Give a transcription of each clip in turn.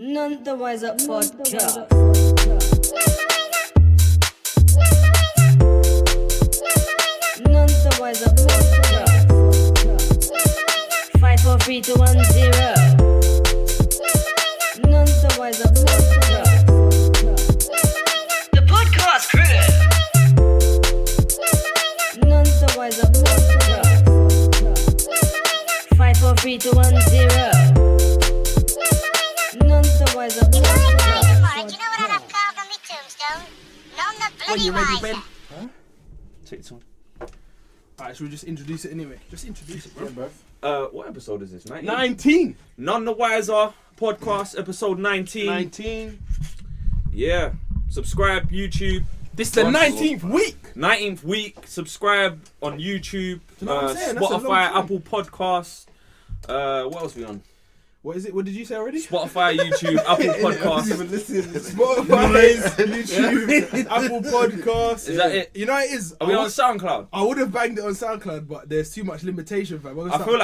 None the Wiser Podcast. None the Wiser Podcast. 543-210. None the Wiser Podcast. The podcast crew. None the Wiser Podcast. 543-210. None the Wiser Podcast. You know what I love carved on my tombstone? None the bloody you ready, wiser. Ben? Huh? Take it on. Alright, should we just introduce it anyway? Just introduce it, bro. What episode is this? 19? 19! None the Wiser Podcast, episode 19. 19. Yeah. Subscribe, YouTube. This is the 19th week! 19th week. Subscribe on YouTube, you know what I'm saying? That's a long Spotify, time. Apple Podcasts. What else we on? What is it? What did you say already? Spotify, YouTube, Apple Podcasts. Spotify, YouTube, Apple Podcasts. Is that it? You know what it is? Are we on SoundCloud? I would have banged it on SoundCloud, but there's too much limitation, fam. I feel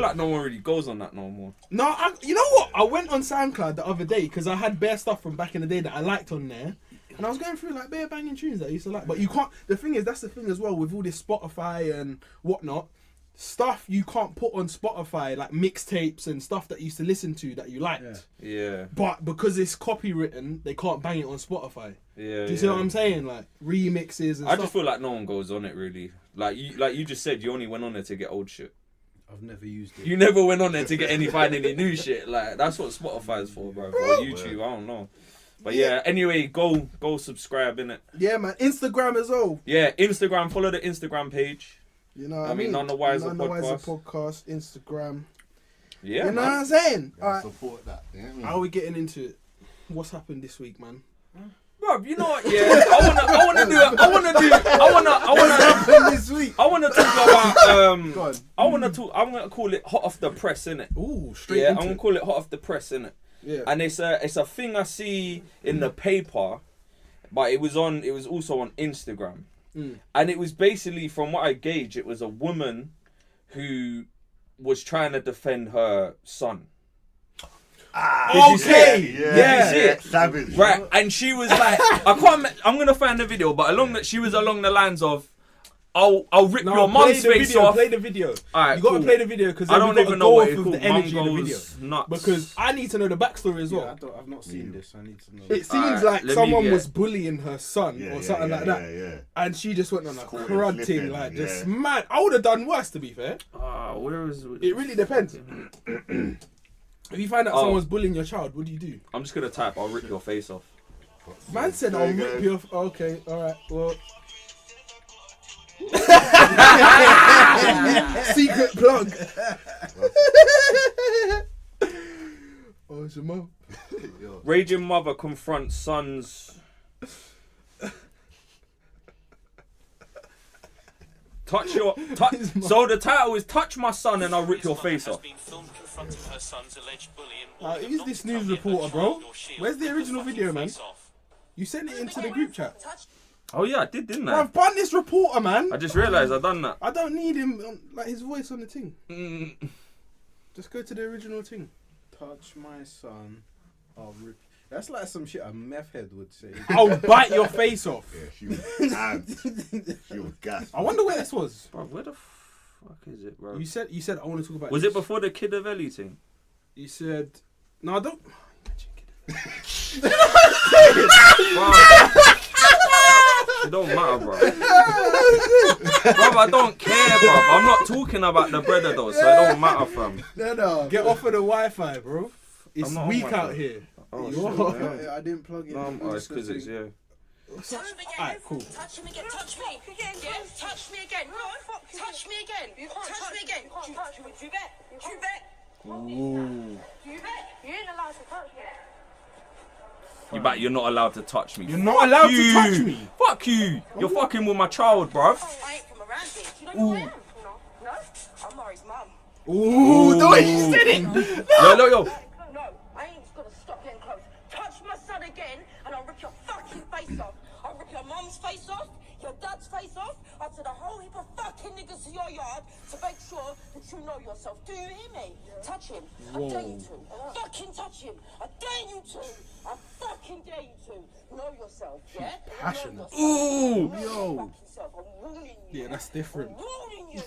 like no one really goes on that no more. No, you know what? I went on SoundCloud the other day because I had bare stuff from back in the day that I liked on there. And I was going through like bare banging tunes that I used to like. But you can't, the thing is, that's the thing as well with all this Spotify and whatnot. Stuff you can't put on Spotify, like mixtapes and stuff that you used to listen to that you liked. Yeah. But because it's copywritten, they can't bang it on Spotify. Yeah. Do you see what I'm saying? Like remixes and I stuff. just feel like no one goes on it really. Like you just said, you only went on there to get old shit. I've never used it. You never went on there to get find any new shit. Like that's what Spotify's for, bro. Or YouTube, I don't know. But yeah, anyway, go subscribe, innit? Yeah, man. Instagram as well. Yeah, Instagram, follow the Instagram page. You know what I mean, None the Wiser Podcast, Instagram. Yeah, You know what man. I'm saying? I Alright, support that. Yeah, how are we getting into it? What's happened this week, man? Bro, you know what? Yeah, I wanna This week. I wanna talk about Go on. I'm gonna call it hot off the press, innit? Ooh, straight Yeah, I'm into gonna it. call it hot off the press, innit? Yeah. And it's a thing I see in the paper, but it was also on Instagram. And it was basically, from what I gauge, it was a woman who was trying to defend her son. Okay. Yeah. You see it? Savage. Right, and she was like, I'm gonna find the video, but she was along the lines of, I'll rip your mum's face off. Play the video. Alright, You got to cool. play the video because I don't even know what it called. the energy of the Mum video. goes nuts. Because I need to know the backstory as well. I've not seen this. I need to know. It seems Alright, like let me someone get- was bullying her son or something like that. Yeah. And she just went on a Caught him crud thing, slipping, like just yeah. mad. I would have done worse, to be fair. Where is It really depends. If you find out someone's bullying your child, what do you do? I'm just gonna type, I'll rip your face off. Man said, I'll rip you off. Okay, alright, well. Secret plug. Oh, it's your mum. Raging mother confronts sons. So the title is "Touch My Son and I'll Rip Your Face Off." Who's this news reporter, bro? Where's the original video, man? You sent it into the group chat. Oh yeah, I did, didn't Bro, I? I've banned this reporter, man. I just realised I done that. I don't need him, like his voice on the thing. Just go to the original thing. Touch my son. I'll rip. That's like some shit a meth head would say. I'll bite your face off. Yeah, she was amped. She was gassed. I wonder where this was. Bro, where the fuck is it, bro? You said I want to talk about. Was this. it before the Kid of Ellie thing? You said no. I don't. It don't matter, bro. Bro, I don't care, bro. I'm not talking about the brother though, so it don't matter, fam. No. Get off of the Wi-Fi, bro. It's I'm not on weak Wi-Fi. out here. Oh, You shit, are. yeah. I didn't plug it. No, it's physics, yeah. Alright, cool. Touch him again, touch me. Yeah, touch me again. Touch me again. You can't touch me again. You bet. You bet. You bet. You ain't allowed to touch me. You're not allowed to touch me. You're not allowed you. to touch me. Fuck you. You're fucking with my child, bruv. I ain't from around here. You know who I am? No. I'm Murray's mum. Ooh, the way you said it. Yo. No, I ain't gonna stop getting close. Touch my son again, and I'll rip your fucking face off. I'll rip your mum's face off, your dad's face off, up to the whole heap of fucking niggas to your yard to make sure that you know yourself. Do you hear me? Touch him. I dare you to. Fuck fucking touch him. I dare you to. I fucking dare you to. Know yourself, yeah? passionate. Know yourself. Ooh. Know Yo. your fucking self. I'm warning you. Yeah, that's different. I'm warning you.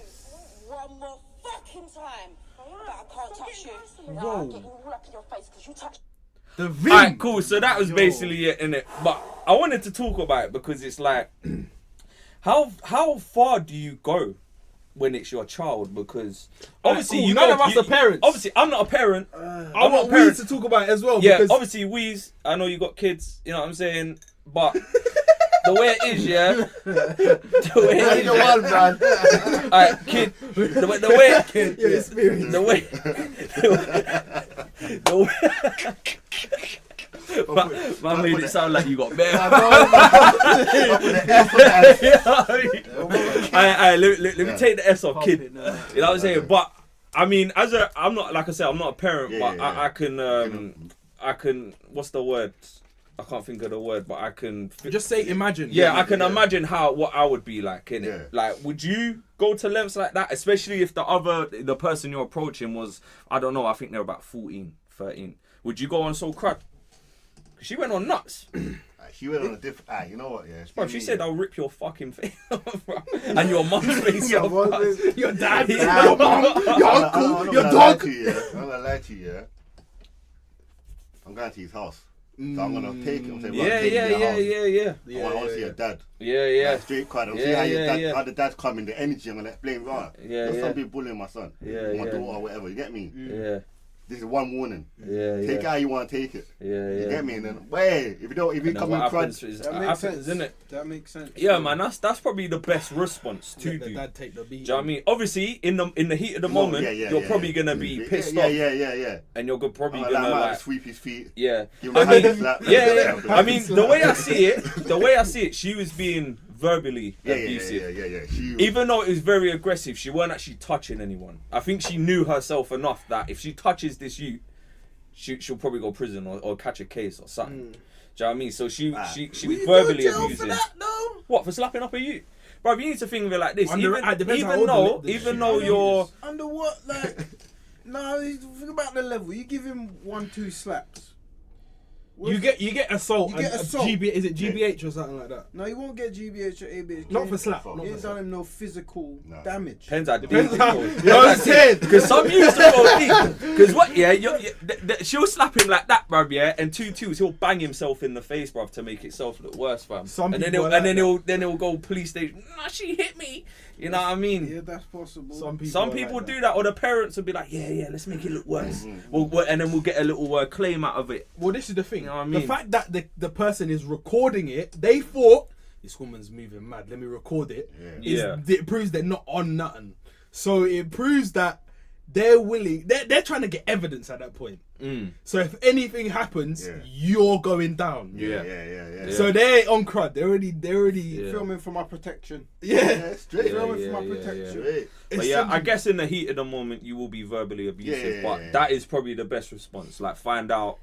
One more fucking time. But I can't touch you. Whoa. I'll get you all up in your face because you touch. The vim. Alright, cool. So that was basically it, innit? But I wanted to talk about it because it's like, how far do you go when it's your child? Because obviously cool, you none go- of us you- are parents. Obviously, I'm not a parent. I I'm not want a parent. Weaz to talk about it as well. Yeah, because obviously, Weaz, I know you got kids, you know what I'm saying? But the way it is, yeah. The way it is, You're one, man. alright, kid. The way, your experience. the way, the way. Man made it sound like you got bare. Let me take the S off, kid. You know what I'm saying? But I mean, I'm not, like I said, I'm not a parent, Yeah, but yeah, I can. What's the word? I can't think of the word, but I can. Just say imagine. Yeah, I can imagine what I would be like, innit? Yeah. Like, would you go to lengths like that? Especially if the person you're approaching was, I don't know, I think they're about 14, 13. Would you go on so crud? She went on nuts. She went on a different. You know what? Yeah. Bro, she said, I'll rip your fucking face off, bro. And your mum's face Yeah, off. bro, bro. Your dad, Yeah. your mom, your uncle, your dog. I'm not gonna lie to you, yeah. I'm going to his house. So I'm gonna take it. I'm saying, Yeah. I want to see your dad. Yeah. Like, straight card. I'm Yeah, see how yeah, your dad, yeah. how the dad's coming, the energy. I'm gonna explain, right? Yeah, There's yeah. some people bullying my son, Yeah, or my yeah. daughter, or whatever. You get me? Yeah. This is one warning. Yeah. Take it how you want to take it. Yeah. You get me? And then wait, if you And then come what in happens crud, is, that it makes happens, sense. innit? That makes sense. Yeah, man, that's probably the best response to Let the do. dad take the beat. Do you know what I mean? Obviously, in the heat of the moment, you're probably gonna be pissed off, Yeah. and you're probably I gonna might like, sweep his feet. yeah. Give him I a mean, hand slap. yeah. I mean, the way I see it, she was being verbally abusive. Yeah. Even though it was very aggressive, she weren't actually touching anyone. I think she knew herself enough that if she touches this youth, she'll probably go prison or catch a case or something. Do you know what I mean? So she was verbally abusing. What, for slapping up a youth? Bro, you need to think of it like this. Even though you're... Under what? Like, no, think about the level. You give him 1-2 slaps. You get assault. You get assault. Is it GBH or something like that? No, you won't get GBH or ABH. Not for slap. You ain't done him no physical damage. Depends how deep it how- goes. You know what I'm saying? Because some used to go deep. Because what? Yeah, she'll slap him like that, bruv. Yeah, and 2-2s, he'll bang himself in the face, bruv, to make itself look worse, fam. Some and then people he'll go police station. Nah, she hit me. You know what I mean? Yeah, that's possible. Some people do that, or the parents will be like, yeah, let's make it look worse. And then we'll get a little claim out of it. Well, this is the thing. You know what I The mean? fact that the person is recording it, they thought this woman's moving mad. Let me record it. Yeah. It proves they're not on nothing. So it proves that they're willing. They're trying to get evidence at that point. So if anything happens, you're going down. Yeah. So they're on crud. They're already Filming for my protection. straight. Filming for my protection. Straight. But yeah, I guess in the heat of the moment, you will be verbally abusive. But that is probably the best response. Like, find out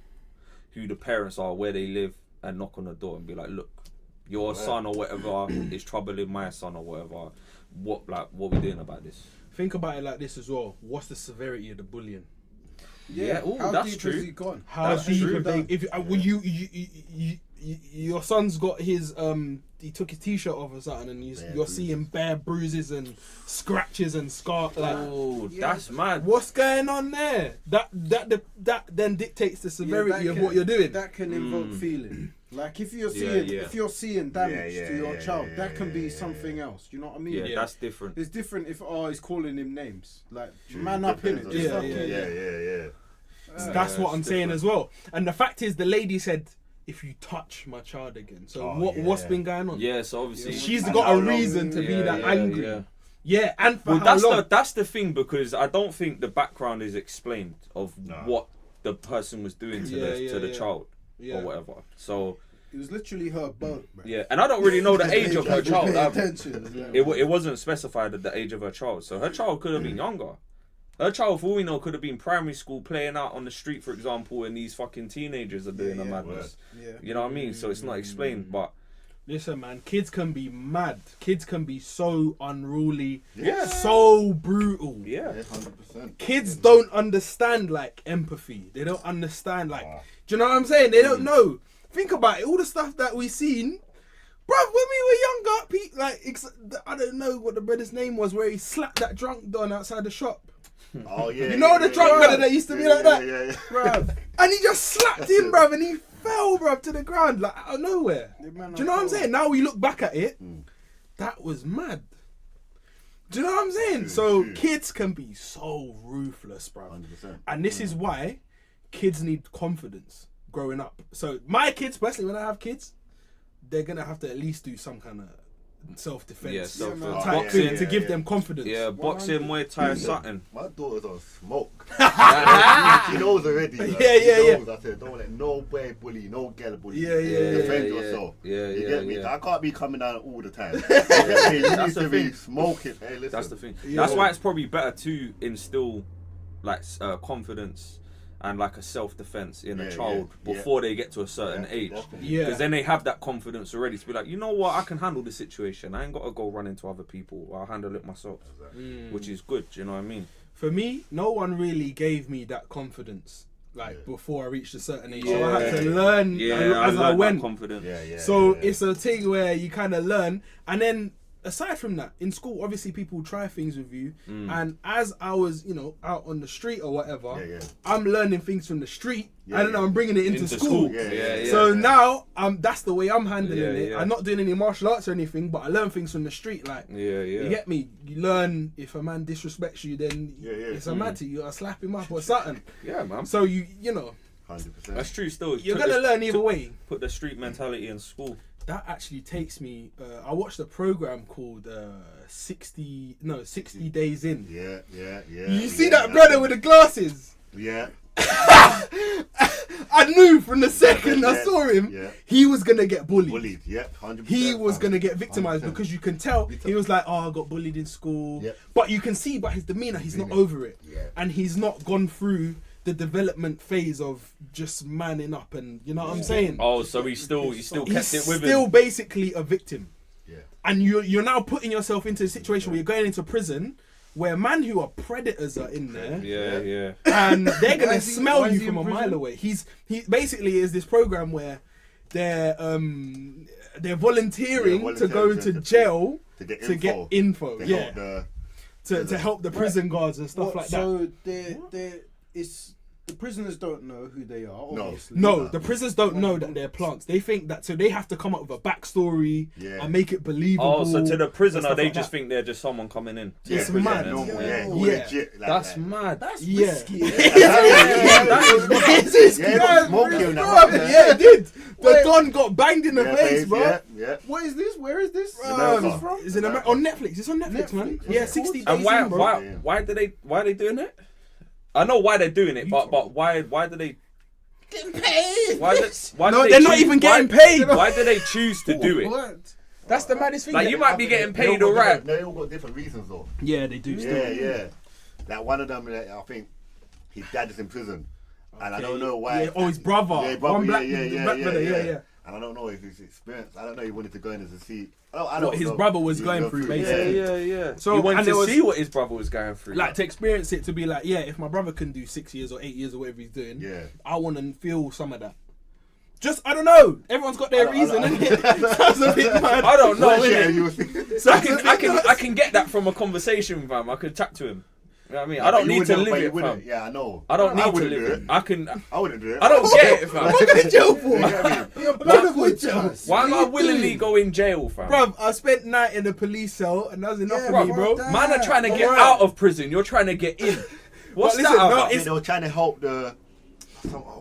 who the parents are, where they live, and knock on the door and be like, look, your son or whatever is troubling my son or whatever. What we doing about this? Think about it like this as well. What's the severity of the bullying? Yeah, ooh, How that's deep true. has he gone? How That's deep true. have they? If when your son's got his he took his t-shirt off or something, and you're seeing bare bruises and scratches and scar. Like, Oh, that's mad. what's going on there? That then dictates the severity of what you're doing. That can invoke feeling. Like if you're seeing damage to your child, that can be something else. Do you know what I mean? Yeah, that's different. It's different if he's calling him names. Like man up in it. Yeah. That's what I'm saying as well. And the fact is, the lady said, "If you touch my child again." So what's been going on? Yeah, so obviously She's And got how a long- reason to be that angry. Yeah. Yeah, and for Well, how long? that's the thing, because I don't think the background is explained of what the person was doing to the child or whatever. So It was literally her boat, bro. yeah, and I don't really know the age of her child. Pay either. attention. It wasn't specified at the age of her child, so her child could have been younger. Her child, for all we know, could have been primary school playing out on the street, for example, and these fucking teenagers are doing a madness. Yeah. You know what I mean? So it's not explained, but Listen, man, kids can be mad. Kids can be so unruly, Yeah. so brutal. Yeah. 100%. Kids don't understand like empathy. They don't understand like, do you know what I'm saying? They don't know. Think about it. All the stuff that we seen, bruv, when we were younger, I don't know what the brother's name was, where he slapped that drunk don outside the shop. Oh yeah. You know the drunk brother that used to be like that, Yeah. bruv. And he just slapped him, bruv, and he fell, bruv, to the ground like out of nowhere. Do you know what I'm saying? Now we look back at it, that was mad. Do you know what I'm saying? So kids can be so ruthless, bruv. 100%. And this is why kids need confidence growing up. So my kids, personally, when I have kids, they're gonna have to at least do some kind of self-defense Yeah, self-defense. type Boxing. thing to give them confidence. Yeah, boxing, Muay Thai, something. My daughter's on smoke. She knows already. Like, Yeah. she knows. I said, don't let no boy bully, no girl bully. Yeah. Defend yeah, yourself. yeah, You yeah, get me? yeah. I can't be coming down all the time. You need That's to the be thing. smoking. Hey, listen. That's the thing. Yeah. That's why it's probably better to instill like confidence and like a self-defense in a Yeah, child yeah, before they get to a certain age. Definitely. Yeah. Because then they have that confidence already to be like, you know what, I can handle the situation. I ain't got to go run into other people. I'll handle it myself, which is good. Do you know what I mean? For me, no one really gave me that confidence before I reached a certain age. So Yeah. I had to learn as I learned went. that confidence. Yeah. So it's a thing where you kind of learn, and then aside from that, in school, obviously people try things with you, and as I was, out on the street or whatever, Yeah. I'm learning things from the street, Yeah, and then yeah. I'm bringing it into school. Yeah. So now, that's the way I'm handling Yeah, it. yeah. I'm not doing any martial arts or anything, but I learn things from the street. Like, Yeah. you get me? You learn if a man disrespects you, then it's a matter. You gotta slap him up or something. Yeah, man. So you know, 100%. That's true. Still, you're gonna learn either way. Put the street mentality in school. That actually takes me. I watched a program called 60 Days In. Yeah. You see that brother with the glasses? Yeah. I knew from the second I saw him, Yeah. he was gonna get bullied. Bullied. Yep. 100%. He was gonna get victimized 100%. because you can tell he was like, "Oh, I got bullied in school," Yep. but you can see by his demeanor he's not over it, Yeah. and he's not gone through the development phase of just manning up, and you know what I'm saying? Oh, so he still kept He's it with still him. basically a victim. Yeah. And you're now putting yourself into a situation where you're going into prison where men who are predators are in there, Yeah. and they're gonna Why is he smell you in from a prison? mile away. He basically is this program where they're volunteering to go to jail To get to get info, To yeah, help the- to help the prison guards and stuff like that. So it's the prisoners don't know who they are. Obviously. No, the prisoners don't know that they're plants. They think that, so they have to come up with a backstory Yeah. and make it believable. Oh, so to the and prisoner, stuff they like just that. think they're just someone coming in. It's Yeah, mad. normal, Yeah. all Yeah. legit like That's that. mad. That's Yeah. risky. That is Yeah, it got smoky on that one. Yeah, it did. The Don got banged in the Yeah, face, bro. Yeah. What is this? Where is this? America. From? It's in America on Netflix. It's on Netflix, man. Netflix. Yeah, Yeah. 60 days And why in, bro. why are they doing it? I know why they're doing it, but why do they? Getting paid. Why No, do they're not even getting paid. Why do they choose to do it? What? That's the maddest thing. Like, you might be getting They all paid, got alright. different- They all got different reasons though. Yeah, they do. Yeah. Like one of them, I think his dad is in prison, and I don't know why. Yeah, oh, his brother. Yeah, brother, One black, yeah, black brother. Yeah. And I don't know if his experience. I don't know. He wanted to go in as a seat. I What don't his know. brother was He going through, Yeah, basically. yeah. So, He wanted and there to was- see what his brother was going through. Like, to experience it, to be like, yeah, if my brother can do 6 years or 8 years or whatever he's doing, Yeah. I want to feel some of that. Just, I don't know. Everyone's got their reason, innit? Sounds a bit mad. I don't know, What shit are innit? you thinking? So I can get that from a conversation with him. I could chat to him. You know what I mean? I don't You need to wouldn't, but live you it, wouldn't. fam. Yeah, I know. I don't need to wouldn't live do it. I can. I wouldn't do it. I don't get it, fam. What am I going to jail for? You get me? You're blood butchers. Why am What I you willingly doing? go in jail, fam? Bruv, I spent night in a police cell and that was enough Yeah, for me, bruv, bro. that- Man are trying to get Alright. out of prison. You're trying to get in. What's But that listen, no, about? I think they were trying to help the.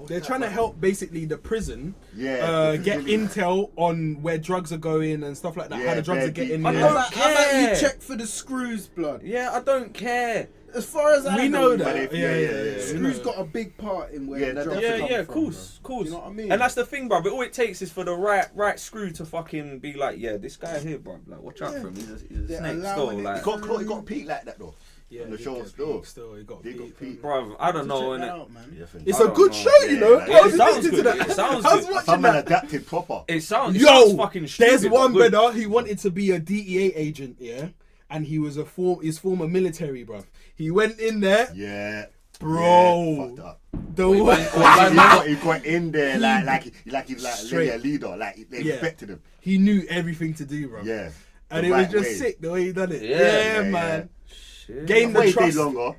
They're trying to help basically the prison Yeah, get really- intel on where drugs are going and stuff like that. How Yeah, the drugs bare are getting deep. I there. don't How about care. you check for the screws, blood? Yeah, I don't care. As far as I We know But that. if- Yeah. yeah. Screws got a big part in where Yeah, the that drugs definitely come Yeah, from, course. You know what I mean? And that's the thing, bro. All it takes is for the right screw to fucking be like, yeah, this guy here, bro. Like, watch out for him. He's a They're snake allowing still. it. Like, It got peaked like that though. Yeah, on the he show got still. peaked still. He got He got peaked. peaked. Bruv, I don't know, Check that innit? out, man. Yeah, I think- It's I a don't good know. show, you Yeah, know. yeah, yeah. I was It sounds listening to good. that. It sounds I was good. watching Someone that. adapted proper. It sounds Yo, fucking stupid. there's one but good. brother. He wanted to be a DEA agent, yeah, and he was his former military, bruv. He went in there, Yeah. bro. Yeah, fucked up. The Wait, way He got in there like he's like Straight. a leader. Like they Yeah. expected him. he knew everything to do, bro. Yeah. and The it was right just way. sick the way he done it. Yeah, Yeah, man. Shit. Gained the Wait, he trust. did longer.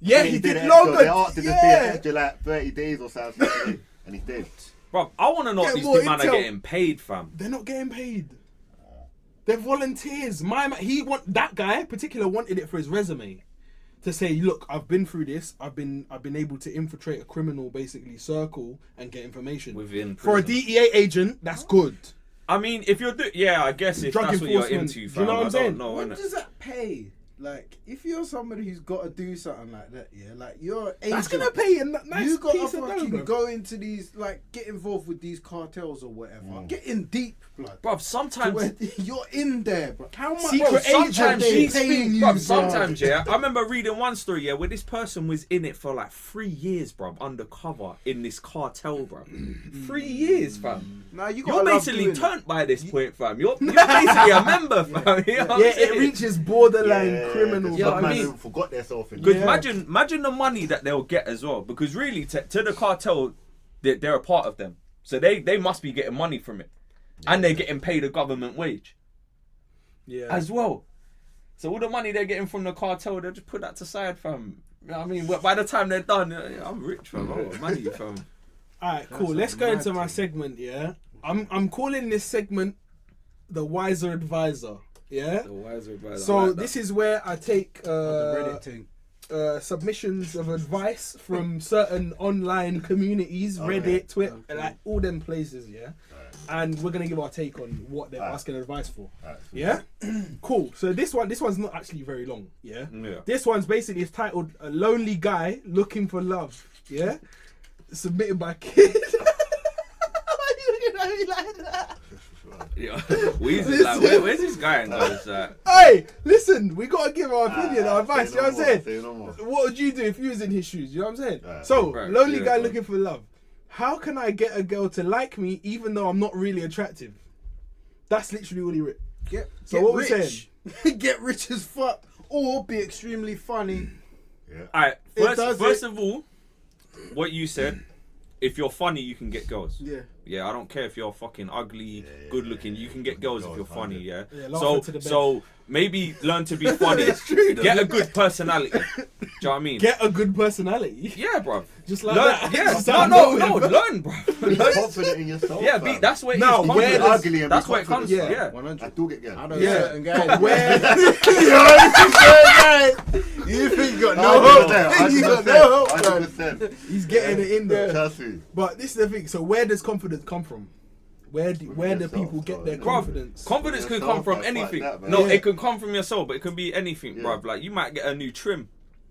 Yeah, he did extra. longer. They asked him to stay Yeah. extra like 30 days or something, and he did. Bruv, I want to know Get if these more big man are intel. getting paid, fam. They're not getting paid. They're volunteers. That guy in particular wanted it for his resume. To say, look, I've been through this. I've been able to infiltrate a criminal basically circle and get information. Within For a prison. DEA agent, that's good. I mean, if you're I guess if Drug that's what you're enforcement. into, Do fam. you know what I'm I saying? don't know, What innit? does that pay? Like, if you're somebody who's got to do something like that, yeah, like you're That's agent, gonna pay a nice you got to piece of dough, fucking bro. go into these, like, get involved with these cartels or whatever. Get in deep, blood. Bruv, To sometimes where you're in there, bro. How much? Secret Bro, agent, sometimes they these paying you, bruv, bro? sometimes, yeah. I remember reading one story, yeah, where this person was in it for like 3 years, bruv, undercover in this cartel, bruv. 3 years, fam. Nah, you You're gotta love basically doing it. turned by this point, fam. You're basically a member, fam. You know what I'm Yeah, it saying? reaches borderline criminal. Yeah, Some I man mean- who forgot themselves in Because there. imagine the money that they'll get as well. Because really, to the cartel, they're a part of them. So they must be getting money from it. And they're getting paid a government wage Yeah. as well. So all the money they're getting from the cartel, they'll just put that to side, fam. You know what I mean? By the time they're done, I'm rich, fam. I got money, fam. Alright, cool. Let's go into my segment, yeah? I'm calling this segment the Wiser Advisor. Yeah? The wiser advisor. So I like this is where I take The Reddit thing. submissions of advice from certain online communities, Reddit, Twitter, like all them places, yeah. And we're gonna give our take on what they're asking advice for. Yeah, cool. So this one's not actually very long. Yeah, Yeah. This one's basically is titled "A Lonely Guy Looking for Love." Yeah, submitted by Kid. Why are you looking at me like that? Yeah. Weaz is like, where's this guy? And goes, Hey, listen, we gotta give our opinion, our advice. say You know no what I'm more, saying? say no more. What would you do if you was in his shoes? You know what I'm saying? Right. So, Right, lonely yeah, guy go on. looking for love. How can I get a girl to like me even though I'm not really attractive? That's literally what he wrote. So what we rich. Get rich as fuck, or be extremely funny. Alright, does first it. of all, what you said, if you're funny, you can get girls. Yeah. Yeah, I don't care if you're fucking ugly, good looking. You can get girls if you're funny. Yeah. Yeah, laugh So into the bed. so maybe learn to be funny. true, Get a good personality. Do you know what I mean? Get a good personality. Yeah, bruv. Just like Learn, that. yeah. Just No, out of no, nowhere, no. bro. Learn, bruv. Be Learn. confident in yourself. Yeah, fam. that's where it Now, is. where Confidence. does- ugly and be That's where it comes confident. from. Yeah. 100. I do get girls. I know Yeah. certain guys. You think you got no hope. You got no hope, 100%. He's getting it in there. Trust me. But this is the thing. So where does confidence come from? Where do yourself, people get their bro. confidence? Confidence can Yourself, come from bruv, anything. like that, man. No, Yeah. it can come from your soul, but it can be anything, Yeah. bruv. Like you might get a new trim.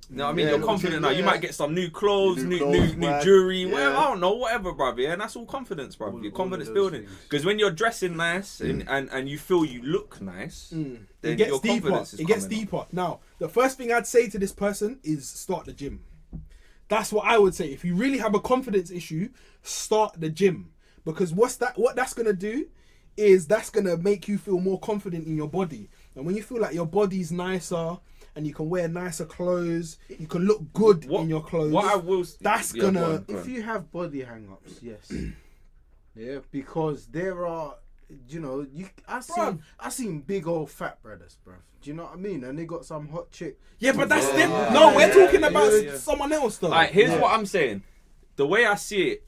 You know what I mean? Yeah, You're little confident trim, now. You yeah. might get some new clothes, New new clothes, man. jewelry, Yeah. whatever. I don't know, whatever, bruv. Yeah, and that's all confidence, bruv. Your all confidence of those building. things. Because when you're dressing nice and you feel you look nice, It then gets your deeper. confidence is It gets coming up. deeper. Now, the first thing I'd say to this person is start the gym. That's what I would say. If you really have a confidence issue, start the gym. Because what that's gonna do is that's gonna make you feel more confident in your body. And when you feel like your body's nicer and you can wear nicer clothes, you can look good What- in your clothes. What I will, That's yeah, gonna- go on, go If on. you have body hang-ups, yes. Yeah, because there are, you know, Bruv. I seen big old fat brothers, bruv. Do you know what I mean? And they got some hot chick. Yeah, but that's them. Yeah. No, we're Yeah, talking about yeah. someone else though. Alright, here's Yeah. what I'm saying. The way I see it,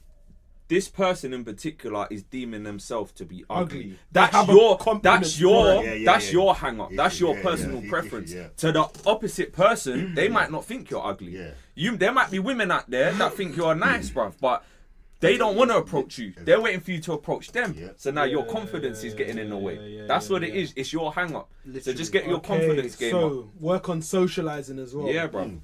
this person in particular is deeming themselves to be ugly. Ugly. They That's have a your confidence your for it. that's Yeah, your hang up. Yeah, That's your yeah, personal yeah, preference. yeah. To the opposite person, they might not think you're ugly. Yeah. There might be women out there that think you're nice, bruv, but they don't want to approach you. They're waiting for you to approach them. Yeah. So now your confidence is getting in the way. That's what it is. It's your hang up. So Literally. just get your Okay, confidence game up. so work on socializing as well. Yeah, bruv.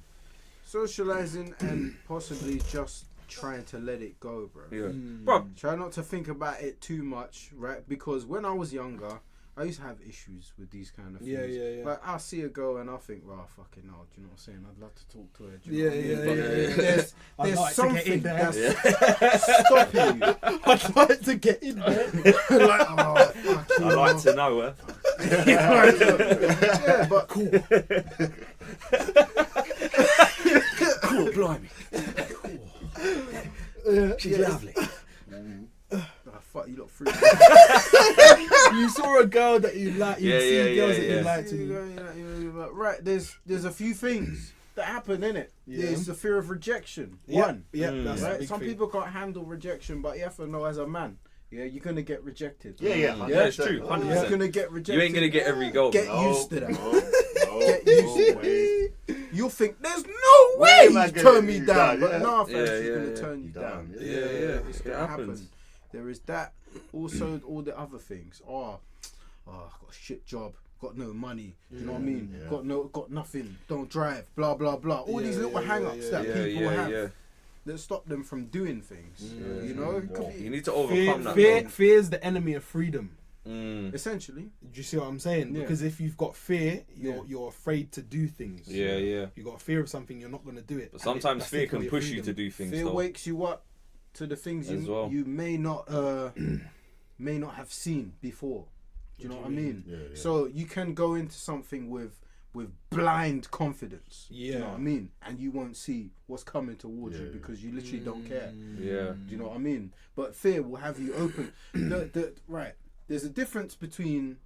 Socializing and possibly just trying to let it go, bro. Yeah. Bruv, Try not to think about it too much, right? Because when I was younger, I used to have issues with these kind of things. Yeah. Like I see a girl and I think, "Rah, fucking hell." Do you know what I'm saying? I'd love to talk to her. Do you Yeah, know what I mean? yeah, But yeah. I'd There's like to get in something there. that's stopping you. I'd like to get in there. Like, oh, fucking I'd like to know her. yeah, but cool. Cool, blimey. She's lovely. Fuck, you lot fruit. You saw a girl that you like. You see girls that you like to. Right, there's a few things that happen in it. Yeah. There's the fear of rejection. Yeah, One, yeah, that's a right. big Some thing. people can't handle rejection, but you have to know as a man, yeah, you're gonna get rejected. Yeah, it's true. 100%. You're gonna get rejected. You ain't gonna get every goal. Get bro. used to that. No, Get used to it. You'll think there's no way Where am I you gonna turn me be down, down? but Yeah. no, fam, Yeah, she's yeah, gonna yeah. turn you down. Yeah, It's it gonna happens. happen. There is that. Also, all the other things. Oh, I've got a shit job. Got no money. Do you know what I mean? Yeah. Got nothing. Don't drive. Blah blah blah. All these little hang-ups that people have that stop them from doing things. You know, it could be You need to overcome that. Fear is the enemy of freedom. essentially. Do you see what I'm saying? Yeah. Because if you've got fear, you're afraid to do things. Yeah. You got fear of something, you're not gonna do it. But sometimes fear can push you to do things. Fear though. wakes you up to the things As well. you may not have seen before. Do you know what I mean? Yeah. So you can go into something with blind confidence. Do you know Yeah. what I mean? And you won't see what's coming towards you because you literally don't care. Yeah. Do you know what I mean? But fear will have you open. Right. There's a difference between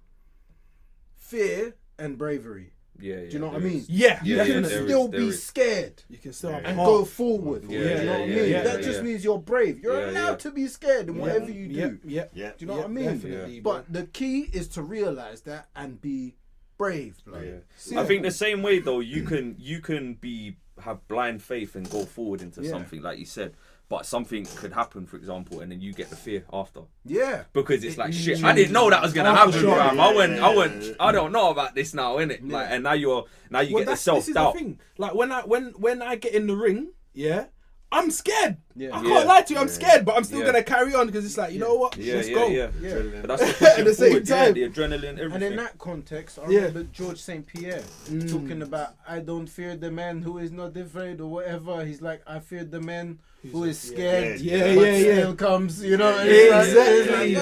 fear and bravery. Yeah. Do you know what I mean? Yeah. You Yeah, can there still there be is. scared You can still have and heart. go forward. Yeah, do you know what I mean? yeah, That just means you're brave. You're Yeah, allowed yeah. to be scared in whatever you do. Yeah. Yeah. Do you know what I mean? Definitely, But the key is to realize that and be brave. Like, Yeah. I think the same way though, you can have blind faith and go forward into something like you said, but something could happen, for example, and then you get the fear after yeah. because it's like shit. I didn't know that was gonna happen. sure. Bruv. I don't know about this now, innit? Like, and now you get the self This is doubt. the thing. Like when I get in the ring, I'm scared. Yeah. I Yeah. can't lie to you, I'm scared, but I'm still Yeah. gonna carry on because it's like, you know what? Let's go. Yeah. Yeah. But that's the pushing At the same forward, time. the adrenaline, everything. And in that context, I Yeah. remember George St. Pierre talking about, I don't fear the man who is not afraid or whatever. He's like, I fear the man who is scared, Yeah, but yeah. still comes, you know. And Exactly.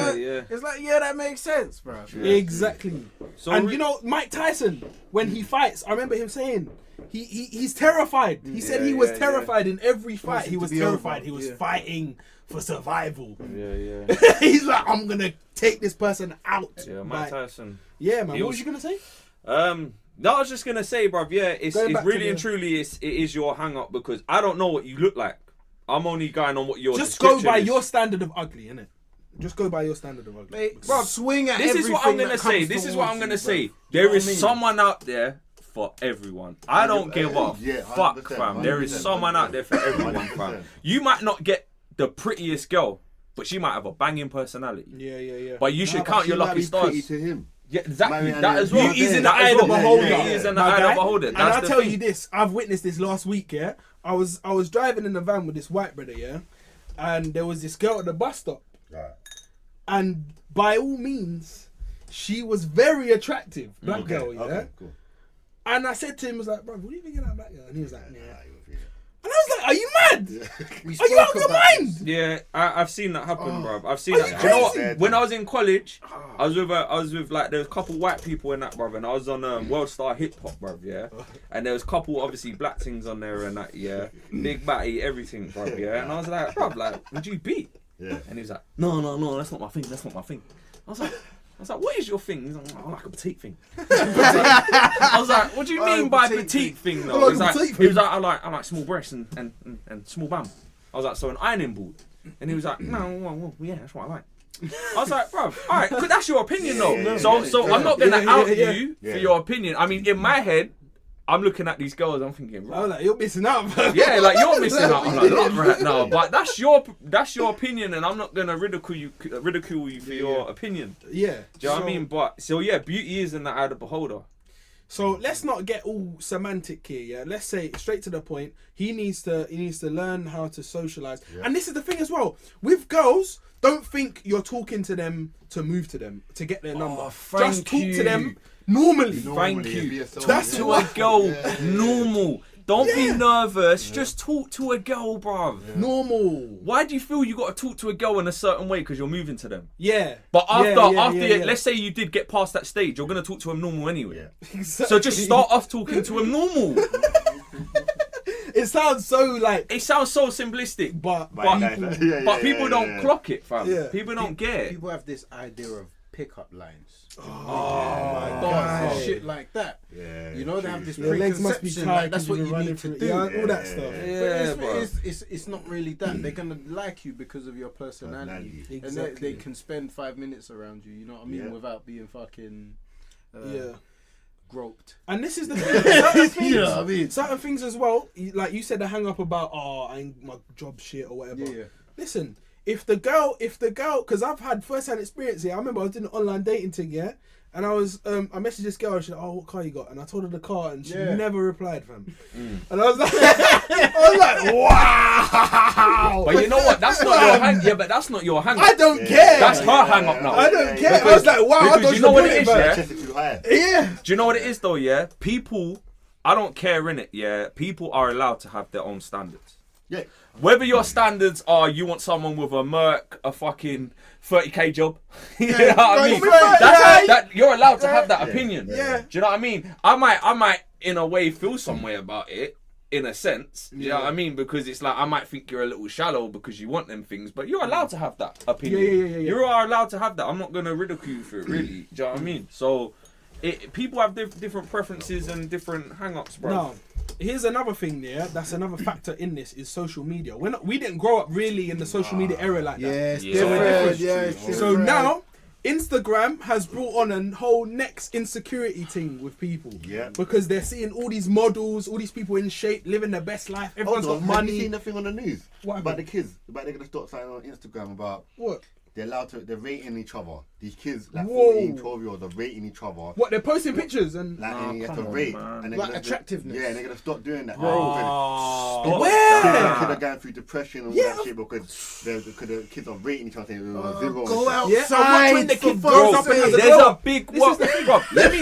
It's like, yeah, that makes sense, bro. Exactly. So And you know, Mike Tyson, when he fights, I remember him saying he's terrified. He said he was terrified in every fight. He was be terrified. over. He was Yeah. fighting for survival. Yeah. He's like, I'm gonna take this person out. Yeah, Like, Mike Tyson. yeah, man. He What was- was you gonna say? No, I was just gonna say, bruv. Yeah, it's Going back to really the- and truly it is your hang up because I don't know what you look like. I'm only going on what your Just go description by is. your standard of ugly, innit? Just go by your standard of ugly. Mate, Bruv, swing at This is what I'm everything gonna that say. comes This is what I'm towards gonna you, say. bruv. There You know is what I mean? someone out there for everyone. I don't give a Yeah, fuck, 100%, fam. There is 100%, someone out there for everyone, 100%. fam. You might not get the prettiest girl, but she might have a banging personality. Yeah. But you should Nah, but count she your might lucky be pretty stars. to him. Yeah, exactly. Maybe That as well. Beauty is in the That eye as of the well. beholder. Beauty is in the My eye of guy. the beholder. And That's I the tell thing. you this, I've witnessed this last week, yeah. I was driving in the van with this white brother, yeah, and there was this girl at the bus stop. Right. And by all means, she was very attractive, black girl, yeah. Okay, cool. And I said to him, I was like, bro, what do you think of that black girl? And he was like, yeah. Nah, you feel it. And I was like, are you mad? We Are you out of spoke your about mind? this. Yeah, I've seen that happen, bruv. I've seen Are that. you Do you know what? crazy? When I was in college, I was with like there was a couple white people in that, bruv, and I was on World Star Hip Hop, bruv, yeah. And there was a couple obviously black things on there and that, yeah. Big batty, everything, bruv, yeah. And I was like, bruv, like, would you beat? Yeah. And he was like, no, that's not my thing. That's not my thing. I was like, what is your thing? He's like, I like a petite thing. I was like, what do you mean by petite thing though? I like a petite He was like, I like small breasts and small bum. I was like, so an ironing board. And he was like, no, well, yeah, that's what I like. I was like, bro, alright, that's your opinion though. Yeah, So I'm not gonna out you Yeah. for your opinion. I mean, in my head, I'm looking at these girls, I'm thinking, I bro. was like, you're missing out, bro. Yeah, like you're missing out on a lot right now. But that's your opinion, and I'm not gonna ridicule you for your opinion. Yeah. Do you know what I mean? But so yeah, beauty is in the eye of the beholder. So let's not get all semantic here, yeah. Let's say straight to the point. He needs to learn how to socialize. Yeah. And this is the thing as well. With girls, don't think you're talking to them to move to them, to get their number. thank Just talk you. to them normally. Thank Normally, you. it'd be a Talk That's to what- a girl normal. Don't be nervous. Just talk to a girl, bruv. Normal. Why do you feel you got to talk to a girl in a certain way because you're moving to them? Yeah. But after, Yeah. let's say you did get past that stage, you're gonna talk to him normal anyway. Yeah. So just start off talking to him normal. It sounds so like, It sounds so simplistic, but people don't clock it, fam. Yeah. People don't get it. People have this idea of pickup lines. Oh my God, shit like that. Yeah, You know, they have this your legs must be preconception, tight. like that's 'cause what you've you been need running to through- do. Yeah, all that Yeah, stuff. yeah. Yeah, bro. It's not really that. They're gonna like you because of your personality, Personality. and they Exactly. can spend 5 minutes around you. You know what I mean? Yeah. Without being fucking Yeah. groped. And this is the thing. Certain things, You know what I mean? certain things as well. Like you said, the hang up about I ain't my job shit or whatever. Yeah. Listen, if the girl, because I've had first-hand experience here. I remember I was doing an online dating thing, yeah. And I messaged this girl. She's like, "Oh, what car you got?" And I told her the car, and she Yeah. never replied, fam. And I was like, wow. But you know what? That's not your hang. Yeah, but that's not your hang. I don't care. That's her hang up now. I don't care. I was like, wow. I because thought you know what it is, man. yeah? Chest is too high. Yeah. Do you know what it is though? Yeah, people. I don't care in it. Yeah, people are allowed to have their own standards. Yeah. Whether your standards are you want someone with a Merc, a fucking 30k job, you know what I mean? That you're allowed to have that opinion. Yeah. Do you know what I mean? I might in a way feel some way about it. In a sense, you know what I mean? Because it's like I might think you're a little shallow because you want them things, but you're allowed to have that opinion. Yeah. You are allowed to have that. I'm not gonna ridicule you for it, really. Do you know what I mean? So, people have different preferences and different hang-ups, bro. No. Here's another thing there. That's another factor in this is social media. We didn't grow up really in the social media era like that. Yes, Yeah. So we're different. yeah. So now, Instagram has brought on a whole next insecurity thing with people. Yeah. Because they're seeing all these models, all these people in shape, living their best life. Everyone's Hold on, got have you money. seen the thing on the news What about the happened? kids? About they're gonna start something on Instagram about What? they're rating each other. These kids, like Whoa. 14, 12-year-olds, are rating each other. What? They're posting pictures and. Like, and you have come to on, rate. man. And they're Like gonna, attractiveness. Yeah, and they're gonna stop doing that. Oh, Where? Kids are going through depression and all Yeah. that shit because the kids are rating each other saying zero. Go and out. Yeah, so watch when the for kid fuck's grows up and has a sake. there's glow a up. big This what, is the thing. bro. Let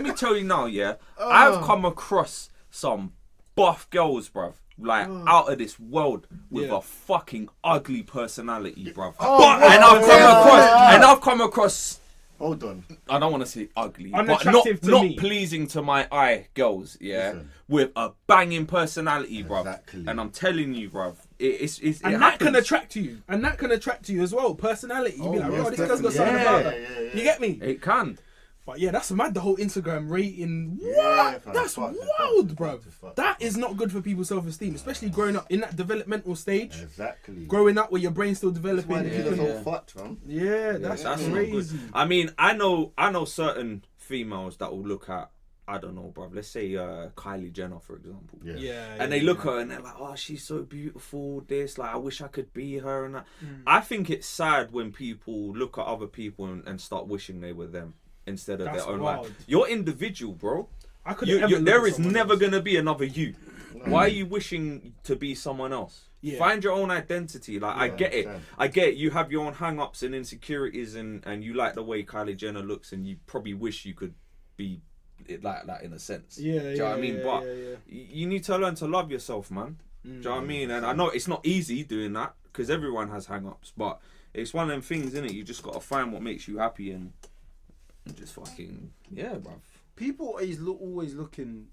me tell you now. Yeah, I've come across some buff girls, bruv. Like out of this world with Yeah. a fucking ugly personality, bruv. Oh, and I've come across. Hold on. I don't want to say ugly, but Unattractive to not me. pleasing to my eye, girls. Yeah, Listen. with a banging personality, bruv. Exactly. And I'm telling you, bruv, it's And it that can happens. attract you. And that can attract you as well. Personality. You be like, most oh, this girl's got definitely. something Yeah. about her. Yeah. You get me? It can. But yeah, that's mad. The whole Instagram rating. What? Yeah, fam, That's fuck, wild, fuck, bro. fuck. That is not good for people's self-esteem, especially growing up in that developmental stage. Exactly. Growing up where your brain's still That's why developing. the kids are so fucked, man. Yeah, that's That's not crazy. good. I mean, I know certain females that will look at, I don't know, bruv. Let's say Kylie Jenner, for example. Yeah. Yeah. And they look at her and they're like, oh, she's so beautiful, this, like, I wish I could be her and that. Mm. I think it's sad when people look at other people and start wishing they were them instead of That's their own wild. life. You're individual, bro. I couldn't ever look There at is someone never else. going to be another you. Why are you wishing to be someone else? Yeah. Find your own identity. Like, I get it. 100%. I get it. You have your own hang-ups and insecurities and you like the way Kylie Jenner looks and you probably wish you could be like that in a sense. Yeah, Do you know what I mean? yeah, But yeah. you need to learn to love yourself, man. Do you know what I mean? And I know it's not easy doing that because everyone has hang-ups, but it's one of them things, innit? You just got to find what makes you happy and just fucking, yeah, bruv. People always looking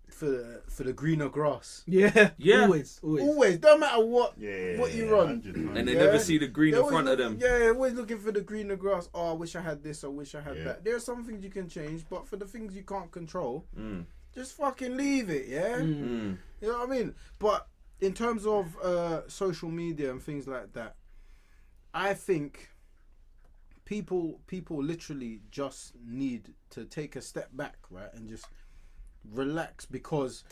for the greener grass. Yeah. Yeah. Always. Always, don't matter what Yeah. you run. 100, And they Yeah. never see the green They're in front always of them. Yeah, always looking for the greener grass. Oh, I wish I had this. I wish I had Yeah. that. There are some things you can change, but for the things you can't control, Mm. just fucking leave it. Yeah, Mm. you know what I mean. But in terms of social media and things like that, I think people literally just need to take a step back, right, and just relax, because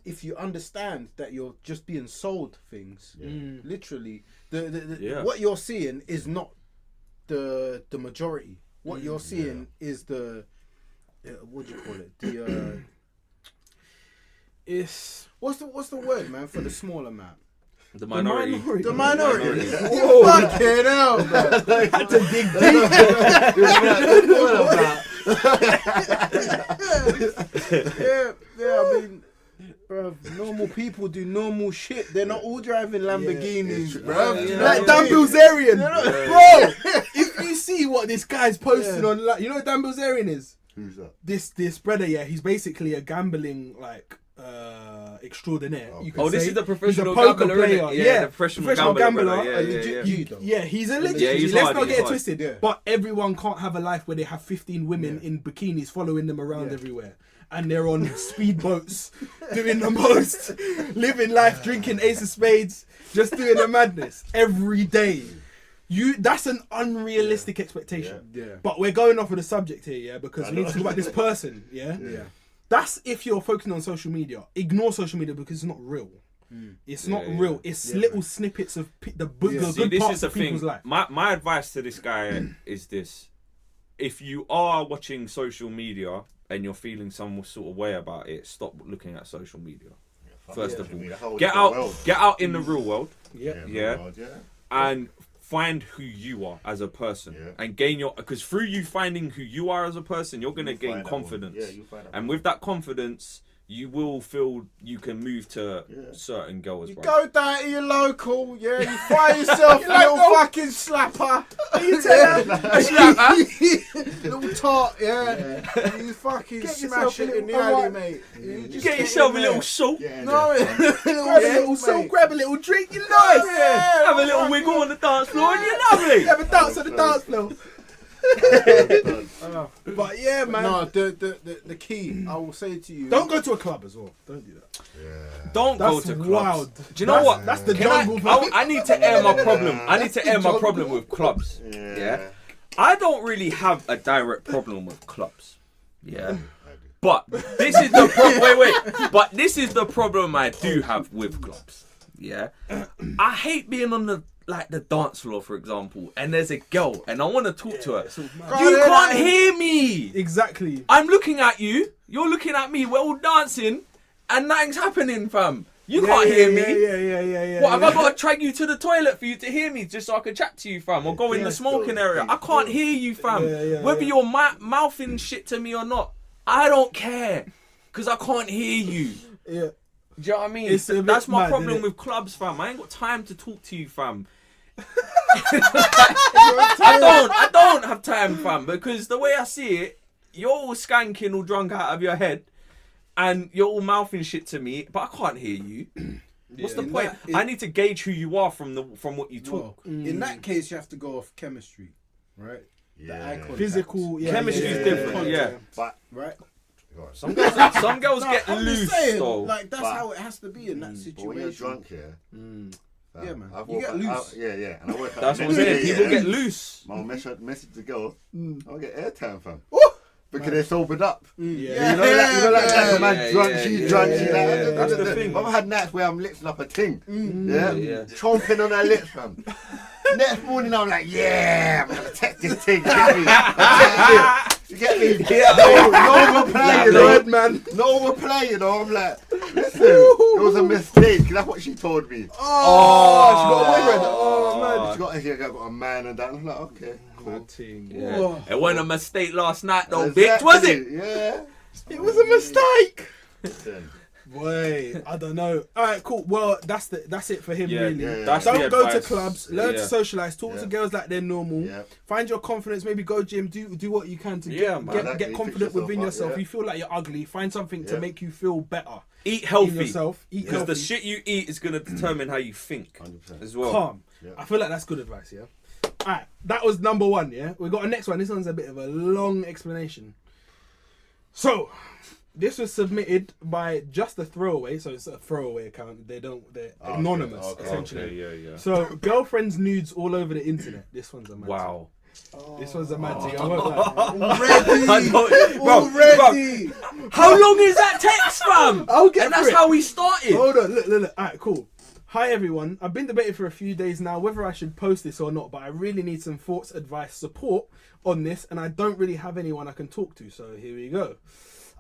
if you understand that you're just being sold things, literally the Yeah. what you're seeing is not the majority. What you're seeing is the what do you call it? The It's what's the word, man, for the smaller man? The minority. The minority. Whoa. Fucking hell, man. had to dig deep. Yeah, I mean, bruv, normal people do normal shit. They're not all driving Lamborghinis, bruv. Yeah. Like Dan Bilzerian, bro. If you see what this guy's posting on, like, you know what Dan Bilzerian is? Who's that? This brother, yeah, he's basically a gambling extraordinaire. You could Oh, this say. is the He's a professional poker gambler, player. innit? Yeah, the professional gambler. brother. Yeah, A yeah, legit yeah. G, though. Yeah, he's a legit. Yeah, he's Let's hard, not he's get it hard. twisted. Yeah. But everyone can't have a life where they have 15 women in bikinis following them around everywhere. And they're on speedboats, doing the most, living life, drinking Ace of Spades, just doing the madness every day. That's an unrealistic expectation. Yeah. But we're going off of the subject here, yeah, because we need to talk about this person, yeah. That's if you're focusing on social media. Ignore social media because it's not real. It's not real. It's little snippets of the See, good this parts is the of people's thing. life. My advice to this guy is this: if you are watching social media and you're feeling some sort of way about it, stop looking at social media. First of all, get out in the real world. Yeah. And find who you are as a person and gain because through you finding who you are as a person, you're going to gain confidence. And with that confidence, you will feel you can move to certain girls. You bro. go down to your local, you find yourself a little fucking slapper. You tell her, Little tart, You fucking Get smash yourself a it in the little- alley, alright. mate. You just Get yourself a little salt. No, grab a little salt, grab a little drink, you're nice. Have a little wiggle on the dance floor and you're lovely. Have a dance on the dance floor. But yeah, man. No, the key I will say to you. Don't go to a club as well. Don't do that. Don't go That's to clubs. wild. Do you know what? That's the Can I- jungle. man. I need to air my problem. I need to air my problem with clubs. Yeah. I don't really have a direct problem with clubs. Yeah. But this is the problem. Wait. But this is the problem I do have with clubs. Yeah. I hate being on the dance floor, for example, and there's a girl and I want to talk to her. You can't hear me. Exactly. I'm looking at you. You're looking at me. We're all dancing, and nothing's happening, fam. You can't hear me. Yeah. What, have I got to drag you to the toilet for you to hear me just so I can chat to you, fam? Or go in the smoking area? I can't hear you, fam. Whether you're mouthing shit to me or not, I don't care. Because I can't hear you. Yeah. Do you know what I mean? It's a bit That's my mad, problem innit? with clubs, fam. I ain't got time to talk to you, fam. I don't have time, fam, because the way I see it, you're all skanking, all drunk out of your head, and you're all mouthing shit to me, but I can't hear you. What's the point? I need to gauge who you are from what you talk. In that case, you have to go off chemistry, right? The eye contact. Physical. Yeah, Chemistry is different, yeah. But right? Some girls get I'm loose, just saying, though. like that's how it has to be in that when situation. you're drunk, Yeah, man. I've You get loose. Yeah. And I work That's what I'm saying. People get loose. I'll message the girl. I'll get airtime, fam. Because they're sobered up. Yeah. You know, like Yeah, a man yeah, drunk, yeah, she's yeah, drunk, yeah, she's yeah, like, that's the thing. I've had nights where I'm lipsing up a ting. Yeah? Yeah. Chomping on her lips, fam. Next morning I'm like, yeah, I'm gonna text this ting, get me. You get me? No reply, you know. man. No reply, you know. I'm like, listen, it was a mistake. That's what she told me. Oh, she got a boyfriend. Oh, man. She got a man and that. I'm like, okay, cool. Yeah. It wasn't a mistake last night, though, bitch, was it? Yeah. It was a mistake. Listen. Wait, I don't know. All right, cool. Well, that's it for him, really. That's Don't the go to advice. clubs. Learn to Yeah. socialize. Talk to Yeah. girls like they're normal. Yeah. Find your confidence. Maybe go gym. Do what you can to Yeah, man. get Exactly. confident Fix yourself within up, yourself. yeah. You feel like you're ugly. Find something to Yeah. make you feel better. Eat In healthy. yourself. Eat Because healthy. the shit you eat is going to determine how you think 100%. as well. Calm. Yeah. I feel like that's good advice. Yeah. All right, that was number one. Yeah, we got a next one. This one's a bit of a long explanation. So, this was submitted by Just a Throwaway, so it's a throwaway account. They're anonymous, okay. essentially. Yeah. So, girlfriends' nudes all over the internet. This one's a mad Wow. thing. This one's a mad thing. I won't lie. Already. How long is that text, fam? I'll get And that's through it. how we started. Hold on, look. Alright, cool. Hi everyone, I've been debating for a few days now whether I should post this or not, but I really need some thoughts, advice, support on this, and I don't really have anyone I can talk to, so here we go.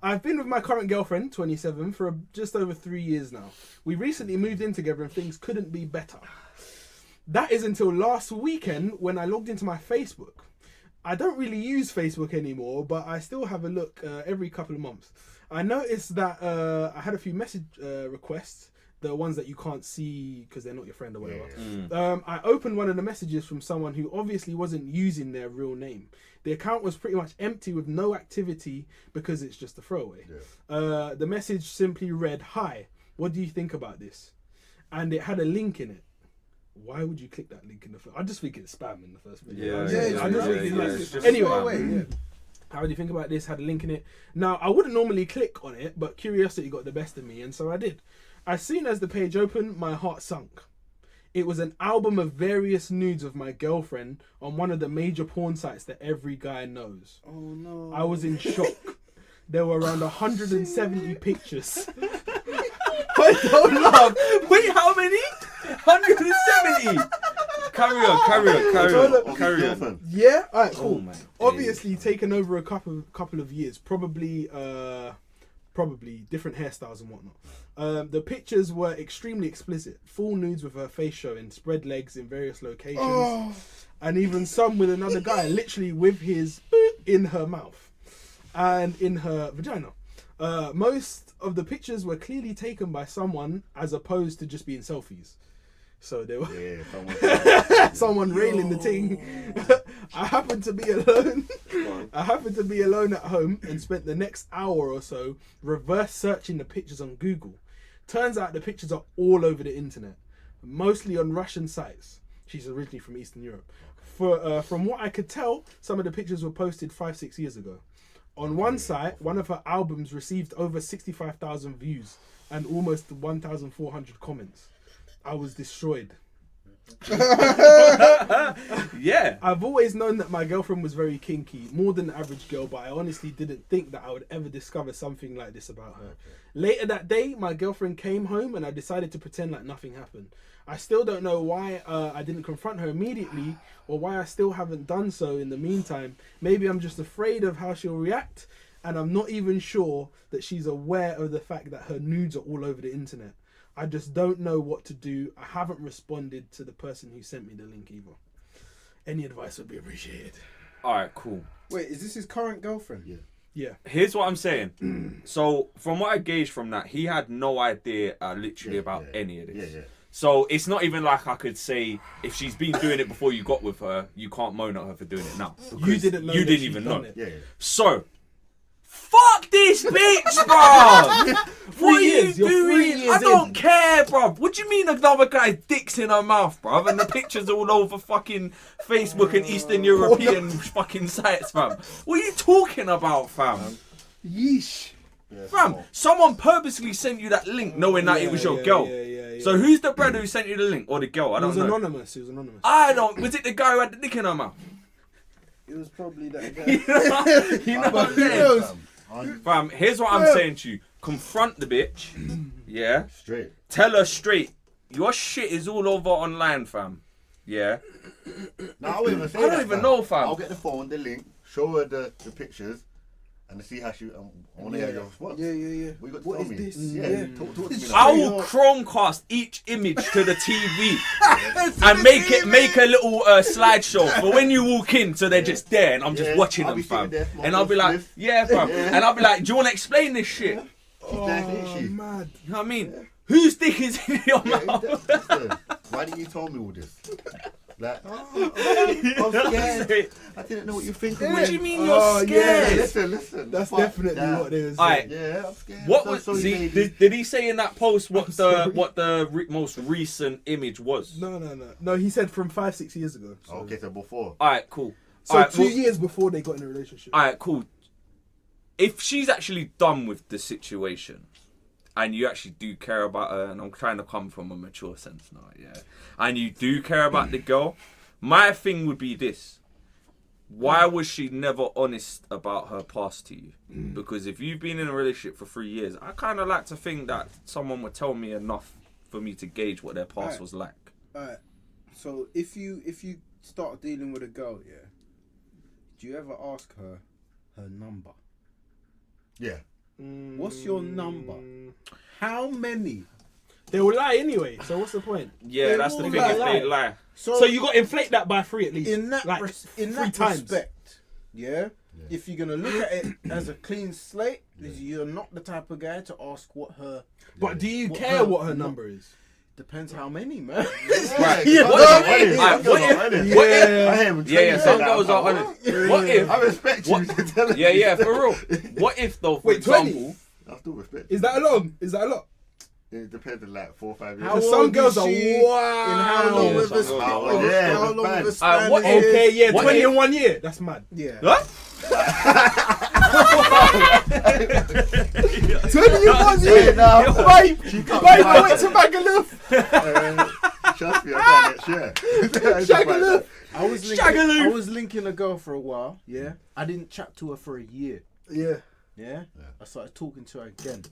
I've been with my current girlfriend, 27, for just over 3 years now. We recently moved in together and things couldn't be better. That is until last weekend when I logged into my Facebook. I don't really use Facebook anymore, but I still have a look every couple of months. I noticed that I had a few message requests, the ones that you can't see because they're not your friend or whatever. I opened one of the messages from someone who obviously wasn't using their real name. The account was pretty much empty with no activity because it's just a throwaway. The message simply read, "Hi, what do you think about this?" And it had a link in it. Why would you click that link in the first? I just think it's spam in the first place. Anyway, how do you think about this? Had a link in it. Now, I wouldn't normally click on it, but curiosity got the best of me, and so I did. As soon as the page opened, my heart sunk. It was an album of various nudes of my girlfriend on one of the major porn sites that every guy knows. Oh no. I was in shock. There were around 170 pictures. I don't laugh. Wait, how many? 170. Carry on. Yeah, alright, cool. Oh, my Obviously, taken over a couple of years, probably different hairstyles and whatnot. The pictures were extremely explicit, full nudes with her face showing, spread legs in various locations, and even some with another guy, literally with his in her mouth and in her vagina. Most of the pictures were clearly taken by someone as opposed to just being selfies. So they were someone railing the thing. I happened to be alone. At home and spent the next hour or so reverse searching the pictures on Google. Turns out the pictures are all over the internet, mostly on Russian sites. She's originally from Eastern Europe. From what I could tell, some of the pictures were posted 5-6 years ago. On one site, one of her albums received over 65,000 views and almost 1,400 comments. I was destroyed. Yeah. I've always known that my girlfriend was very kinky, more than the average girl, but I honestly didn't think that I would ever discover something like this about her. Later that day, my girlfriend came home and I decided to pretend like nothing happened. I still don't know why I didn't confront her immediately or why I still haven't done so in the meantime. Maybe I'm just afraid of how she'll react, and I'm not even sure that she's aware of the fact that her nudes are all over the internet. I just don't know what to do. I haven't responded to the person who sent me the link either. Any advice would be appreciated. Alright, cool. Wait, is this his current girlfriend? Yeah. Here's what I'm saying. So, from what I gauged from that, he had no idea literally about any of this. So, it's not even like I could say, if she's been doing it before you got with her, you can't moan at her for doing it now. You didn't know. You that didn't she'd even done know. it. So, fuck this bitch, bro. What are you You're 3 doing? years I don't in. care, bro. What do you mean another guy's dick's in her mouth, bro? And the pictures all over fucking Facebook and Eastern European fucking sites, fam. What are you talking about, fam? Yeesh. Fam, someone purposely sent you that link knowing that it was your girl. So who's the brother who sent you the link? Or the girl? I don't know. It was anonymous. I don't. Was it the guy who had the dick in her mouth? It was probably that guy. You know what I'm saying? Fam, here's what I'm saying to you. Confront the bitch. Yeah. Straight. Tell her straight. Your shit is all over online, fam. Yeah. No, I won't even say I don't that, even know, fam. I'll get the phone, the link, show her the pictures, and see how she. I want to hear your response. Yeah. What you got to What tell is me? this? Yeah. Talk to me now. I will Chromecast each image to the TV and make a little slideshow for when you walk in, so they're just there and I'm just watching I'll them, be sitting fam. there smoking And I'll be like, spliff. yeah, fam. And I'll be like, do you want to explain this shit? She's there, ain't she? Mad. You know what I mean? Whose dick is in your mouth? Listen, why didn't you tell me all this? Like, I'm scared. I didn't know what you're thinking. What do you mean Oh, you're yeah. scared? Listen. That's Fuck definitely that. what they was Alright. saying. Yeah, I'm scared. What I'm was so see? sorry, Did he say in that post what the most recent image was? No, he said from 5-6 years ago. So, Okay, so before. All right, cool. so Alright, 2 years before they got in a relationship. All right, cool. If she's actually done with the situation, and you actually do care about her, and I'm trying to come from a mature sense now, yeah, and you do care about the girl, my thing would be this. Why was she never honest about her past to you? Because if you've been in a relationship for 3 years, I kind of like to think that someone would tell me enough for me to gauge what their past Alright. was like. Alright. So if you start dealing with a girl, yeah, do you ever ask her number? Yeah. What's your number? How many? They will lie anyway. So what's the point? Yeah, They that's the will thing. lie. If they lie, So you got to inflate that by 3 at least. in that like in 3 that times. respect, yeah. If you're gonna look at it as a clean slate, you're not the type of guy to ask what her. But do you What care her- what her number is? Depends how many, man. right? Yeah, What no, if- honest. alright, what if- Honest. what if- I hear him Yeah, telling some that, girls I'm are like, honest. What if? I respect you to tell it. Yeah, for real. What if though, for Wait, 20? example, I still respect. Is that a lot? Is that a lot? It depends on like 4 or 5 years. How Some old girls is are she? wow. In how long Yeah, of a some girls are span? yeah, How long of a man. span? what it if- is? Okay, yeah, What 20 if- in 1 year. That's mad. Yeah. huh? 20 in 1 year. now. Babe, She can't babe, be I went to Magaluf. Trust me, I got that share. Shagaloo. I was Shagaloo. linking a girl for a while. Yeah. I didn't chat to her for a year. Yeah. Yeah. I started talking to her again.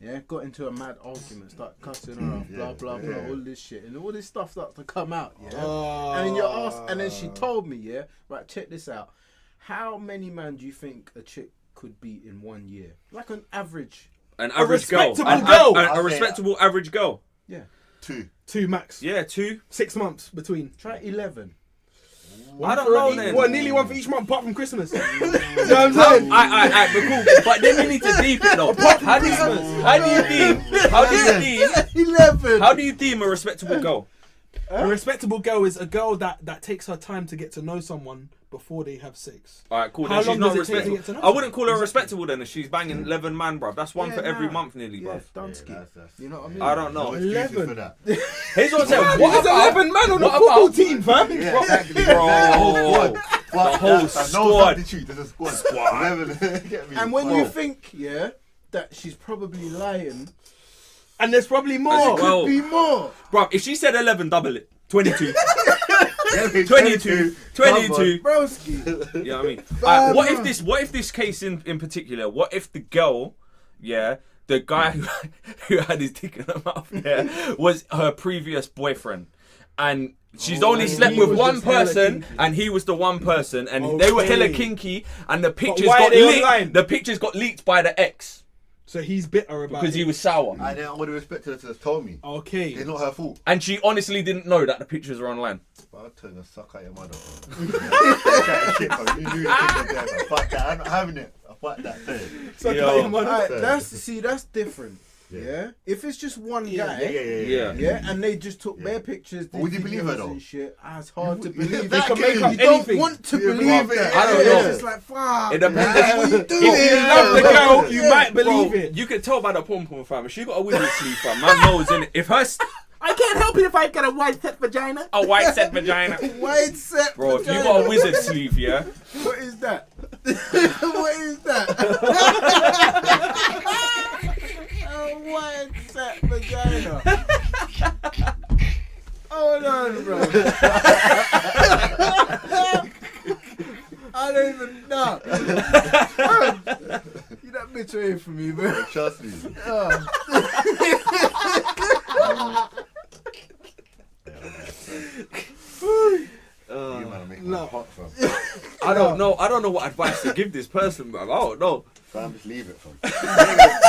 Yeah. Got into a mad argument. Started cussing her off. Blah blah blah. yeah. All this shit and all this stuff started to come out. Yeah. Oh. And then you asked, and then she told me, yeah, right, check this out. How many man do you think a chick could be in 1 year? Like an average. An average girl, respectable girl. a respectable average girl. Yeah. 2. 2 max. Yeah, 2. 6 months between. Try 11. I don't know For then. Well, nearly 1 for each month apart from Christmas. You know what I'm saying? But cool. But then you need to deep it though. How do you deem 11. how do you deem a respectable girl? A respectable girl is a girl that takes her time to get to know someone before they have sex. Alright, cool. How Then she's long not does it take to respectable. get to know I wouldn't call her respectable then if she's banging 11 man, bruv. That's one Yeah, for every nah. month nearly, Yeah, bruv. Dunsky. That's- You know what I mean? I don't know. No excuses 11. for that. Here's what I'm saying. Man, What there's about 11 man on the what football about- team, fam. Yeah, exactly. Bro. The whole No squad. substitute. There's a squad. 11. Get me? And when Bro. you think, yeah, that she's probably lying, And there's probably more. Well- could be more. Bruv, if she said 11, double it. 22. Get me? 22. 22. Broski. You know what I mean? Fam. What if this case in particular, what if the girl, yeah, the guy who had his dick in her mouth, yeah, was her previous boyfriend. And she's only and slept he with was one just hella person, kinky. and he was the one person, and they were hella Okay. kinky, and the pictures why are got they leaked. online? The pictures got leaked by the ex So he's bitter about because it. he was sour, I then I would have respected her to have told me. Okay. It's not her fault. and she honestly didn't know that the pictures were online. But I'll turn the suck out your mother. Shit, bro. You knew the thing was there, bro. Fuck that. I'm not having it. Fuck that thing. So Yo. tell your mother- Alright, that's different. Yeah. If it's just one guy, Yeah. yeah, and they just took their pictures, But would you did believe her, videos though? and shit, it's hard to believe. They can make up you don't anything. want to Yeah, believe bro. that. I don't Yeah, know. It's just like fuck. It depends. man, what you If doing? you If you love the girl, you Yeah. might believe Bro, it. you can tell by the pom pom fam. If she got a wizard sleeve, fam, man knows in it. If her I can't help it if I got a white set vagina. a white set vagina, Wide set, bro. If you vagina. got a wizard sleeve, yeah, What is that? What is that? A wide set vagina. Hold on, bro. I don't even know. You that bitch away from me, bro. Trust me. You man are making me hot, fam. I don't know. I don't know what advice to give this person, bro. I don't know. Fam, just leave it, fam.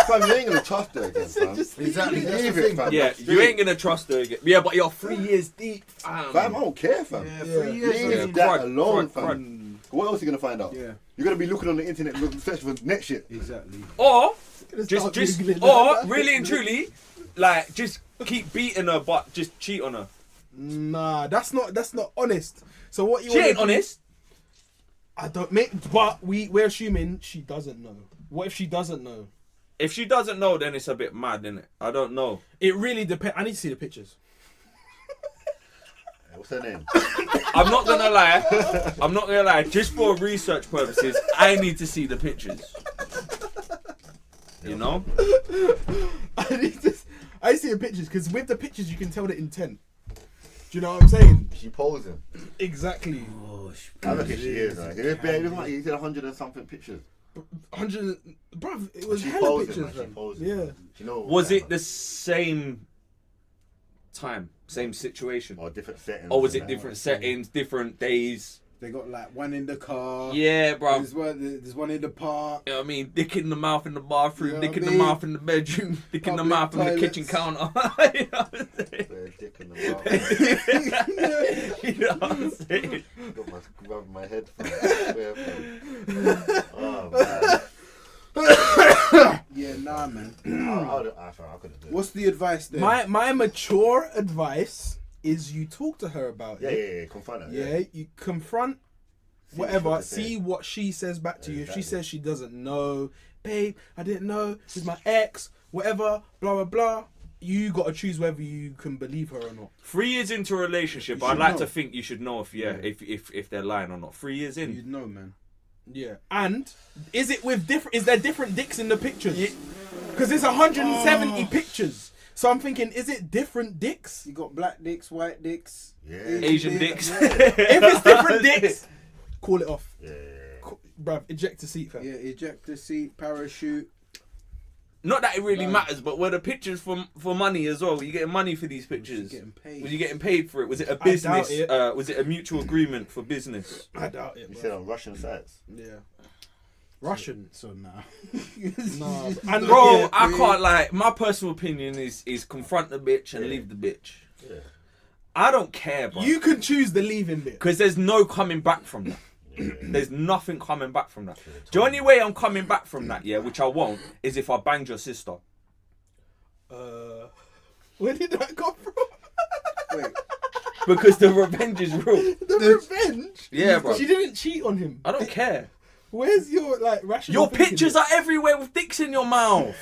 Fam, you ain't gonna trust her again, fam. Exactly, that's Leave the it, thing. fam. Yeah, you ain't gonna trust her again. Yeah, but you're 3 years deep, fam. Fam, I don't care, fam. Yeah, 3 years. Leave I mean, that crud, alone, crud, fam. What else are you gonna find out? Yeah. You're gonna be looking on the internet, searching for next shit. Exactly. Or Start just Googling or that. really and truly, like just keep beating her, but just cheat on her. Nah, that's not honest. So what you She wanna ain't do- honest. I don't make, but we're assuming she doesn't know. What if she doesn't know? If she doesn't know, then it's a bit mad, innit? I don't know. It really depends. I need to see the pictures. What's her name? I'm not gonna lie. I'm not gonna lie. Just for research purposes, I need to see the pictures. You know? I see the pictures because with the pictures you can tell the intent. Do you know what I'm saying? She posing. Exactly. I reckon she is, right? He did 100 and something pictures. 100, bruv, it was She hella posing, pictures, man. She fam. posing. Yeah. She know Was it the same time, same situation, Or different settings. or was it and different settings, different days? They got like one in the car. Yeah, bro. There's one in the park. You know what I mean? Dick in the mouth in the bathroom, You know dick what in I the mean? mouth in the bedroom, dick in the Public mouth in the toilets. kitchen counter. You know what I'm saying? Put a dick in the mouth. You know what I'm saying? Got my rubbing my head. Oh man. Yeah, nah, man. I couldn't do it. What's the advice then? My mature advice is you talk to her about Yeah, it. yeah, confront her. Yeah, you confront See what whatever, she see says. what she says back to you. If she Exactly. says she doesn't know, babe, I didn't know, this is my ex, whatever, blah, blah, blah. You got to choose whether you can believe her or not. 3 years into a relationship, You I'd should like know. to think you should know if they're lying or not. 3 years in. You'd know, man. Yeah. And is it with different? Is there different dicks in the pictures? Because it's 170 pictures. So I'm thinking, is it different dicks? You got black dicks, white dicks, Yeah. Asian dicks. Yeah, If it's different dicks, call it off. Yeah. Bruv, eject the seat, fam. yeah, ejector seat, parachute. Not that it really Right. matters, but were the pictures for money as well? Were you getting money for these pictures? Getting paid. Was you getting paid for it? Was it a I doubt business? it. Was it a mutual agreement for business? I doubt it, You bro. said on Russian sites. Yeah. Russian. So nah. Nah, and Bro, yeah, I can't like. My personal opinion is confront the bitch and leave the bitch. Yeah. I don't care, bro. you can choose the leaving bit. Because there's no coming back from that. There's nothing coming back from that. The only way I'm coming back from that, yeah, which I won't, is if I banged your sister. Where did that come from? Wait, Because the revenge is real. The revenge? Yeah, bro. She didn't cheat on him. I don't care. Where's your like rational? Your thinking? pictures are everywhere with dicks in your mouth.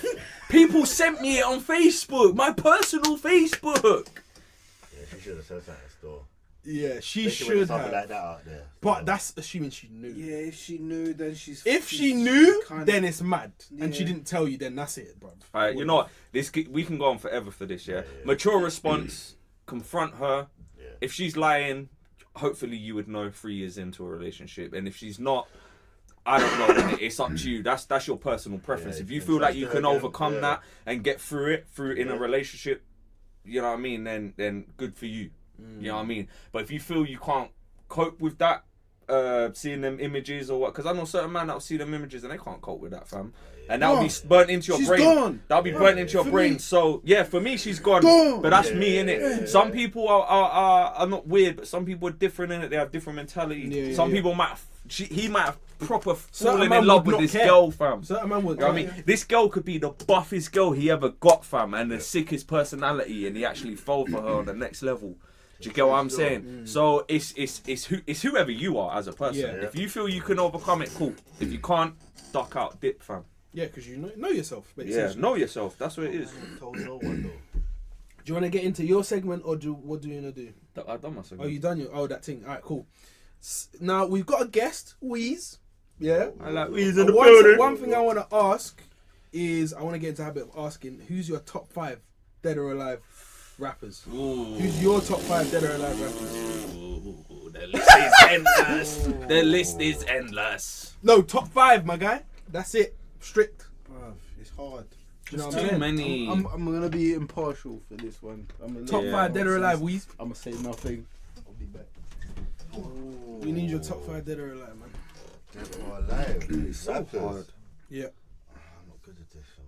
People sent me it on Facebook, my personal Facebook. Yeah, she should have said something still. Yeah, she Especially when should there's something have. like that out there. But that's assuming she knew. yeah, if she knew, then she's. If she she's knew, kinda- then it's mad, and she Yeah. didn't tell you. Then that's it, bro. Alright, you know what? We can go on forever for this, yeah? Mature response, confront her. Yeah. If she's lying, hopefully you would know 3 years into a relationship. And if she's not, I don't know, then it's up to you. That's your personal preference. Yeah, If you and feel like trust you her can again, overcome yeah. that and get through it in a relationship, you know what I mean, then good for you. You know what I mean? But if you feel you can't cope with that, seeing them images or what, because I know certain men that'll see them images and they can't cope with that, fam. And that'll be burnt into your She's brain. gone. That'll be burnt into your For brain. me. So yeah, for me she's gone. Gone. But that's me, innit? Some people are not weird, but some people are different, innit? They have different mentality. Yeah, Some yeah. people he might have proper Certain fallen man in love would with not this care. girl, fam. Certain man would. You know what I mean? This girl could be the buffest girl he ever got, fam, and the sickest personality, and he actually fell for her on the next level. Do you get what I'm saying? So it's whoever you are as a person. Yeah. If you feel you can overcome it, cool. If you can't, duck out, dip, fam. Yeah, because you know yourself. Yeah, essentially. know yourself. That's what it is. Told no one though. Do you want to get into your segment or what do you want to do? I've done my Oh, segment. you done that thing. All right, cool. Now we've got a guest, Weaz. Yeah. I like Weaz And in the building. one thing I want to ask is I want to get into the habit of asking who's your top 5 dead or alive rappers. Ooh. Who's your top 5 dead or alive rappers? Ooh, the list is endless. The list is endless. No, top 5, my guy. That's it. Strict. Bruv, it's hard. Do you know what Too I'm saying? many. I'm gonna be impartial for this one. Top Yeah. 5 dead or alive, Weaz. I'm gonna say nothing. I'll be back. We need your top 5 dead or alive, man. Dead or alive. It's so Rappers. hard. Yeah. I'm not good at this, you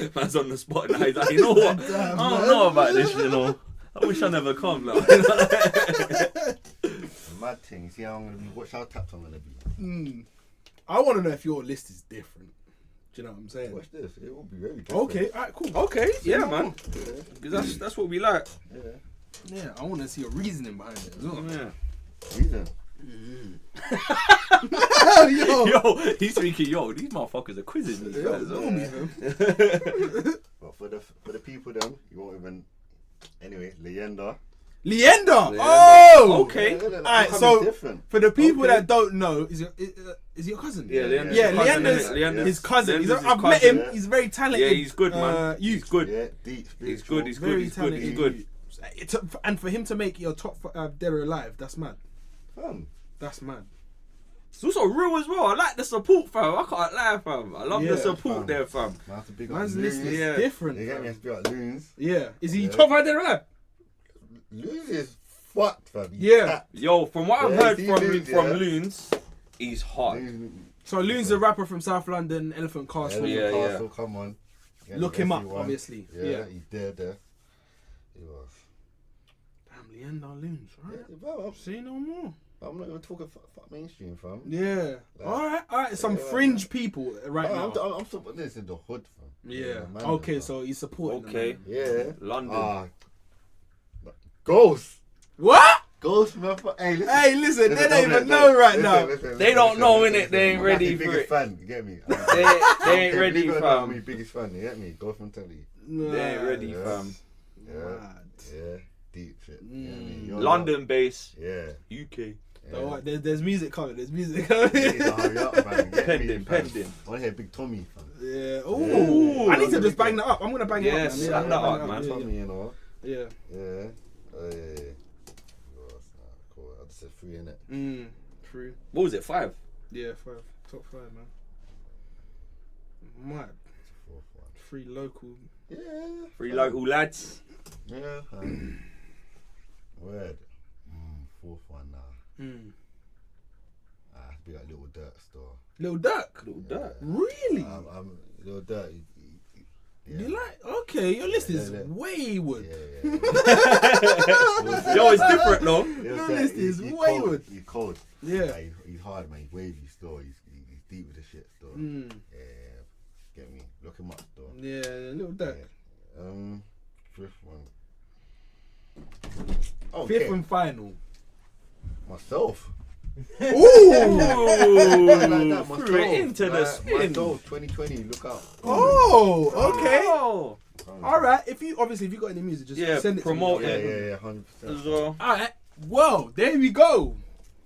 know. Man's on the spot now. He's like, you know what? I don't know about this, you know. I wish I never come now. The mad thing, see how I'm gonna be, what shout taps I'm gonna be. I want to know if your list is different. Do you know what I'm saying? Watch this, it will be very different. Okay, alright, cool. Okay, yeah, man. Because that's what we like. Yeah, I want to see a reasoning behind it as well. Yeah. Reason. Yo, he's thinking, yo, these motherfuckers are quizzing me. as well. But for the people then, you won't even. Anyway, Leyenda. Leander! Oh! Okay. Alright, so different. for the people Okay. that don't know, is he your cousin? Yeah, Leander's Yeah, his cousin, Leander's innit? Leander's his cousin. Leander's his I've met cousin. him. yeah. He's very talented. Yeah, he's good, man. Youth. He's good. Yeah, deep, He's spiritual. good. He's good. Very He's good. talented. He's good. And for him to make your top dead or alive, that's mad. Fam. That's mad. It's also real as well. I like the support, fam. I can't lie, fam. I love the support fam. there, fam. Man, have to big up Man's Loons. list is Yeah. different. You get me? fam. Have to big up Loons. Yeah. Is he Yeah. top 5 dead or alive? Loons is fucked, fam. Yeah. Yo, from what I've Yeah, heard see from Loons, from yeah. Loons, he's hard. So Loon's a rapper from South London, Elephant Castle. Yeah, yeah. Castle, come on. Get Look the him up, everyone. obviously. Yeah, Yeah. he's there. He was. Damn, Leander Loons, right? Yeah, bro, Say no more. I'm not gonna talk a fuck mainstream, fam. Yeah. Like, All right. Some yeah, fringe people right Bro, now. I'm supporting this in the hood, fam. Yeah. man, Okay, fam. so he's supporting them, Okay. man. Yeah. London. Ghost. What? Ghost, motherfucker. Hey, listen. Hey, listen, they don't listen, even know right listen, now. listen, They don't know, listen, innit? They ain't I'm ready Natty's for biggest it. fan, you get me? They ain't Okay, ready, believe it or not, I'm fam. your biggest fan, you get me? Ghost from Telly. They ain't ready, Yeah. fam. Yeah. Mad. Yeah. Deep shit. You get me? You're London base, not- Yeah. UK. So what, there's music coming. There's music coming. You need to hurry up, man. Get me, Pending, fam. pending. I want to hear Big Tommy, fam. Yeah. Ooh. I need to just bang that up. I'm gonna bang it Yeah, up. Man. slap I'm that gonna up, bang it man. Yeah, Tommy, you know. Yeah. Yeah. Yeah. Cool. I just said 3, innit? Yeah. True. What was it? 5? Yeah. 5. Top 5, man. Mad. 4th one. 3 local. Yeah. 3 local lads. Yeah. Word. 4th one now. Be like Little Dirt store. Little Duck. Little dirt. Really? I'm Little Dirt. Yeah. You like? Okay, your list is Yeah. wayward. Yeah. Yo, it's different though. Your list is wayward. He's cold. Yeah. Like, he's hard, man. He's wavy store. He's deep with the shit store. Mm. Yeah. Get me. Look him up store. Yeah, Little Duck. Yeah. 5th one. Okay. 5th and final. Myself. Ooh. Like that, Threw it into the spin. Myself, 2020. Look out. Oh, okay. Oh. All right. If you got any music, just Yeah, send it promote to me. it. Yeah. 100%. As well. All right. Well, there we go.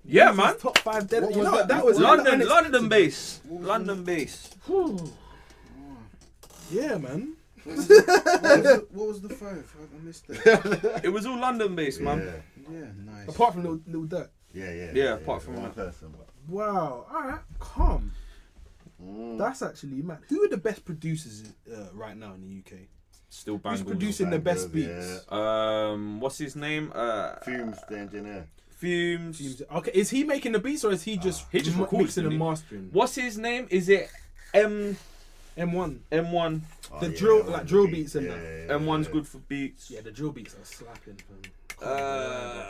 Yeah, This is man. Top 5 dead. What You was know that? that was London unexpected. base. London base. Whew. Yeah, man. What was the 5? I missed it. It was all London based, man. Yeah, nice. Apart from Little Duck. Yeah, apart from one that. person. But, Wow. All right. Calm. That's actually mad. Who are the best producers right now in the UK? Still Who's bangles. producing the best beats? What's his name? Fumes, the engineer. Fumes. Okay, is he making the beats or is he just He just records, mixing and didn't he? mastering? What's his name? Is it M1. M1? The drill- like drill beats and that. M1's good for beats. Yeah, the drill beats are slapping. Fam.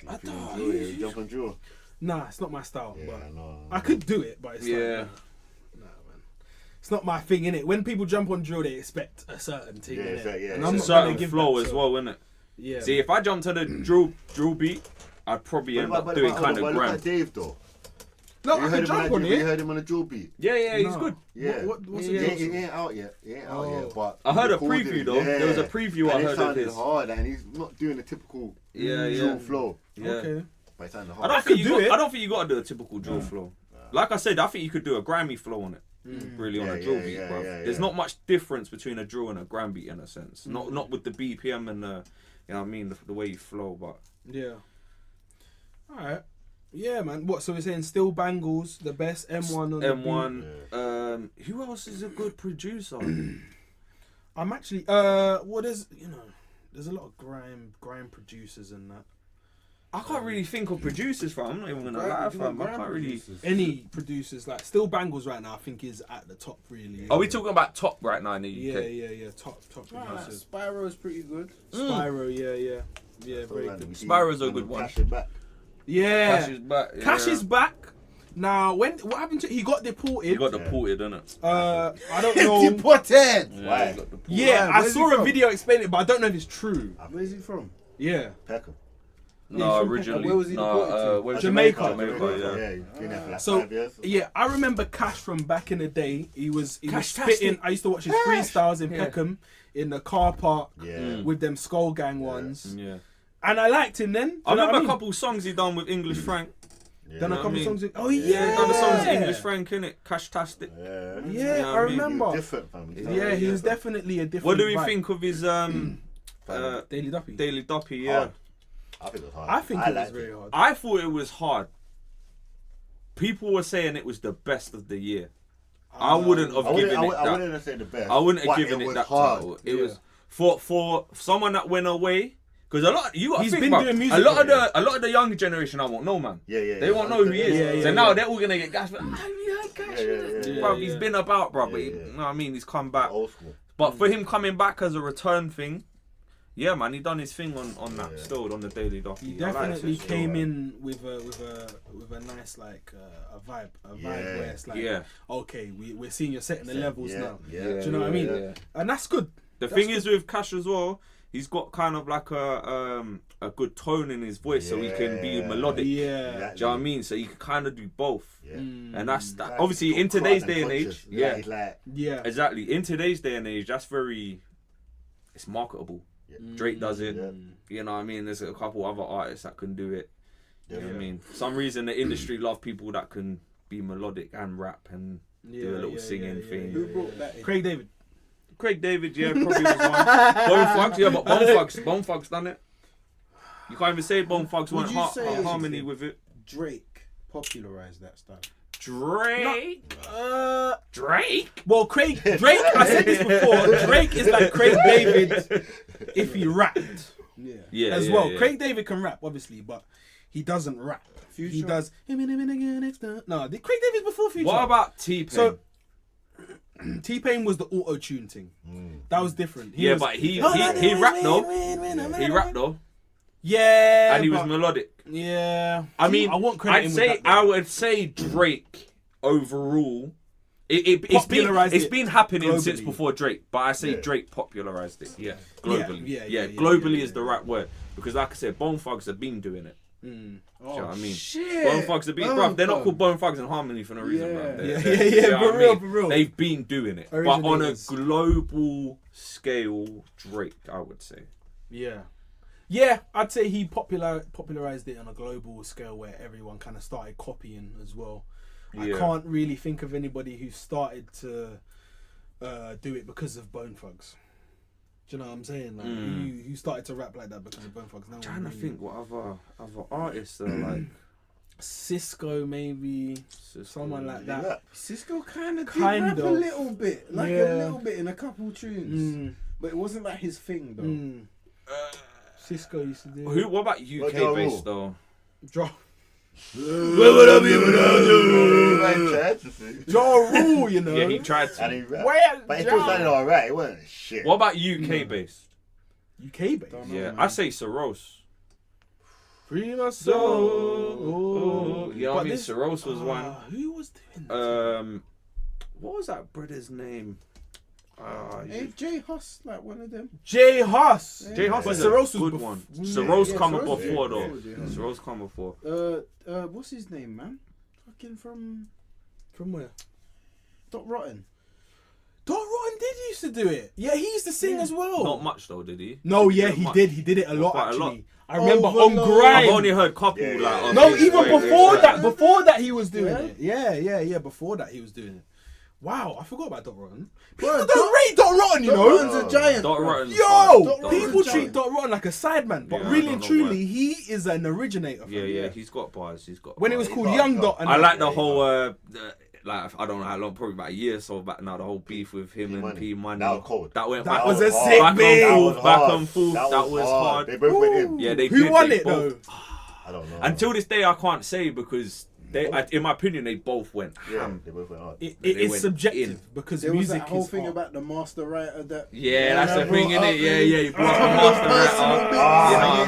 I don't You jump on drill. Nah, it's not my style. Yeah, but no. I could do it, but it's Yeah. like, nah, man. It's not my thing, innit? When people jump on drill, they expect a certain thing, Yeah, innit? so- yeah, And it's I'm a not certain gonna give flow that, as so- well, innit? Yeah. See, if I jump to the drill beat, I'd probably end up doing kind of Look grand. at Dave though. no, You I heard can him on jump on you it. heard him on a drill beat. Yeah, he's No. good. Yeah. What's Yeah, the He drill? ain't out yet. He ain't out Oh. yet. But I heard a recorded preview it. though. There was a preview I And it heard of sounded his. hard, and he's not doing the typical Yeah, drill yeah. flow. Yeah. Okay. But it sounded I hard. don't I think could you do got, it. I don't think you got to do a typical drill flow. Like I said, I think you could do a Grammy flow on it. Really on Yeah, a drill yeah, beat, yeah, bro. yeah, There's yeah. not much difference between a drill and a gram beat in a sense. Not with the BPM and the, you know what I mean, the way you flow. But Yeah. All right. Yeah, man. What? So we're saying still Bangles, the best M1 on the beat. M1. Who else is a good producer? I'm actually well, there's there's a lot of grime producers and that. I can't really think of producers, fam. I'm not even gonna lie, fam. I can't really. Any producers like still Bangles right now, I think is at the top really. Are we talking about top right now in the Yeah, UK? yeah. Top producers. Spyro's pretty good. Spyro, yeah, very good. Spyro's a good one. Cash it back. Yeah, Cash is back. Yeah. Cash is back. Now, what happened to he got deported? He got deported, innit? I don't know. Deported! Why? He got deported. Yeah, Why? I Where's he saw a from? video explaining it, but I don't know if it's true. Where's he from? Yeah. Peckham. No, from- originally. where was he deported to? where was Jamaica. Jamaica, yeah. Yeah, he's been there for like So 5 years. yeah, I remember Cash from back in the day. He was Cash-tastic. spitting. I used to watch his freestyles in Yeah. Peckham in the car park Yeah. with them Skull Gang ones, Yeah. and I liked him then. I remember a a couple songs he done with English Frank. Yeah. Done a know what couple I mean? songs. Oh Yeah, yeah, he done the songs with English Frank, innit? Cash-tastic. Yeah. Yeah, Yeah, I I mean, remember. He was different, fam. Yeah, he was definitely a different. What do we vibe. think of his Daily Duppy? Daily Duppy? Yeah. Hard. I think it was hard. I think it was liked very hard. I thought it was hard. people were saying it was the best of the year. I wouldn't have given it I that. wouldn't have said the best. I wouldn't have but given it was that hard. title. It was for someone that went away. Because a lot, He's been doing music. a lot of the younger generation, I won't know, man. They won't know who he is. So now they're all gonna get gassed. Bro, he's been about, bro. But you know what I mean? He's come back. Old school. But for him coming back as a return thing, yeah, man, he done his thing on that still on the Daily Doc. He definitely came in with a nice like a vibe where it's like, okay, we're seeing you're setting the levels now. Do you know what I mean? Yeah. And that's good. The thing is with Cash as well, he's got kind of like a good tone in his voice, so he can be melodic. Yeah. Do you know what I mean? So you can kind of do both. Yeah. And that's that. Like, Obviously, in today's day and age, Exactly. In today's day and age, that's it's marketable. Drake does it. You know what I mean? There's a couple other artists that can do it. You know what I mean? For some reason, the industry love people that can be melodic and rap and do a little singing thing. Who brought that in? Craig David, probably was one. Bone Thugs, but Bone Thugs done it. You can't even say Bone Thugs Would went you say harmony with it. Drake popularized that style. Drake. Drake. Well, Drake. I said this before. Drake is like Craig David if he rapped. As well. Yeah. Craig David can rap, obviously, but he doesn't rap. Future? He does. No, Craig David's before Future. What about T-Pain? So T-Pain was the auto-tune thing. That was different. He rapped though. He rapped though. Yeah. And he was melodic. Yeah. I mean, I want credit. I would say Drake overall. It's been happening globally. since before Drake, but I say Drake popularized it. Yeah, globally. Yeah, Globally is the right word because, like I said, Bone Thugs have been doing it. Do you know what I mean? Shit. Bone Thugs have been, bruv, they're not called Bone Thugs and Harmony for no reason, bruv. Yeah, for real. They've been doing it, but on a global scale, Drake, I would say. Yeah, I'd say he popularized it on a global scale where everyone kind of started copying as well. I can't really think of anybody who started to do it because of Bone Thugs. Do you know what I'm saying? Like, who started to rap like that because of Bone Thugs? I'm trying to think what other artists are like. Cisco, maybe. Someone like that. Cisco kind of rap a little bit. A little bit in a couple tunes. But it wasn't like his thing, though. Cisco used to do it. What about UK based though? Ja Rule, you know. Yeah, he tried to. And he rapped. But he still sounded alright. It wasn't shit. What about UK based? UK based? Yeah, I say Saros. Free my soul. You know what I mean? Saros was one. Who was doing that? What was that brother's name? J Huss, like one of them. J Huss. J Huss But is a Saros was good one. Saros come before though. Saros come before. What's his name, man? Fucking from where? Dot Rotten. Dot Rotten did used to do it. Yeah, he used to sing as well. Not much though, did he? No, yeah, he did. He did it a lot Quite a actually. lot. I remember Overload. on Grime. I've only heard couple like. No, even before that he was doing it. Yeah. Before that he was doing it. Wow, I forgot about Dot Rotten. People don't rate Dot Rotten, you know. Dot Rotten's a giant. Dot Rotten. Yo, people treat Dot Rotten like a sideman, but Yeah, really I and don't know truly, he is an originator. Yeah, he's got bars. When it was called Young Dot, and I like the whole. Like I don't know how long, probably about a year or so back now. The whole beef with him and P Money. That was cold. That went. That back was and a forth, sick back beef. and forth, back and forth. That was hard. They both went in. Yeah, they who did. won They it both- though? I don't know. Until this day, I can't say because in my opinion, they both went Yeah, ham. they both went hard. It They is went subjective in. because There was music that whole is thing art. about the master writer that. Yeah, that's the brought thing, innit? up Yeah, in- you brought the master right up.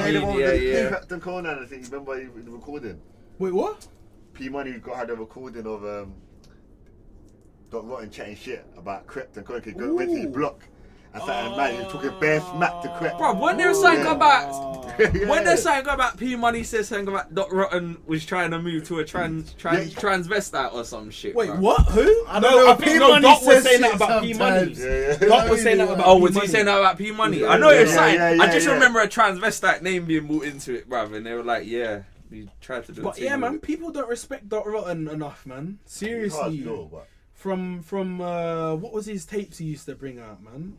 You know what I mean? Yeah. Captain Conan, I think. Remember the recording? Wait, had P Money had a recording of Dot Rotten chatting shit about Crept and Conan. He went to his block and started mad. He was talking bare smack to Crept. Bro, when there was something about Yeah. when there's something about P Money says something about Dot Rotten was trying to move to a transvestite or some shit. Wait, bro. what? Who? I don't know, I think P-Money Dot was says saying that shit about P Money. sometimes. Dot was saying that about. Oh, was he P-Money. saying that about P Money? Yeah, I know it was yeah, something. yeah, I just yeah. remember a transvestite name being brought into it, bruv, and they were like, yeah, he tried to do it. But yeah, man, people don't respect Dot Rotten enough, man. Seriously. From what was his tapes he used to bring out, man?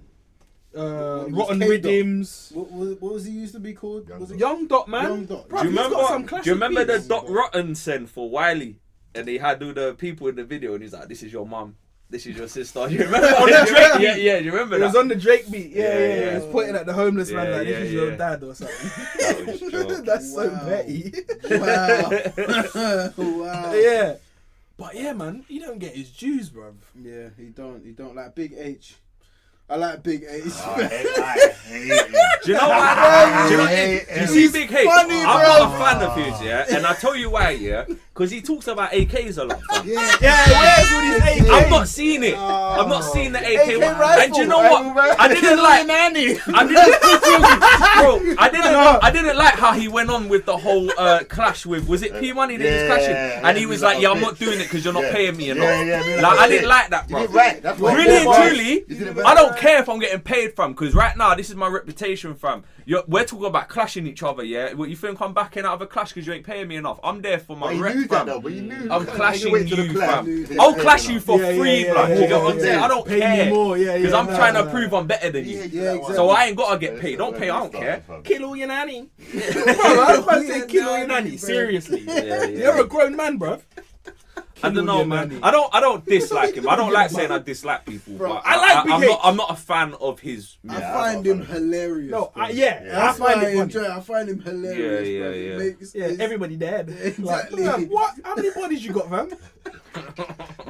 When he was Rotten K-Dot. Rhythms. What was he used to be called? Young Was it Dot. Young Dot, man. Young Dot. Bruv, Do you he's got some remember? classic Do you remember the beats. Dot Rotten send for Wiley? and he had all the people in the video, and he's like, "This is your mum, this is your sister." You remember? On the Drake beat? Yeah, you remember It that? was on the Drake beat. Yeah. Yeah. He was pointing at the homeless man Yeah, like, this is yeah, your yeah. dad or something. That was joke. That's so Wow. petty. Wow. Wow. Yeah. But yeah, man, he don't get his dues, bruv. Yeah, he don't like Big H. I like Big H. I hate him. Do you know why? Do you know? Hey, You see, Big H. funny, I'm bro. not a fan of his, yeah, and I tell you why, yeah, because he talks about AKs a lot. Fam. Yeah. Yeah, where's all these AKs? I'm not seeing it. I'm not seeing the AK. AK one. rifle. And do you know what? I didn't like. Nanny. I didn't like how he went on with the whole clash with. Was it P Money that he was clashing? And he was like, "Yeah, I'm not doing it because you're not paying me enough." Like I didn't like that, You bro. did right. That's what Really and you did. truly, You did it right. I don't care if I'm getting paid, fam, because right now this is my reputation, fam. We're talking about clashing each other, yeah. What you think I'm backing out of a clash because you ain't paying me enough? I'm there for my But you rep, knew that fam. though. But you knew. I'm clashing Wait till the you, clash. fam. I'll clash you for Yeah, free, yeah, blood. yeah, You get what I'm yeah, saying? yeah. I don't Pay me care more, yeah, because yeah, I'm nah, trying to nah. prove I'm better than you. exactly. So I ain't gotta get paid. Don't pay. I don't care. Kill all your nanny. Bro, I say kill all your nanny. Seriously. Yeah. You're a grown man, bruv. I don't know, man. I don't dislike him. I don't like saying I dislike people. Bro, But I like Big H. I'm not a fan of his I music. find him hilarious. No, bro. I That's why find I it funny. enjoy it. I find him hilarious. Yeah, bro. yeah, It yeah. makes- Yeah, it's- everybody dead. Exactly. Like, what? How many bodies you got, fam? Do Do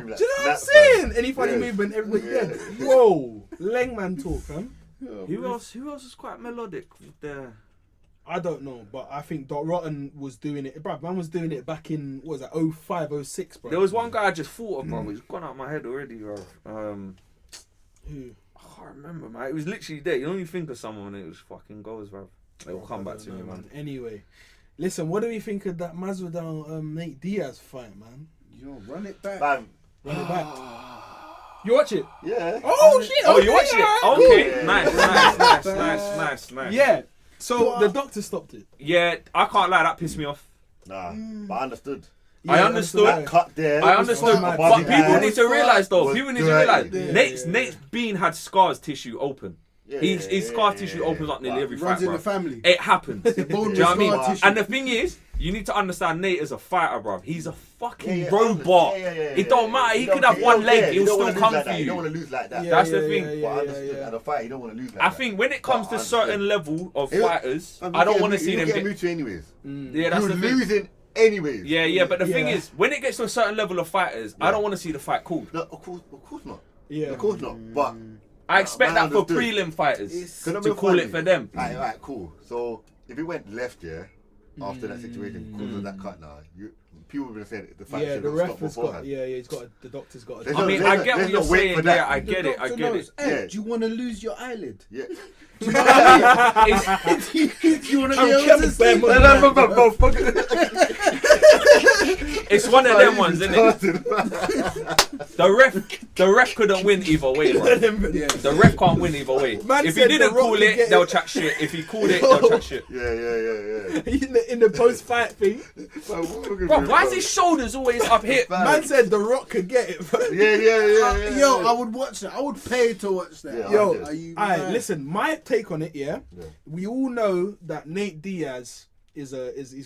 you know what I'm saying? Any funny movement, everybody dead. Whoa, Lengman talk, fam. Who else is quite melodic there? I don't know, but I think Dot Rotten was doing it. Bruv, man was doing it back in, what was that, 05, 06, bro. There was one guy I just thought of, bro. He's gone out of my head already, bro. Who? I can't remember, man. It was literally there. You only think of someone and it was fucking goes, bro. It will come back to me, man. Anyway, listen, what do we think of that Masvidal Nate Diaz fight, man? Yo, run it back. Bam. Run it back. You watch it? Yeah. Oh shit! Oh, okay, you watch it? alright, Okay, cool. nice. Yeah. So the doctor stopped it. Yeah, I can't lie. That pissed me off. Nah, but I understood. I Yeah, understood. That cut there. I understood, mad. but people need to realise though. Was People need to dirty. realise Yeah, Nate's yeah. bean had scars tissue open. Yeah, His scar tissue opens up nearly Wow. every Runs fight, in the bro. family. It happens. Do you Bone know what I mean? scar tissue. And the thing is, you need to understand Nate is a fighter, bro. He's a fucking Yeah, robot. yeah, It don't matter. He could have one leg. He'll still come for You don't you. want to lose like that. Yeah, That's the yeah, thing. yeah, But I yeah, understood. yeah. At a fight, you don't want to lose like I that. think when it comes But to I certain understood. level of It- fighters, Fam, I don't you want to get- see you them get get. mutual anyways. Yeah, that's You're the thing. losing anyways. Yeah, but the thing Yeah. is, when it gets to a certain level of fighters, I don't want to see the fight called. No, of course not. Yeah. Of course not. But I expect Man that for understood. prelim fighters It's- Can I to be call funny? it for them. Alright, cool. So if it went left, yeah, after that situation, because of that cut now, people would have said the fight Yeah, should the have ref stopped has got. beforehand. Yeah, he's got. The doctor's got. There's I no- mean, there's I no- get what there's you're no wait saying for there. that. I The get it. I doctor get knows, it. Hey, Yeah. do you want to lose your eyelid? Yeah. Do you want to be able to sleep? It's one of them ones, isn't it? The ref couldn't win either way, bro. Yeah. The ref can't win either way. Man If he said didn't The Rock call could it, get they'll it. chat shit. If he called it, they'll chat shit. Yeah. in the post-fight thing, Bro, why is his shoulders always up here? man said The Rock could get it. Yeah. Yo, I would watch that. I would pay to watch that. Yeah, Yo, I are you Alright, mad? listen. My take on it, yeah. Yeah. We all know that Nate Diaz he's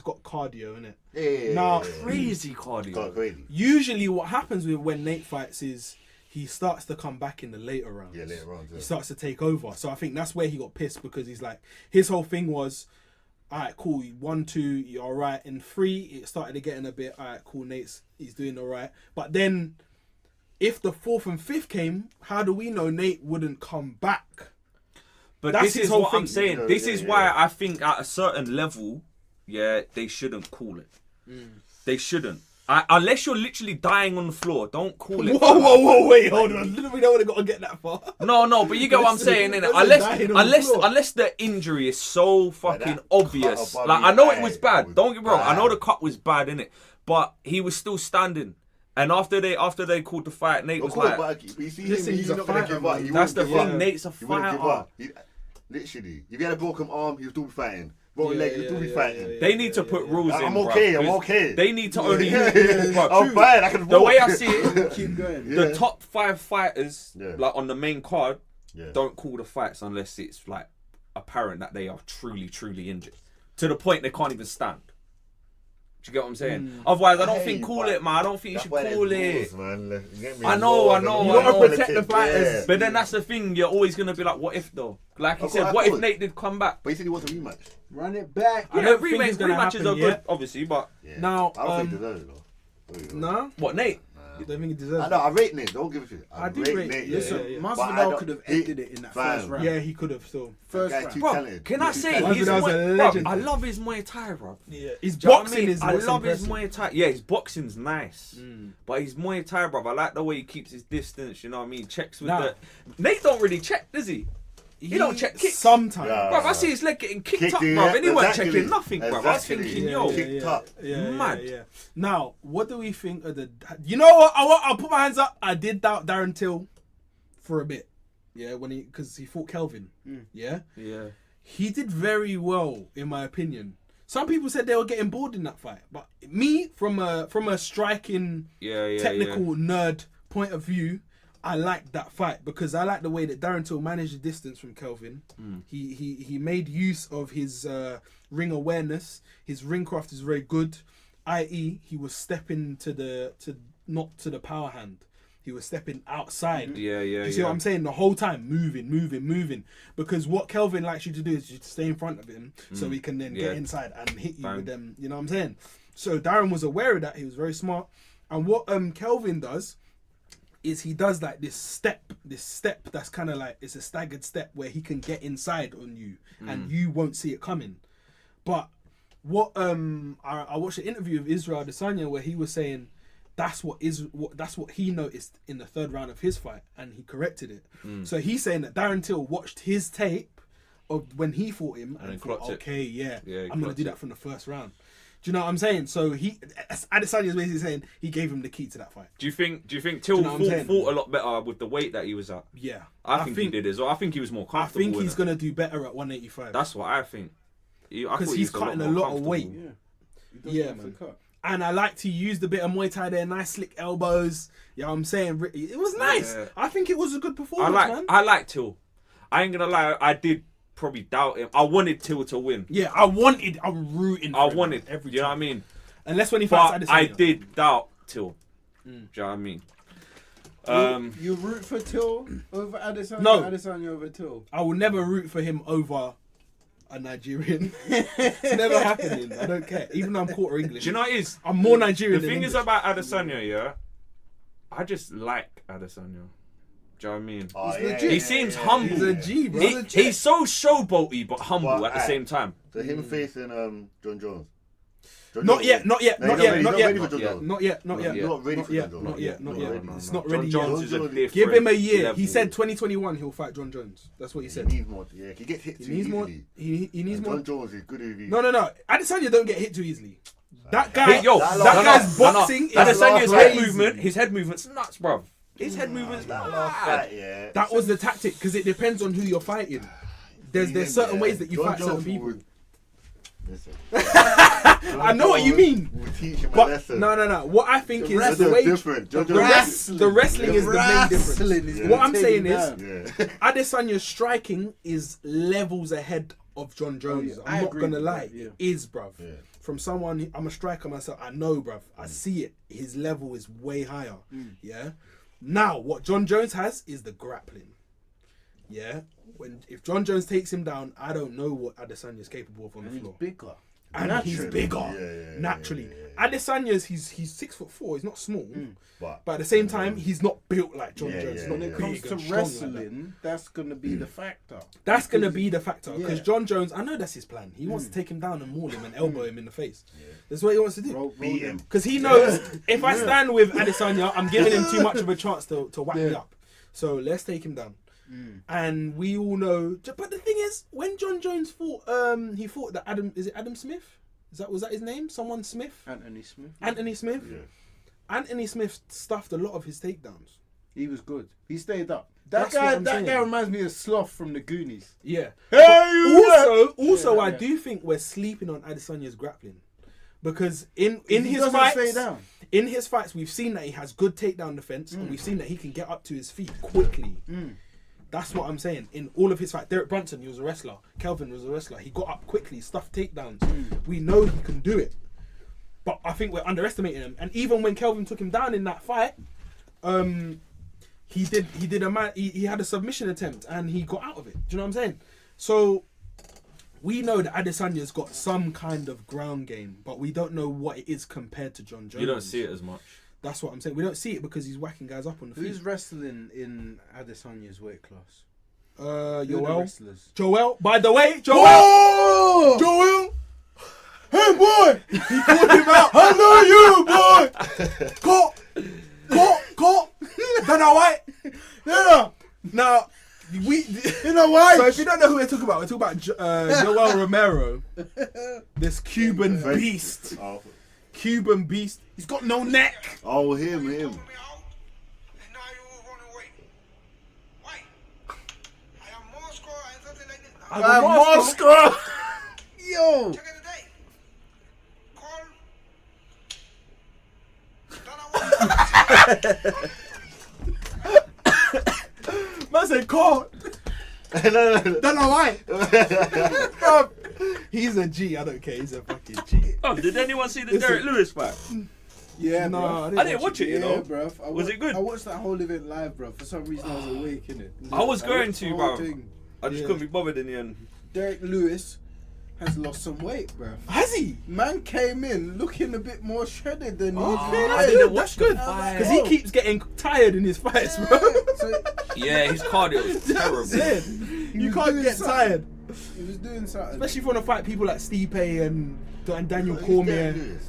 got cardio in it. Yeah. Now, Crazy cardio. God, crazy. Usually, what happens with when Nate fights is he starts to come back in the later rounds. Yeah, later rounds, yeah. He starts to take over. So I think that's where he got pissed because he's like, his whole thing was, all right, cool, 1, 2, you're all right. In 3, it started to getting a bit, all right, cool, he's doing all right. But then, if the 4th and 5th came, how do we know Nate wouldn't come back? But That's this his is whole what I'm thing. saying. Yeah, This yeah, is yeah. why I think at a certain level, yeah, they shouldn't call it. They shouldn't. Unless you're literally dying on the floor, don't call it. Whoa, wait, hold on. We don't want to go and get that far. No, but you get what I'm saying, innit? Listen, dying on the floor. Unless the injury is so fucking that obvious. cut above Like, your I know it eye was bad. was Don't get me wrong. I know bad. the cut was bad, innit? But he was still standing. And after they called the fight, Nate was Of course, like, but you see Listen, him, he's he's a not going to fighter, give up. man. He that's won't the give thing, up. Nate's a He wouldn't give fighter. up. Literally, if he had a broken arm, he would still be fighting. Broken Yeah, leg, he would still be yeah, fighting. yeah, They need to put rules in. I'm bruv, okay, I'm 'cause okay. They need to only. Yeah, bruv, I'm fine. I can the walk. way I see it, Keep going. the top 5 fighters, Yeah. like on the main card, Yeah. don't call the fights unless it's like apparent that they are truly injured to the point they can't even stand. you get what I'm saying? Otherwise, I don't think call it, man. I don't think you should call it. I know. You gotta protect the fighters. But then that's the thing. You're always gonna be like, what if though? Like you said, what if Nate did come back? But he said he wants a rematch. Run it back. I don't think rematches it's gonna happen are good, yet. obviously, but Yeah. Now, I don't think he deserves it though. no, what, Nate? you don't think he deserves I it? know, I rate Nate, don't give a shit. I do rate Nate. yeah, Listen, yeah. But I Masvidal don't- could have he- ended it in that fam. first round. Yeah, he could have still. First That guy's round. too Bro, talented. can I He's too say talented. he's Masvidal's a Muay, legend. bro, I love his Muay Thai, bro. Yeah, his Do you know what boxing I mean? is I what's love his impressive. Muay Thai. Yeah, his boxing's nice. But his Muay Thai, bro, I like the way he keeps his distance, you know what I mean? Checks with Nah. the... Nate don't really check, does he? He don't check kicks. Sometimes. Yeah. Bro, I see his leg getting kicked up, Kicking, bro, and he weren't exactly. checking nothing, bro. I was Exactly. thinking, Yeah, yo, yeah. Kicked up. Mad. Now, what do we think of the? You know what? I'll put my hands up. I did doubt Darren Till for a bit. Yeah, because he fought Kelvin. Yeah, he did very well in my opinion. Some people said they were getting bored in that fight, but me, from a striking, technical nerd point of view, I liked that fight because I like the way that Darren Till managed the distance from Kelvin. He made use of his ring awareness. His ring craft is very good, i.e. he was stepping not to the power hand. He was stepping outside. You see what I'm saying? The whole time, moving. Because what Kelvin likes you to do is just stay in front of him so he can then get inside and hit you with them. You know what I'm saying? So Darren was aware of that. He was very smart. And what Kelvin does is he does like this step that's kind of like, it's a staggered step where he can get inside on you and you won't see it coming. But what I watched an interview of Israel Adesanya where he was saying that's what he noticed in the third round of his fight and he corrected it. So he's saying that Darren Till watched his tape of when he fought him and thought, okay, I'm gonna do that from the first round. Do you know what I'm saying? So Adesanya is basically saying he gave him the key to that fight. Do you think Till fought a lot better with the weight that he was at? Yeah, I think he did as well. I think he was more comfortable. I think he's with gonna do better at 185. That's what I think. Because he's cutting a lot of weight. Yeah, man. And I liked he used a bit of Muay Thai there, nice slick elbows. You know what I'm saying? It was nice. Yeah. I think it was a good performance, man. I like Till. I ain't gonna lie, I did probably doubt him. I wanted Till to win. Yeah, I'm rooting for him every time. You know what I mean? Unless when he fights But Adesanya. I did doubt Till. Do you know what I mean? You root for Till over Adesanya? No. Adesanya over Till? I will never root for him over a Nigerian. It's never happening. I don't care. Even though I'm quarter English. Do you know what it is? I'm more Nigerian The than thing English. is about Adesanya, yeah? I just like Adesanya. Do you know what I mean? Oh, He's yeah, legit. He seems humble. He's a G, bro. He's so showboaty but humble But, at the same time. So him facing John Jones. Not yet. No, he's not ready for John Jones. Not yet. Not ready for John Jones. Not yet. No. It's not John ready Jones yet. is a different Give him a year. level. He said 2021 he'll fight John Jones. That's what he He said. needs more. Yeah, he gets hit too He needs more. easily. He needs And more. John Jones is good as he. No. Adesanya don't get hit too easily. That guy. Hey, yo, that guy's boxing is Adesanya's crazy. his head movement's nuts, bruv. His head movement's That last mad. fight, yeah. That was the tactic because it depends on who you're fighting. There's certain ways that you John fight certain Jones people. would- Listen. I know what you mean. We'll teach him a But lesson. no. What I think is That's the way different. John the Jones. wrestling is the main difference. Yeah. What I'm saying is Yeah. Adesanya's striking is levels ahead of John Jones. yeah. I I'm not agree gonna with lie, that, yeah. it is, bruv. Yeah. From someone, I'm a striker myself. I know, bruv. I see it. His level is way higher. Yeah. Now, what John Jones has is the grappling. Yeah. If John Jones takes him down, I don't know what Adesanya is capable of on the He's floor. bigger. And he's Naturally. bigger. Yeah, naturally. yeah. Adesanya's he's 6'4". He's not small. But But at the same time, he's not built like John Yeah, Jones. yeah, Not When it yeah. comes big to and strong like that. wrestling, that's going to be the factor. That's going to be the factor. Because Yeah. John Jones, I know that's his plan. He wants to take him down and maul him and elbow him in the face. That's what he wants to do. beat him. Because he knows if I stand with Adesanya, I'm giving him too much of a chance to whack me up. So let's take him down. And we all know. But the thing is, when John Jones fought, he fought that Is it Adam Smith? Was that his name? Someone Smith? Anthony Smith. Anthony Smith? Yeah. Anthony Smith stuffed a lot of his takedowns. He was good. He stayed up. That's what I'm saying. That guy reminds me of Sloth from the Goonies. Yeah. Hey, Also, Yeah, I yeah. do think we're sleeping on Adesanya's grappling. Because in He his doesn't fights, stay down. in his fights, we've seen that he has good takedown defense, and we've seen that he can get up to his feet quickly. That's what I'm saying. In all of his fights, Derek Brunson, he was a wrestler. Kelvin was a wrestler. He got up quickly, stuffed takedowns. We know he can do it. but I think we're underestimating him. And even when Kelvin took him down in that fight, he had a submission attempt and he got out of it. Do you know what I'm saying? So we know that Adesanya's got some kind of ground game, but we don't know what it is compared to John Jones. You don't see it as much. That's what I'm saying. We don't see it because he's whacking guys up on the Who's feet. wrestling in Adesanya's weight class? Joel. Wrestlers. Joel. By the way, Joel. Oh! Joel. Hey boy! He called him out. I know you, boy. Caught. Dana White. No. Now, you know why? So if you don't know who we're talking about Joel Romero, this Cuban beast. Oh, Cuban beast. He's got no neck. oh, him. I'm Moscow. Yo. Man said caught. No. Dana White. Bro, he's a G. I don't care. He's a fucking G. Oh, did anyone see the Derek Lewis fight? Yeah, No, bro. I didn't watch it, you know. Yeah, bro. Was it good? I watched that whole event live, bro. For some reason, I was awake in it. I was going watched to, the bro. whole thing. I just Yeah. couldn't be bothered in the end. Derek Lewis has lost some weight, bro. Has he? Man came in looking a bit more shredded than he Okay, I that's didn't good. watch That's the good. fight. Because he keeps getting tired in his fights, bro. So Yeah, his cardio is terrible. That's it. You was can't doing get something. tired. he was doing something. Especially if you want to fight people like Stipe and Daniel Who's Cormier. Derek Lewis?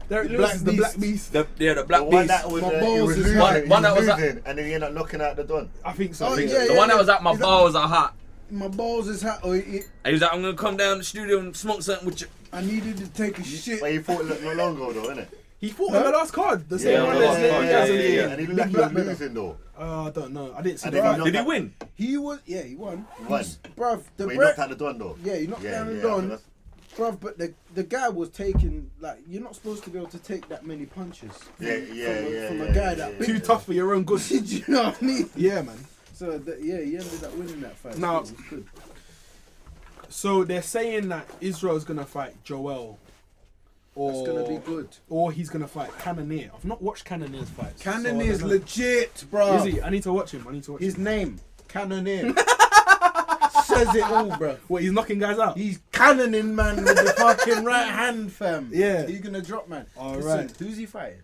Derek The Lewis Black is the Beast. Black Beast. The The Black one Beast. that was, My he balls was is losing, hot. he One that was was losing, and then he ended up knocking out the Don. I think so. Oh, yeah. yeah, The one that was at my He's like- balls are hot. My balls is hot. And he was like, I'm gonna come down the studio and smoke something with you. I needed to take a shit. But he fought a lot longer though, innit? He fought on the last card. The same Yeah, one the that's last there. card, He hasn't yeah, been- yeah. And he Big looked like black he was belt. losing though. I don't know. I didn't see And the then he fight. knocked Did he out- win? He was, yeah, he won. He won. Bruv, the But he break. knocked out the Don though. Yeah, he knocked down the yeah, Don. that's- Bruv, but the guy was taking, like, you're not supposed to be able to take that many punches. Yeah. From a guy that Too tough for your own good. Do you know what I mean? Yeah, man. So, yeah, he ended up winning that fight. Now- It was good. So they're saying that Israel's gonna fight Joel, That's gonna be good. or he's gonna fight Cannonier. I've not watched Cannonier's fights. Cannon so I is don't know. legit, bro. Is he? I need to watch him. His name, Cannoneer, says it all, bro. What? He's knocking guys out. He's cannoning man with the fucking right hand, fam. Yeah. He's gonna drop man. All Listen, right. Who's he fighting?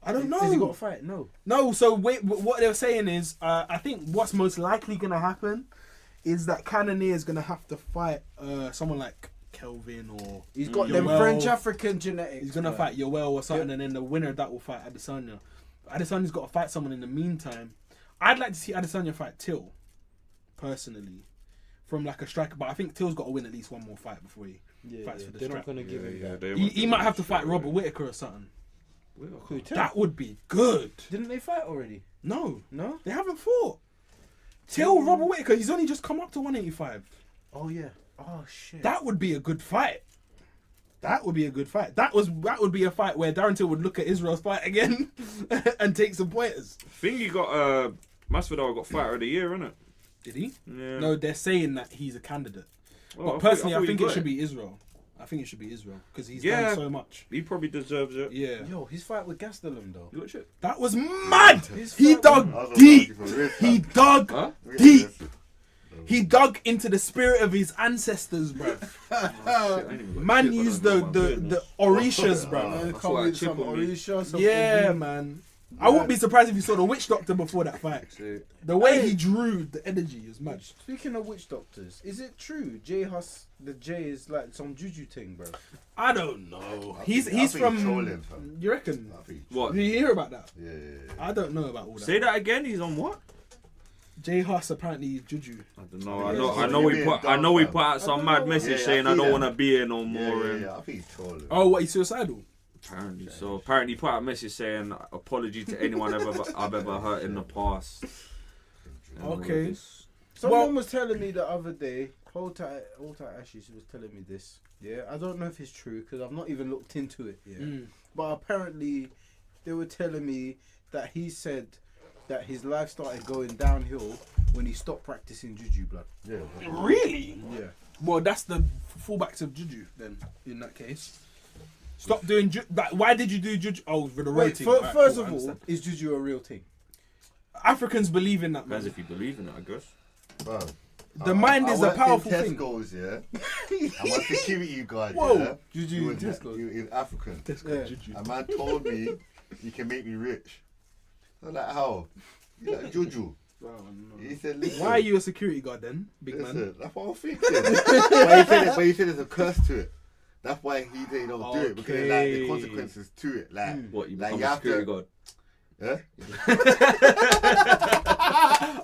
I don't know. Has he got a fight? No. No, so wait, what they're saying is, I think what's most likely gonna happen is that Cannonier is gonna have to fight someone like Kelvin, or He's got them Yoel. French African genetics. He's gonna bro. fight Yoel or something, Yep. and then the winner of that will fight Adesanya. Adesanya's got to fight someone in the meantime. I'd like to see Adesanya fight Till, personally, from like a striker. But I think Till's got to win at least one more fight before he fights for the They're not strap. gonna give him that. He might have to fight Robert Whittaker or something. Who, Till? That would be good. Didn't they fight already? No, No. they haven't fought. Till Robert Whittaker, he's only just come up to 185. Oh yeah. Oh shit. That would be a good fight. That would be a good fight. That would be a fight where Darren Till would look at Israel's fight again and take some pointers. I think he got Masvidal got fighter of the year, innit? Did he? Yeah. No, they're saying that he's a candidate. Oh, But personally, I thought think he it got should be Israel. I think it should be Israel because he's Yeah. done so much. He probably deserves it. Yeah, Yo, his fight with Gastelum though. You got shit? that was mad. His He fight dug I was gonna deep. argue for this, He man. dug Huh? deep. He dug into the spirit of his ancestors, bro. Man used the Orishas, bro. Man, That's come why I with chip some on me. Orisha, some Yeah, Obi. man. I wouldn't be surprised if you saw the witch doctor before that fight. The way he drew the energy is mad. Speaking of witch doctors, is it true the J is like some juju thing, bro? I don't know. I He's think from. trolling, fam. You reckon? I think- What? Did you hear about that? Yeah. I don't know about all that. Say that again. He's on what? Jay Huss apparently juju. I don't know. Yeah, I know. he's We being put. I know we dumb, put out I some don't mad know. message Yeah, I saying I see don't that. want to be here no more. and I think he's trolling. Oh, what? He's suicidal? Apparently, so apparently he put out a message saying apology to anyone I've ever hurt in the past. And all of Okay. this. Someone was telling me the other day, hold tight Ashley, she was telling me this. Yeah, I don't know if it's true because I've not even looked into it yet. But apparently, they were telling me that he said that his life started going downhill when he stopped practicing juju blood. Yeah. Really? Yeah. Well, that's the fullbacks of juju then. In that case, Stop doing. Why did you do juju? Oh, for the Wait, rotating. Right, first cool, I of all, understand. is juju a real thing? Africans believe in that, Depends man. if you believe in it, I guess. Bro, The mind is a powerful in thing. Tesco's, yeah. I'm a security guard, Whoa. yeah. Juju He in was Tesco's. he was African. Yeah. A man told me you can make me rich. I'm like, how? He's like, Juju. He said, listen. Why are you a security guard then, big man? Listen, that's what I'm thinking. but he said there's a curse to it. That's why he didn't do it, because there's like the consequences to it. Like, What, you like become you a have security to. guard? Yeah?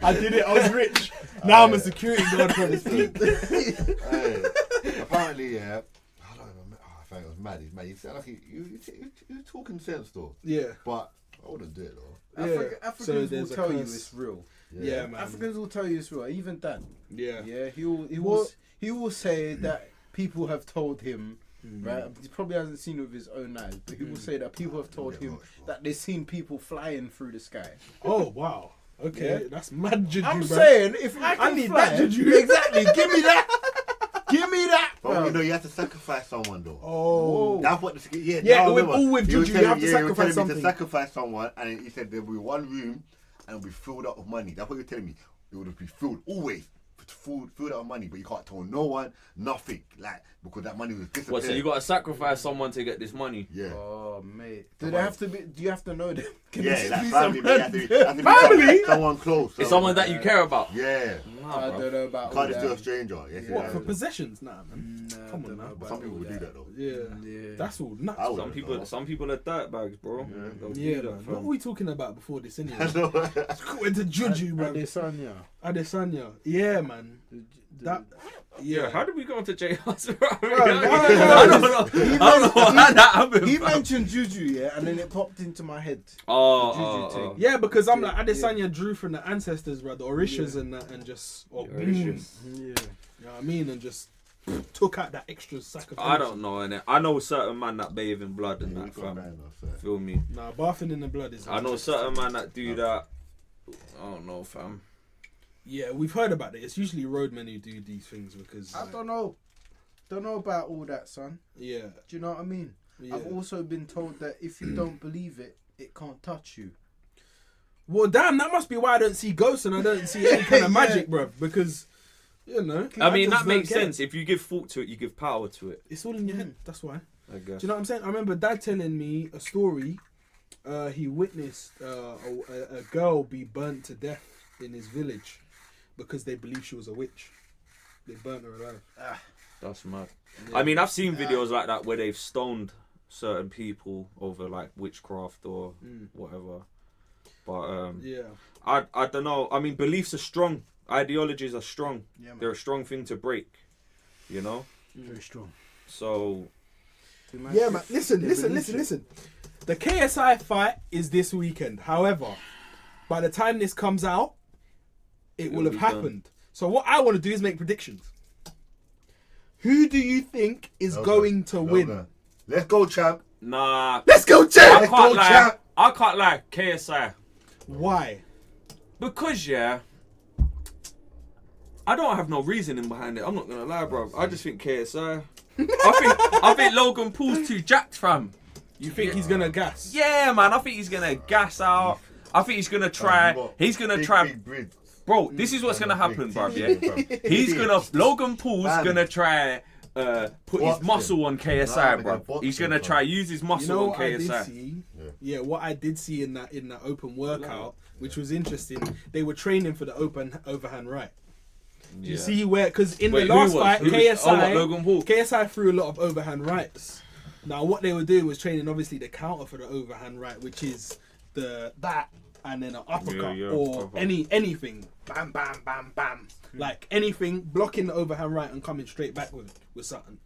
I did it. I was rich. Now I'm a security guard for this team. Hey, apparently, yeah. I don't know. I think it was mad. He's mad. He said like you talking sense though. Yeah. But I wouldn't do it though. Africans So will there's a tell you curse. it's real. Yeah, man. Africans will tell you it's real. Even Dan. Yeah. Yeah, he will say that people have told him, right? He probably hasn't seen it with his own eyes, but he will say that people have told him that they've seen people flying through the sky. Oh wow. Okay, Yeah. that's mad juju, I'm bro. saying, if I can need fly, that juju. exactly. Give me that. Give me that. But bro. you know, you have to sacrifice someone though. Oh. That's what the Yeah, now I with- remember. all with He was juju, you telling have to he was sacrifice telling me something. to sacrifice someone, and he said there will be one room and it'll be filled up with money. That's what you're telling me. It would be filled always. Filled out of money, but you can't tell no one nothing, like, because that money was disappeared. What, so you got to sacrifice someone to get this money? Yeah. Oh mate, do they have to be? Do you have to know them? Can Yeah, this like be family, some but you have to be, random- Family? someone close. It's someone that you care about. Yeah. I don't know about all Can't just do a that. stranger. Yes, What, yeah. for possessions? Nah, man. Nah, Come I don't on know now. about Some people all would do that though. Yeah. Yeah. That's all nuts. I would. Some people are dirtbags, bro. They'll do Yeah, that, man. fam. What are we talking about before this anyway? I know. Went to juju, bro. Adesanya. Adesanya. Yeah, man. That. Yeah, Yeah. how did we go on to Jay House? I no, don't know how that happened. He fam. mentioned Juju, yeah, and then it popped into my head. Oh, Juju thing. Yeah, because I'm like Adesanya drew from the ancestors, bro, the Orishas and that, and just Orishas. Yeah. You know what I mean, and just took out that extra sacrifice. I don't know, innit? I know certain man that bathe in blood and that, fam. Feel me? Nah, bathing in the blood is. I know certain man that do that. I don't know, fam. Yeah, we've heard about it. It's usually roadmen who do these things because. I don't know. Don't know about all that, son. Yeah. Do you know what I mean? Yeah. I've also been told that if you don't believe it, it can't touch you. Well, damn, that must be why I don't see ghosts and I don't see any kind of magic, bruv. Because, you know. I mean, just that makes don't get sense. If you give thought to it, you give power to it. It's all in your head. That's why. I guess. Do you know what I'm saying? I remember Dad telling me a story. He witnessed a girl be burnt to death in his village because they believed she was a witch. They burnt her alive. That's mad. I mean, I've seen videos like that where they've stoned certain people over like witchcraft or whatever. But Yeah. I don't know. I mean, beliefs are strong. Ideologies are strong. Yeah, man. They're a strong thing to break. You know. Very strong. So Yeah, man. Listen. The KSI fight is this weekend. However, by the time this comes out, it will have be done. happened. So what I want to do is make predictions. Who do you think is going to win? Let's go, champ. nah. Let's go, I champ! can't lie. I can't lie. KSI. Why? Because I don't have no reasoning behind it. I'm not gonna lie, bro. I just think KSI. I think Logan Paul's too jacked, fam. You think he's gonna gas? Yeah, man. I think he's gonna gas out. I think he's gonna try. He's gonna try. Bro, this is what's gonna happen, bro. Yeah, he's gonna. Logan Paul's gonna try. Put his muscle on KSI, bro. He's gonna try use his You muscle know on what I did KSI. see? Yeah, what I did see in that open workout, which was interesting. They were training for the overhand right. Do you see where? Because in Wait, the who last was? fight, Who was- KSI, oh, what, Logan Paul? KSI threw a lot of overhand rights. Now, what they were doing was training, obviously, the counter for the overhand right, which is that and then an uppercut or anything, bam, bam, bam, bam, like anything blocking the overhand right and coming straight back with something.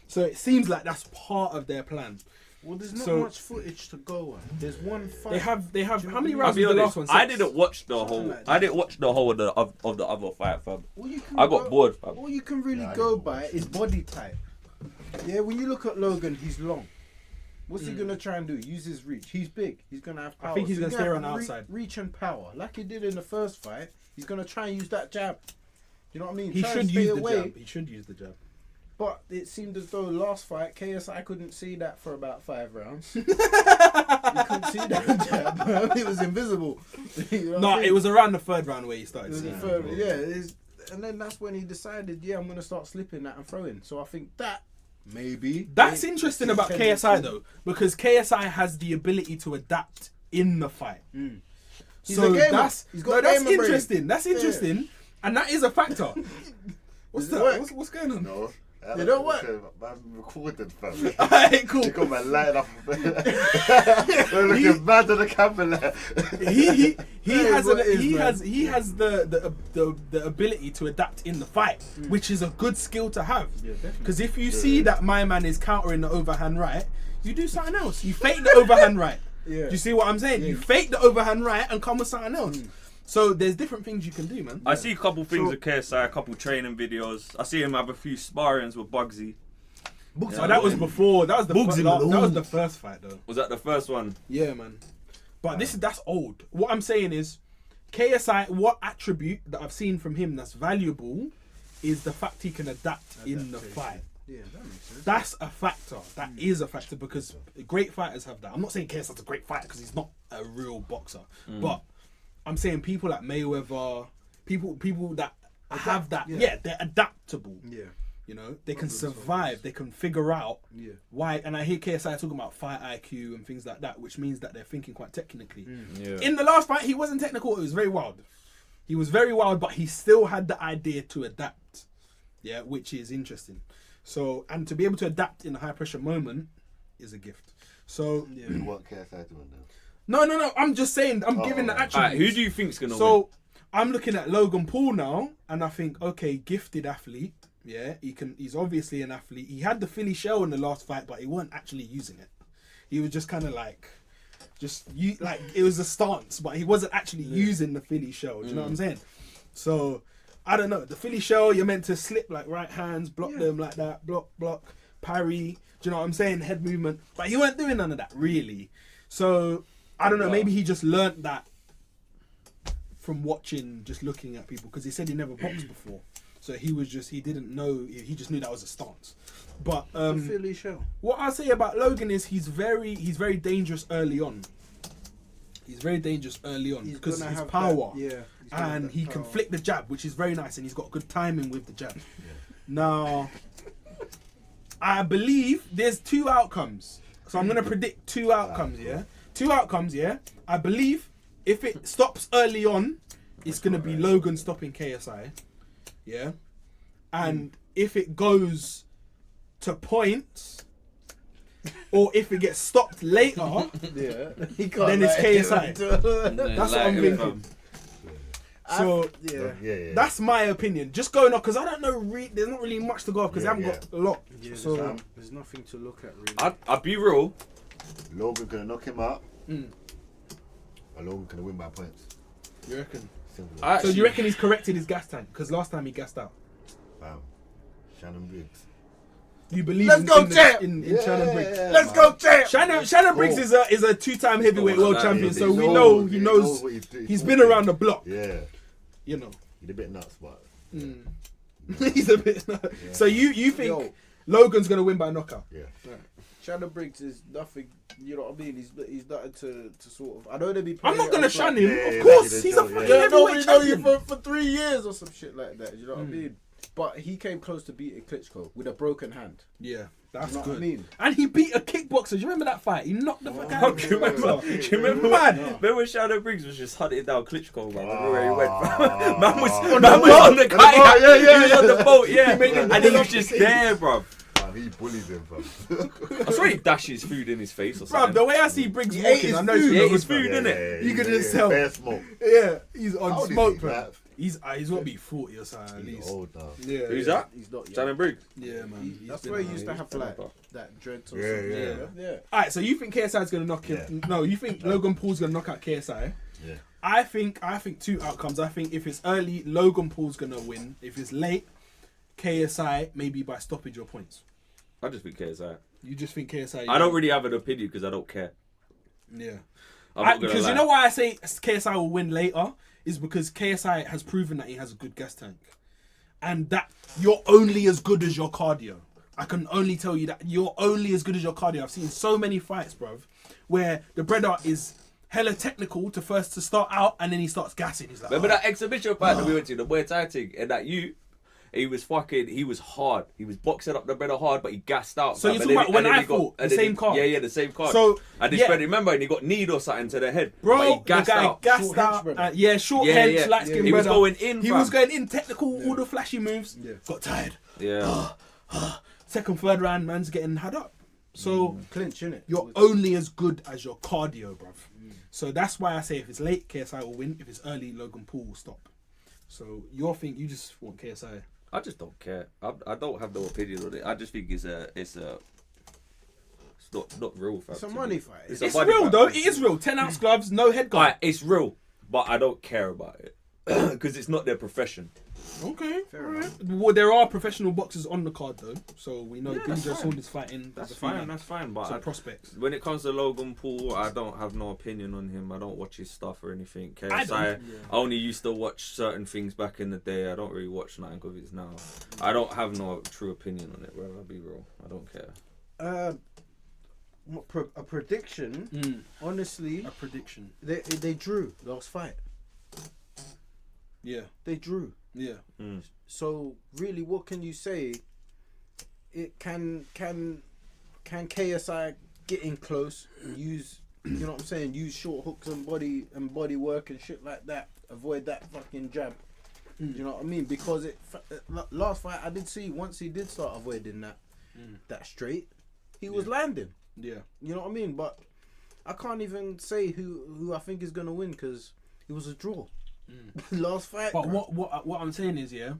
So it seems like that's part of their plan. Well, there's not So- much footage to go on. There's one fight. They have. How many I'll rounds be was the last honest. one? I 6? didn't watch the whole. like I didn't watch the whole of the other fight, fam. All you can I got bored, fam. All you can really go by is body type. Yeah, when you look at Logan, he's long. What's he gonna try and do? Use his reach. He's big. He's gonna have power. think he's So gonna you stay have around outside. Reach and power, like he did in the first fight. He's gonna try and use that jab. You know what I mean? He Try and should stay use the away. jab. He should use the jab. But it seemed as though last fight, KSI couldn't see that for about 5 rounds. You couldn't see that jab, bro. It was invisible. You know what I mean? It was around the 3rd round where he started It was seeing the it. third- yeah, and then that's when he decided, I'm going to start slipping that and throwing. So I think that maybe. That's interesting about KSI though, because KSI has the ability to adapt in the fight. He's So a gamer. that's He's got a that's gamer brain. interesting. That's interesting, and that is a factor. What's Does it that? work? What's going on? No. They don't work. Man recorded, fam. Alright, cool. You got my light up. They're looking mad on the camera. He That has is what it is, he man. has the ability to adapt in the fight, which is a good skill to have. Yeah, definitely. Because if you see that my man is countering the overhand right, you do something else. You fake the overhand right. Yeah. Do you see what I'm saying? Yeah. You fake the overhand right and come with something else. So there's different things you can do, man. I see a couple things with KSI, a couple training videos. I see him have a few sparrings with Bugsy. So that was before. That was the Bugsy that was Malone. the first fight though. Was that the first one? Yeah, man. But that's old. What I'm saying is, KSI. What attribute that I've seen from him that's valuable is the fact he can adapt in the fight. Yeah, that makes sense. That's a factor. That is a factor because great fighters have that. I'm not saying KSI's a great fighter because he's not a real boxer, but I'm saying people like Mayweather, people that have that. Yeah, they're adaptable. Yeah. You know, they can survive. They can figure out why. And I hear KSI talking about fight IQ and things like that, which means that they're thinking quite technically. Yeah. In the last fight, he wasn't technical. It was very wild. He was very wild, but he still had the idea to adapt. Yeah, which is interesting. So, and to be able to adapt in a high pressure moment is a gift. So, What KSI doing now? no. I'm just saying. I'm giving the attributes. Alright, who do you think's gonna win? So I'm looking at Logan Paul now, and I think, okay, gifted athlete. Yeah, he's obviously an athlete. He had the Philly shell in the last fight, but he weren't actually using it. He was just kind of like, it was a stance, but he wasn't actually using the Philly shell. Do you know what I'm saying? So I don't know. The Philly shell, you're meant to slip like right hands, block them like that, block, parry. Do you know what I'm saying? Head movement, but he weren't doing none of that really. So I don't know. Maybe he just learnt that from watching, just looking at people, because he said he never boxed before. So he didn't know, he just knew that was a stance. But Philly show. what I say about Logan is he's very dangerous early on. He's very dangerous early on because gonna his have power. that- yeah, he's gonna have And that he can power. flick the jab, which is very nice, and he's got good timing with the jab. Now, I believe there's 2 outcomes. So I'm going to predict 2 outcomes, yeah? 2 outcomes, yeah? I believe if it stops early on, it's going to be Logan stopping KSI, yeah? And if it goes to points, or if it gets stopped later, then it's KSI. That's what I'm thinking. So that's my opinion. Just going off because I don't know. There's not really much to go off because I haven't got a lot. So There's nothing to look at really. I'd be real. Logan gonna knock him out. And Logan gonna win by points. you reckon? Simple. So you reckon he's corrected his gas tank? Because last time he gassed out. Bam. Shannon Briggs. You believe Let's in, go, in, the- champ! in Shannon Briggs? Let's go, champ! Shannon Briggs is a 2-time heavyweight world that, champion, yeah, so he we knows- know he he knows. knows what he's doing. He's been around the block, Yeah. you know. He's a bit nuts, but He's a bit. So you think Yo. Logan's gonna win by knockout? yeah. Shannon Briggs is nothing. You know what I mean? He's nothing to sort of. I know they be. I'm playing not it gonna off shun like- him. Yeah, Of yeah, course, like he's the a joke, fucking yeah. Yeah, heavyweight nobody know you champion. for 3 years or some shit like that. You know what I mean? But he came close to beating Klitschko with a broken hand. Yeah, that's You know what good. I mean? And he beat a kickboxer. Do you remember that fight? He knocked the fuck out. Do you remember? Do you remember when when Shannon Briggs was just hunting down Klitschko, man? Remember where he went? Man was on the boat, kayak. yeah, He was on the boat, yeah. made him And he pull was off just the there, bro. Man, he bullied him, fam. I swear he dashed his food in his face or Bruv, something. the way I see Briggs He ate walking, his I know food. he's He ate gonna his win. food, innit? You could just tell. Bear smoke. Yeah, he's on How old is smoke, he, bro. man? He's got to be 40 or something at He's least. old now. Yeah, Who's yeah. that? He's not. Shannon Briggs. Yeah, man. He's That's been where he around. used to have like that dread or Yeah, something. yeah. Alright, so you think KSI's gonna knock him? No, you think Logan Paul's gonna knock out KSI? Yeah. I think 2 outcomes. I think if it's early, Logan Paul's gonna win. If it's late, KSI maybe by stoppage or points. I just think KSI. You just think KSI? I don't really have an opinion because I don't care. Yeah. I'm not gonna Because lie. you know why I say KSI will win later is because KSI has proven that he has a good gas tank, and that you're only as good as your cardio. I can only tell you that you're only as good as your cardio. I've seen so many fights, bruv, where the brother is hella technical to start out, and then he starts gassing. He's like, Remember that exhibition fight that we went to, the Muay Thai thing, and that he was hard. He was boxing up the brother hard, but he gassed out. So you're talking about when I fought, the same card? Yeah, the same card. So, and this yeah. brother, remember, and he got kneed or something to the head. Bro, but he gassed the guy out. gassed Short out. hench, brother. Short Yeah, hench, yeah. light skin He was brother. going in, He fam. was going in, technical, all the flashy moves. Yeah. Got tired. Yeah. Second, third round, man's getting had up. So Clinch, innit? you're only as good as your cardio, bruv. So that's why I say if it's late, KSI will win. If it's early, Logan Paul will stop. So you just want KSI. I just don't care. I don't have no opinion on it. I just think it's not real, fam. It's a to money me. fight. It's It's a money real fight. though. It is real. 10-ounce gloves, no head guard. Alright, it's real, but I don't care about it because it's not their profession. Okay. Fair alright. enough. Well, there are professional boxers on the card though, so we know Yeah, Billy that's Joe fine. Saunders fighting. That's as a fine. female. That's fine. But Some prospects. when it comes to Logan Paul, I don't have no opinion on him. I don't watch his stuff or anything. KSI, I don't. I only used to watch certain things back in the day. I don't really watch nothing of his now. I don't have no true opinion on it, bro. I'll be real. I don't care. A prediction. Honestly, A prediction. they drew last fight. Yeah. They drew. Yeah. So really, what can you say? It can KSI get in close and use, you know what I'm saying? Use short hooks and body work and shit like that. Avoid that fucking jab. You know what I mean? Because last fight I did see once he did start avoiding that straight, he was landing. Yeah. You know what I mean? But I can't even say who I think is gonna win because it was a draw. Last fight. But bro. what I'm saying is, yeah,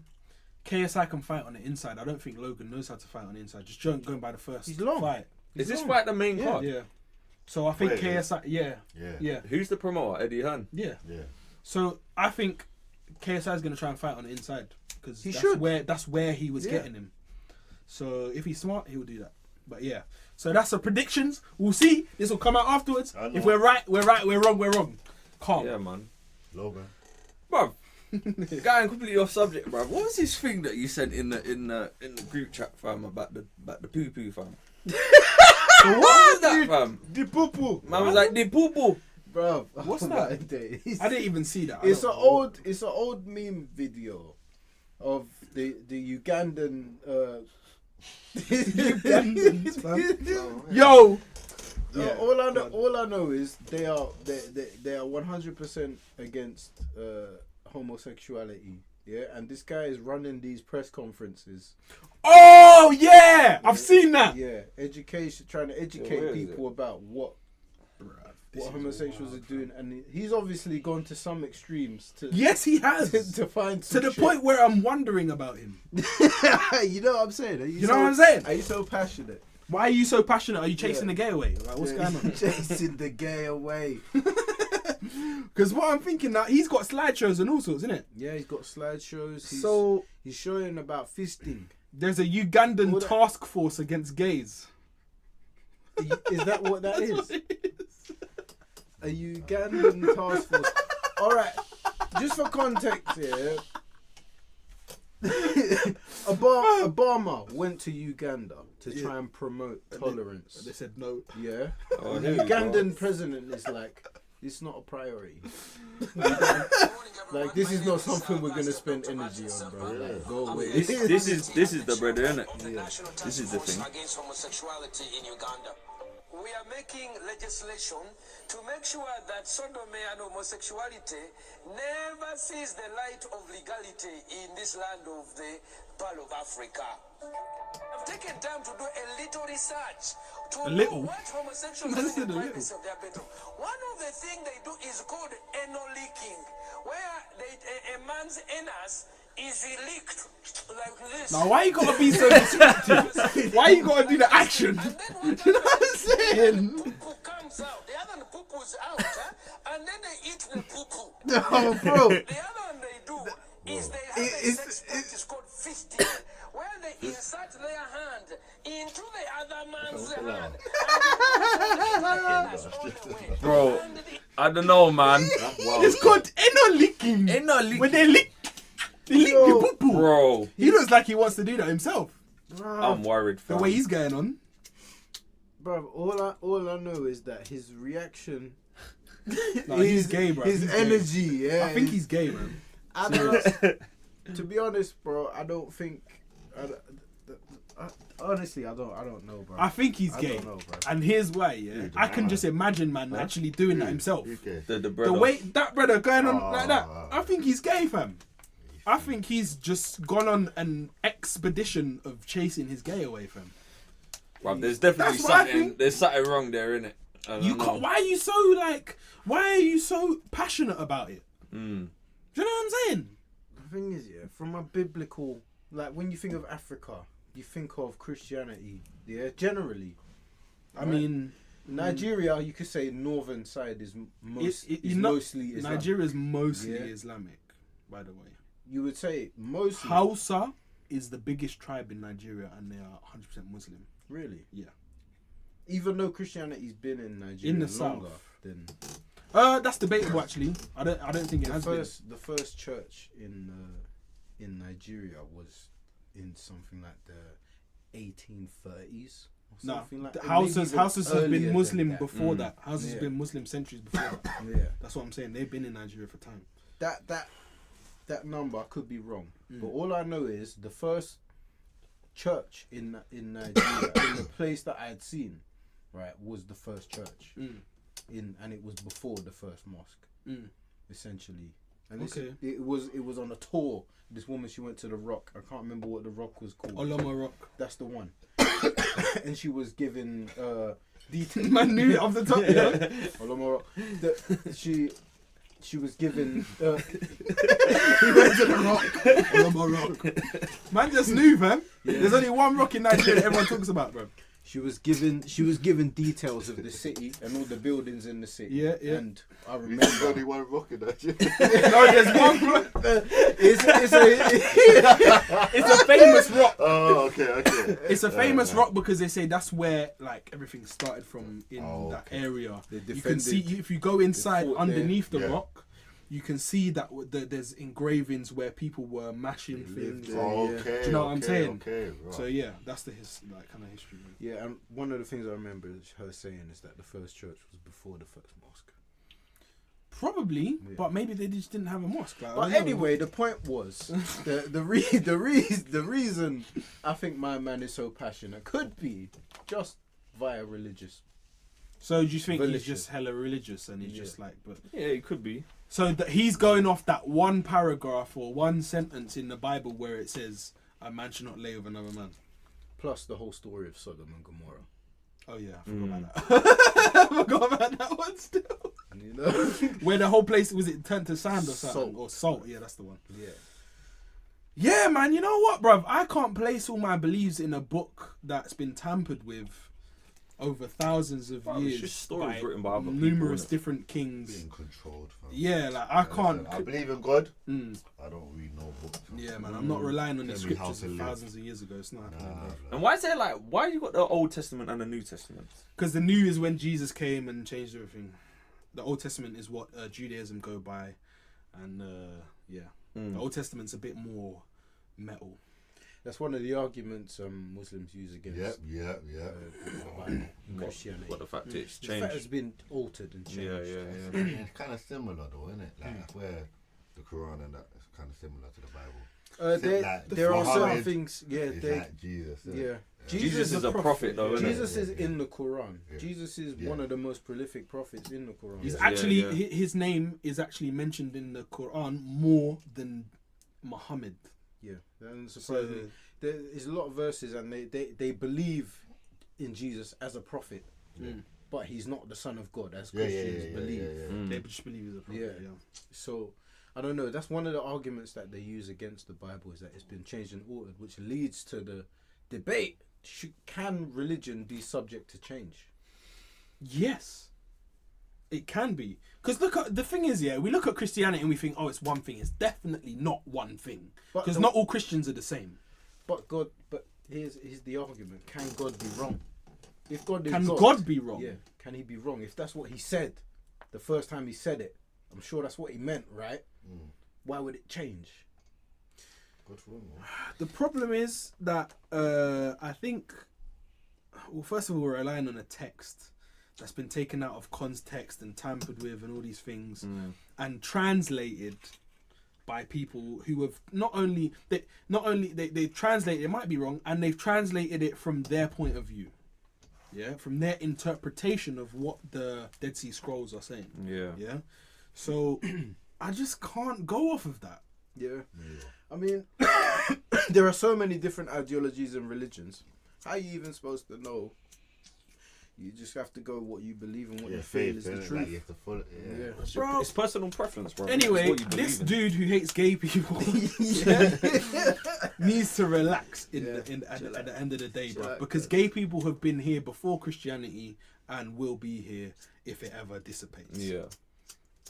KSI can fight on the inside. I don't think Logan knows how to fight on the inside. Just going by the first He's long. fight. Is this fight the main Yeah. card? Yeah. So I think Wait, KSI. Yeah. Yeah. Yeah. Who's the promoter? Eddie Hearn. Yeah. Yeah. So I think KSI is going to try and fight on the inside because He that's should. where he was Yeah. getting him. So if he's smart, he'll do that. But yeah. So that's the predictions. We'll see. This will come out afterwards. I know. If we're right, we're right. We're wrong, we're wrong. Calm. Yeah, man. Logan. Bro, going completely off subject, bro. What was this thing that you sent in the group chat, fam, about the poo poo, fam? What was that, fam? The poo poo. Man was like the poo poo. Bro, What's that? I didn't even see that. It's an old meme video of the Ugandan. Yo. Yeah. All I know is they are 100% against homosexuality. Yeah, and this guy is running these press conferences. Oh yeah, I've seen that. Yeah, trying to educate where is people about what homosexuals are doing, and he's obviously gone to some extremes to Yes, he has. to find To some the shit. point where I'm wondering about him. You know what I'm saying? You know what I'm saying? Are you so passionate? Why are you so passionate? Are you chasing the gay away? Like, what's going on? Chasing the gay away. Because what I'm thinking now, he's got slideshows and all sorts, isn't it? Yeah, he's got slideshows. So He's showing about fisting. there's a Ugandan All that- task force against gays. Is that what that is? A Ugandan task force. All right, just for context here, Obama went to Uganda to try and promote tolerance. They said no. Yeah, Oh, the here we go. Ugandan president is like, it's not a priority. Like, this is not something we're gonna spend energy on, bro. Like, go away. This is the brother, isn't it? This is the thing. Against homosexuality in Uganda. We are making legislation to make sure that sodomy and homosexuality never sees the light of legality in this land of the Pearl of Africa. I've taken time to do a little research to A little? know what homosexuals Man do said in the a little. privacy of their bedroom. One of the things they do is called anal leaking, where a man's anus is leaked like this. Now, why you gotta be so descriptive? Why you gotta do the action? And then what You know what I'm happens? saying? Poo-poo comes out. The other poo-poo's out, and then they eat the poo-poo. Oh, bro. The other one they do is they have a sex practice called fisting, where they insert their hand into the other man's hand. Bro, I don't know, man. It's called anal licking. Anal licking. When they lick your poo poo. Bro, He looks like he wants to do that himself. I'm worried. The Fam. way he's going on. Bro, all I know is that his reaction, No, he's gay, bro. His He's gay. energy, yeah. I think he's gay, man. I don't, to be honest, bro, I don't think. Honestly, I don't know, bro. I think he's I gay. don't know, bro. And here's why, yeah. I can just imagine, man, actually doing that himself. Okay. The The brother. way that brother going on like that, Oh. I think he's gay, fam. I think he's just gone on an expedition of chasing his gay away, fam. Bruv, there's definitely That's what I something. think. There's something wrong there, innit? You can't. Why are you so like? Why are you so passionate about it? Do you know what I'm saying? The thing is, yeah, from a biblical, like when you think of Africa, you think of Christianity, yeah, generally. I mean, Nigeria, you could say northern side is mostly Islam. Nigeria's mostly Yeah. Islamic, by the way. You would say mostly. Hausa is the biggest tribe in Nigeria, and they are 100% Muslim. Really? Yeah. Even though Christianity's been in Nigeria In the longer south. than That's debatable, actually. I don't think it has been. the first church in Nigeria was in something like the 1830s. Or No, something like the that. houses Maybe even have earlier been than Muslim that. before that. Houses have Yeah. been Muslim centuries before that. Yeah. That's what I'm saying. They've been in Nigeria for time. That number I could be wrong, but all I know is the first church in Nigeria, in the place that I had seen, right, was the first church and it was before the first mosque, essentially. And this, Okay. it was on a tour. This woman, she went to the Rock. I can't remember what the Rock was called. Oloma Rock. That's the one. And she was given details. Man knew it off the top. Yeah. Oloma Rock. She was given. He went to the Rock. Oloma Rock. Man just knew, fam. There's only one rock in Nigeria that everyone talks about, bro. She was given details of the city and all the buildings in the city. Yeah, yeah. And I There's only remember one rock in that. No, there's one rock. it's a famous rock. Oh, okay. It's a famous rock because they say that's where like everything started from in that okay. area. They You can defended see if you go inside fort underneath there. the Yeah. rock, you can see that there's engravings where people were mashing things. there. Okay. Do you know what I'm saying? Okay. Right. So yeah, that's the kind of history. Man. Yeah, and one of the things I remember her saying is that the first church was before the first mosque. Probably, Yeah. but maybe they just didn't have a mosque. Like, I But don't know. anyway, the point was the reason I think my man is so passionate could be just via religious. So do you think he's Religious. just hella religious and he's Yeah. just like, but Yeah, it could be. so that he's going off that one paragraph or one sentence in the Bible where it says a man should not lay with another man. Plus the whole story of Sodom and Gomorrah. Oh yeah, I forgot about that. I forgot about that one still. You know? Where the whole place was it turned to sand or something Salt. or salt? Yeah, that's the one. Yeah. Yeah, man. You know what, bruv? I can't place all my beliefs in a book that's been tampered with over thousands of Bruv, it's years just stories by written by other people, numerous innit? different kings. Being controlled. Fam. Yeah, like I can't. I believe in God. Mm. I don't read no books. fam. Yeah, man. I'm not relying on the Tell me how scriptures to of live. thousands of years ago. It's not happening. Nah, And why is there like why you got the Old Testament and the New Testament? Because the New is when Jesus came and changed everything. The Old Testament is what Judaism go by, and yeah, the Old Testament's a bit more metal. That's one of the arguments Muslims use against Yep. the Bible and Christianity. What the fact it's The fact has changed. been altered and changed. Yeah. It's kind of similar though, isn't it? Like where the Quran and that is kind of similar to the Bible. There are certain Muhammad things. Yeah, It's like Jesus. isn't it? yeah. Jesus is a prophet though, isn't Jesus it? is in the Quran. Yeah. Jesus is Yeah. one of the most prolific prophets in the Quran. He's Yeah, actually yeah. his name is actually mentioned in the Quran more than Muhammad. Yeah, and So surprisingly, there is a lot of verses, and they believe in Jesus as a prophet, but he's not the son of God as Christians believe. they just believe he's a prophet. Yeah. Yeah. So I don't know. That's one of the arguments that they use against the Bible, is that it's been changed and altered, which leads to the debate: can religion be subject to change? Yes, it can be. Because look at the thing is, yeah, we look at Christianity and we think, oh, it's one thing. It's definitely not one thing. But Because the- not all Christians are the same. But here's the argument: can God be wrong? If God is Can God be wrong? Yeah, can he be wrong? If that's what he said the first time he said it, I'm sure that's what he meant, right? Why would it change? Good for him, man. The problem is that I think, well, first of all, we're relying on a text that's been taken out of context and tampered with and all these things and translated by people who have not only they translate it might be wrong, and they've translated it from their point of view, from their interpretation of what the Dead Sea Scrolls are saying. So I just can't go off of that. I mean, there are so many different ideologies and religions. How are you even supposed to know? You just have to go what you believe and what you feel is the truth. Like you have to follow it, Bro. It's personal preference, bro. Anyway, It's what you believe this in. dude who hates gay people needs to relax at the end of the day, bro. Because gay people have been here before Christianity and will be here if it ever dissipates.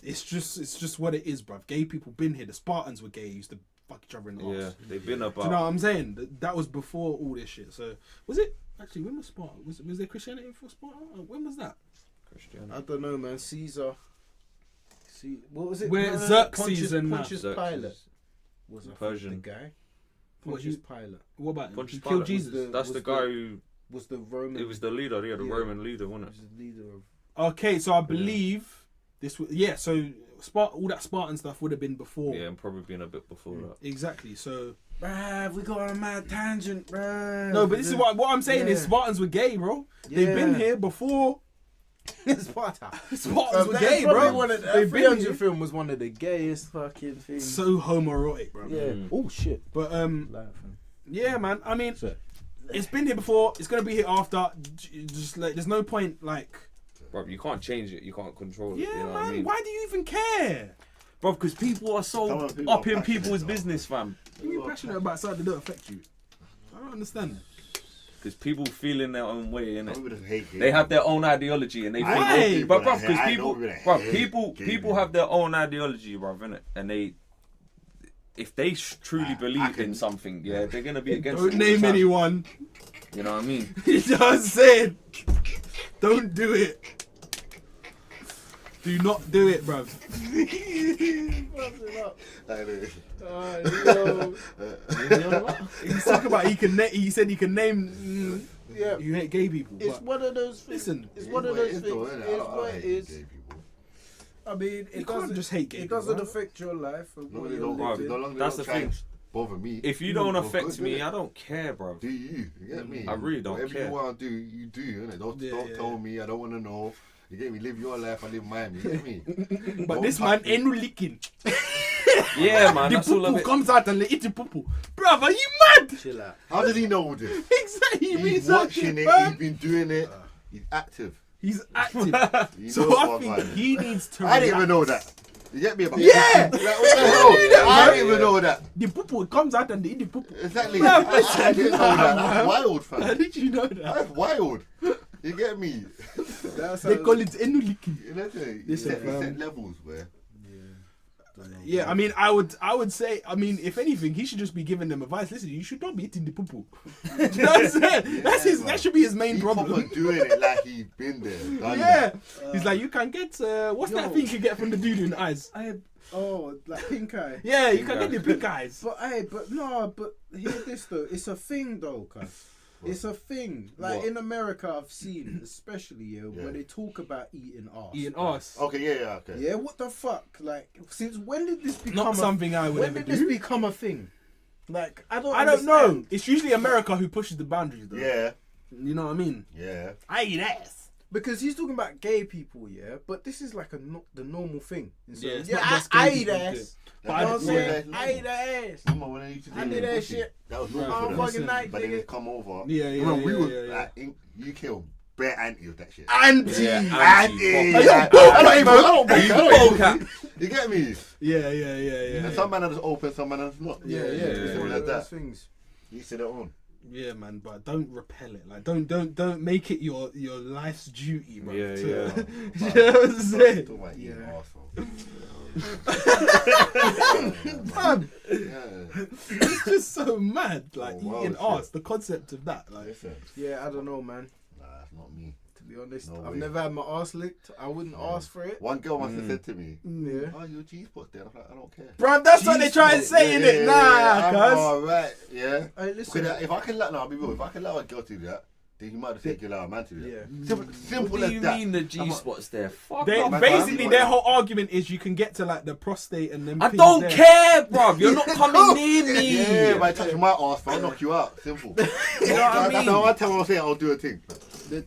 It's just what it is, bro. Gay people been here. The Spartans were gay. Used to fuck each other in the arse. They've been about. Do you know what I'm saying? That was before all this shit. So was it actually, when was Sparta? Was there Christianity before Sparta? When was that? Christianity. I don't know, man. Caesar. What was it? Where Xerxes Pontius, and Pontius Xerxes. Pilate was a Persian. the guy. What, Pontius Pilate What about him? Pontius He killed Pilate Jesus. That's the guy who. was the Roman. It was the leader. Yeah, the Yeah. Roman leader, wasn't was it? the leader of. Okay, so I believe this was So all that Spartan stuff would have been before. Yeah, and probably been a bit before that. Exactly. So Bruh, we got on a mad tangent, bruh. no, but this is what I'm saying is Spartans were gay, bro. They've been here before. Sparta. Spartans were That's gay, probably bro. One of the, They've been 300 here. film was one of the gayest fucking things. So homoerotic, bro. Yeah. Oh shit. But yeah, man. I mean, it's been here before. It's gonna be here after. Just like, there's no point, like. Bro, you can't change it. You can't control it. Yeah, you know man. what I mean? Why do you even care? Bro, because people are so Some of the people up are in passionate, people's though. business, fam. You're passionate about something that don't affect you. I don't understand. Because people feel in their own way, Some innit? people just hate gay They have people. their own ideology and they think. I know people But bro, that hate- because I know people, people that bro, hate people gay people people. have their own ideology, bro, innit? And they, if they truly I believe can- in something, yeah, they're gonna be against Don't it all the name time. anyone. You know what I mean? Just said. Don't do it. Do not do it, bruv. He's talking about he said he can name. Yeah. You hate gay people. It's but one of those things. listen, It's one of those things. Though, It's innit? I what hate it is. gay people. I mean, You it can't doesn't just hate gay It people, doesn't right? affect your life. And No, what they you're don't, living. no longer That's they the don't try thing. and bother me. If you don't Well, affect good, me, innit? I don't care, bro. Do you get me? I really don't Whatever care. you want to do, you do. Innit? Don't tell me. I don't want to know. You get me? Live your life. I live mine. You get me? but Don't this touch man me. ain't no licking. Yeah, man, The that's all of poo it. comes out and eat the poo. Bruv, are you mad? Chill out. How did he know this? Exactly. He's researching, watching it. bruv. He's been doing it. He's active. He's active. He So knows I what's think going on. he needs to. I didn't even know relax. that. You get me? Yeah! Like, what the hell? I didn't even know that. The poo comes out and they eat the poo. Exactly. Bruv, I didn't know that. That's bruv. wild, How fam. did you know that? That's wild. You get me? They call it enu licking. You know, you Listen, set fam. levels where. Yeah, I mean, I would say, I mean, if anything, he should just be giving them advice. Listen, you should not be eating the poo poo. You know what I'm saying? That should be his main He problem. proper doing it like he's been there, done Yeah, that. he's like, you can get what's that thing you get from the dude in the eyes? Oh, like pink eye. Yeah, you can get the pink eyes. But hear this though. It's a thing though, cuz. It's a thing. Like What? in America, I've seen, especially where they talk about eating arse. Eating arse. Okay, yeah, okay. Yeah, what the fuck? Like, since when did this become Not something I would When ever did this do. become a thing? Like, I don't I don't know. understand. It's usually America who pushes the boundaries, though. Yeah, You know what I mean? yeah. I eat ass. Because he's talking about gay people, yeah, but this is like the normal thing. So, Yeah, it's yeah, not just I gay eat people who do ass. it. But I I don't don't Yeah. say I eat ass. Remember when they used to I do did that pussy? shit. That was I'm normal for fucking them. night, But then nigga. they come over. Yeah, yeah, Remember, we yeah, were yeah. like in UK, bare anti with that shit. Anti. Yeah, Anti. anti. I don't even. You get me? Yeah. And some man is open, some man is not. Yeah. Something One like of those that. things. You said it on. Yeah, man, but don't repel it. Like, don't make it your life's duty, bro. Yeah, to- yeah. You know what I'm saying? Talk about eating arsehole. Man, Yeah. it's just so mad. Like Oh, wow, eating shit. arse, the concept of that. Like, Listen, Yeah, I don't know, man. nah, that's not me. To be honest. No I've way. never had my arse licked. I wouldn't ask for it. One girl must have said to me, Yeah. "Oh, your G-spot's there." I'm like, I don't care. Bruv, that's what they try and say, innit? Nah, cuz. All right, yeah. Hey, listen. Because if I can let, no, I'll be real. If I can allow a girl to do that, then you might have said you allow a man to do that. Yeah. Simple What as do you that. mean the G-spot's there? Fuck They, off, man. basically, Man. their whole argument is you can get to like the prostate and them. I things don't there. care, bruv. You're not coming near me. Yeah, by touching my ass, I'll knock you out. Simple. You know what I That's mean? how I tell saying I'll do a thing. The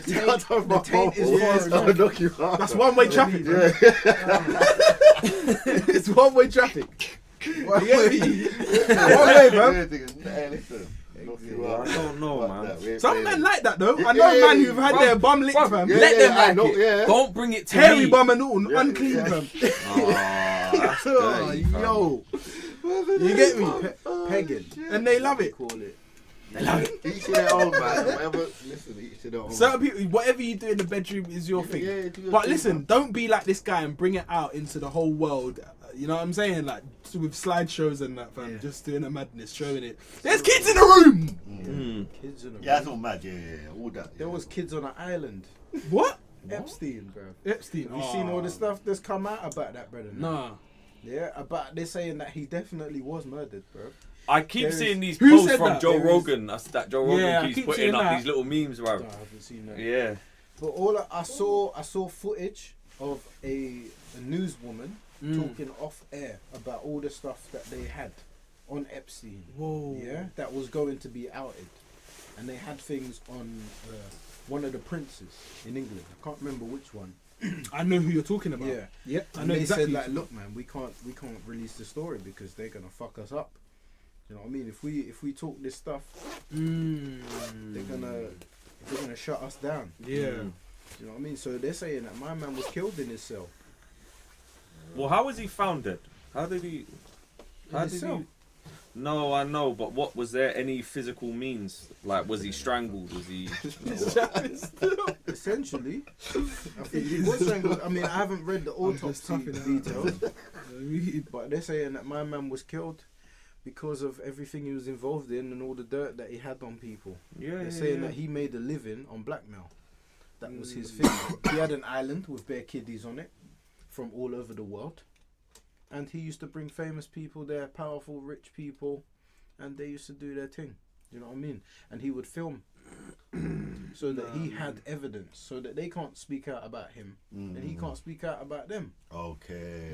You can't touch my taint is balls, far I'll knock you out. That's one-way traffic. Yeah. It's one-way traffic. One way. One way, bro. Hey, listen. Knock you I out. don't know, Fuck man. that, we ain't Some playing men it. like that though. I Yeah, know yeah, man who've had bruv, their bum licked, bruv, fam. Yeah, Let them I like know, it. yeah. Don't bring it to Hairy me. bum and all, Yeah, unclean, yeah. fam. Ah, that's Oh, dirty, fam. yo. You get me? Pegging. And they love it. Call it. Each to their own, man. Whatever. Listen, each to their own. Certain people, whatever you do in the bedroom is your thing. Yeah, do your But thing, listen, man. don't be like this guy and bring it out into the whole world. You know what I'm saying? Like with slideshows and that, fam. Yeah. Just doing a madness, showing it. There's kids in the room. Kids in a Yeah, that's room. all mad. Yeah. All that. There yeah. was kids on an island. What? Epstein, bro. Epstein. Have you seen all the stuff that's come out about that, brother? Nah. Yeah, about they're saying that he definitely was murdered, bro. I keep There is- seeing these Who posts said from that? Joe There is- Rogan. That's that Joe Rogan Yeah, I keeps keep putting seeing up that. these little memes, bro. No, I haven't seen that. Yeah. But all I saw footage of a newswoman talking off air about all the stuff that they had on Epstein. Whoa. Yeah, that was going to be outed, and they had things on one of the princes in England. I can't remember which one. I know who you're talking about. Yeah, yep. I And know they exactly said who like, you're look, man, we can't release the story because they're gonna fuck us up. You know what I mean? If we talk this stuff, they're gonna shut us down. Yeah. You know what I mean? So they're saying that my man was killed in his cell. Well, how was he found dead? How did he? How his did cell. he? No, I know, but what was there any physical means? Like, was he strangled? Was he? Essentially, I think he was strangled. I mean, I haven't read the autopsy toughing it out. details, but they're saying that my man was killed because of everything he was involved in and all the dirt that he had on people. Yeah, They're yeah, saying yeah. that he made a living on blackmail. That was his thing. He had an island with bare kiddies on it from all over the world. And he used to bring famous people there, powerful, rich people, and they used to do their thing. You know what I mean? And he would film so that he had evidence, so that they can't speak out about him, and he can't speak out about them. Okay.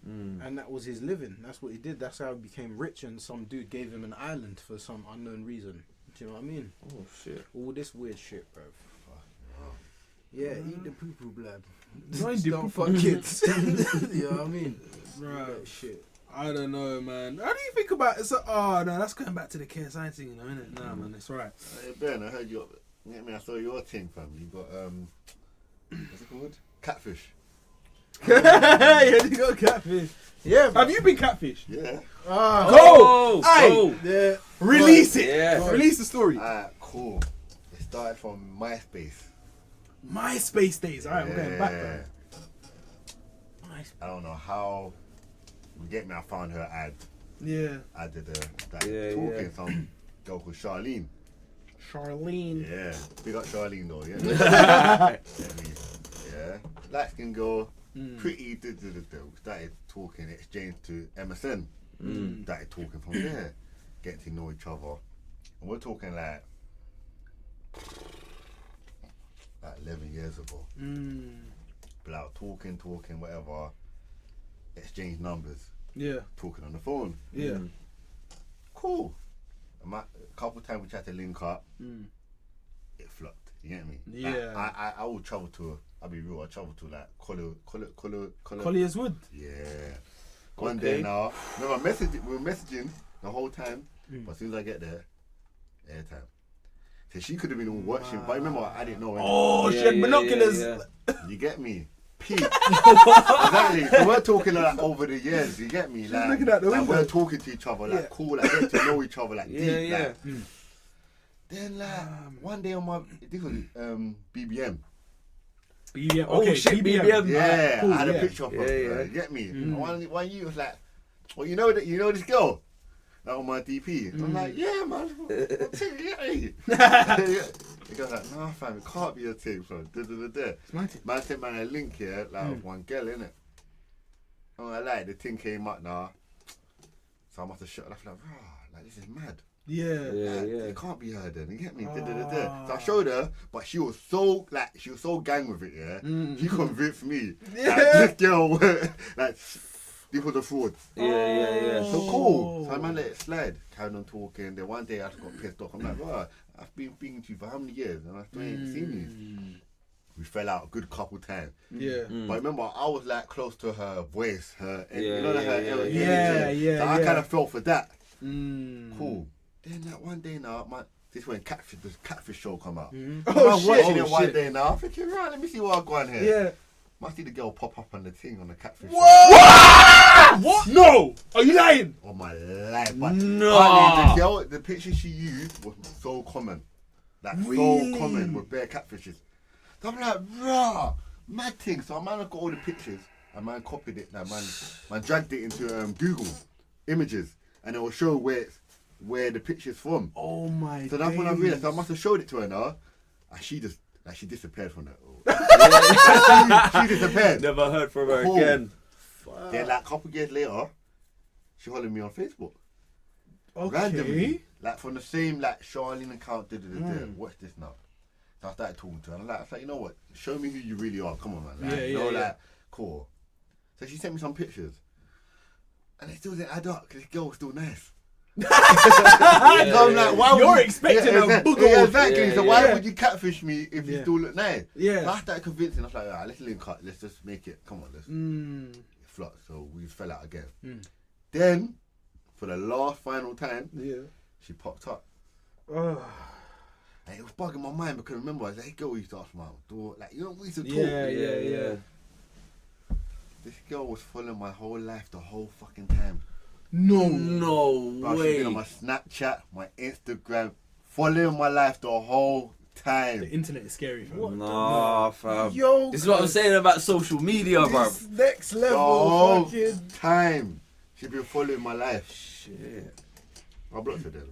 And that was his living. That's what he did. That's how he became rich, and some dude gave him an island for some unknown reason. Do you know what I mean? Oh shit. All this weird shit, bro. Yeah, eat the poo-poo blood. Mind the Don't poo-poo. fuck kids. You know what I mean? Right. That shit. I don't know, man. How do you think about it? So, oh no, that's going back to the KSI thing, you know, isn't it? Nah, man, it's right. Hey Ben, I heard you. Yeah, man, I saw your thing, fam. You got what's it called? Catfish. Yeah, you got catfish. Yeah, Have you been catfish? Yeah. Oh, Hey! go. Yeah. Release it. Yeah. Release the story. Alright, cool. It started from MySpace. MySpace days. All right, we're going back. Bro. I don't know how. You get me? I found her ad. Yeah. I did Yeah, talking yeah. some girl called Charlene. Charlene. Yeah, big up Charlene though. Yeah. Yeah, light skin girl, pretty. Started talking, exchanged to MSN. Started talking from there, getting to know each other, and we're talking like 11 years ago. But like talking, whatever. Exchange numbers, Yeah. talking on the phone. Yeah. Cool. A couple times we tried to link up. It flopped. You get me? Like, Yeah. I will travel to. I'll be real. I travel to like Collier. Collier's Wood. Yeah. One day now. Remember, we were messaging the whole time. But as soon as I get there, airtime. So she could have been all watching, but remember, I didn't know. Oh, she had binoculars. You get me? Peak. Exactly. So we're talking like over the years. You get me? Like, looking out the like window. we're talking to each other, like cool, like getting to know each other, like Yeah, deep. yeah. Like. Then like one day on my this was BBM. BBM. Oh, Okay, shit, BBM. Yeah, cool, I had a yeah. picture of her. Yeah, yeah. You get me? And one you was like, well, you know this girl. Like on my DP. I'm like, yeah, man. The girl's like, nah, fam, it can't be a thing, fam. It's my thing. Man sent man a link here, like of one girl, innit? I'm like, the thing came up now. So I must have shut it off, like, rah, like, this is mad. Yeah. Like, it can't be her then, you get me? So I showed her, but she was so gang with it, yeah? She convinced me. Like, this girl, like, this was a fraud. Yeah. So cool. So I man let it slide. Carried on talking. Then one day I just got pissed off. I'm like, right, I've been speaking to you for how many years? And I still ain't seen you. We fell out a good couple times. Yeah. But remember, I was like close to her voice, her, Yeah, her energy. Yeah. So I kind of felt for that. Mm. Cool. Then that one day now, this when the catfish show come out. Oh, I'm shit. watching it one day now. I'm thinking, right, let me see what I got on here. Yeah. Must see the girl pop up on the thing on the catfish. What? No! Are you lying? On my life, but No. apparently the girl, the picture she used was so common, like Really? so common with bare catfishes. So I'm like, rah, mad thing. So man, I got all the pictures, and man copied it. That man dragged it into Google Images, and it will show where the picture's from. Oh my. So that's when I realized I must have showed it to her now, and she disappeared from that. She disappeared. Never heard from her Cool. again. Then like a couple years later, she followed me on Facebook. Okay. Randomly, like from the same like Charlene account. Watch this now. So I started talking to her. And I was like, you know what? Show me who you really are. Come on, man. Like, like, cool. So she sent me some pictures, and it still didn't add up because this girl was still nice. So I'm like, why would You're you, expecting a book yeah, of- exactly. Yeah, So why yeah. would you catfish me if you still look nice? Yeah. So I started convincing. I was like, all right, let's link up. Let's just make it. Come on, let's flop. So we fell out again. Then, for the last final time, she popped up. And it was bugging my mind because remember, I was like, hey, girl, we used to ask my door. Like, you know, we used to talk. Yeah. This girl was following my whole life the whole fucking time. No. Bro, she's been on my Snapchat, my Instagram, following my life the whole time. The internet is scary, fam. Nah, fam. Yo, This is what I'm saying about social media, bro. this next The level whole fucking. time. She's been following my life. Shit. I blocked her then.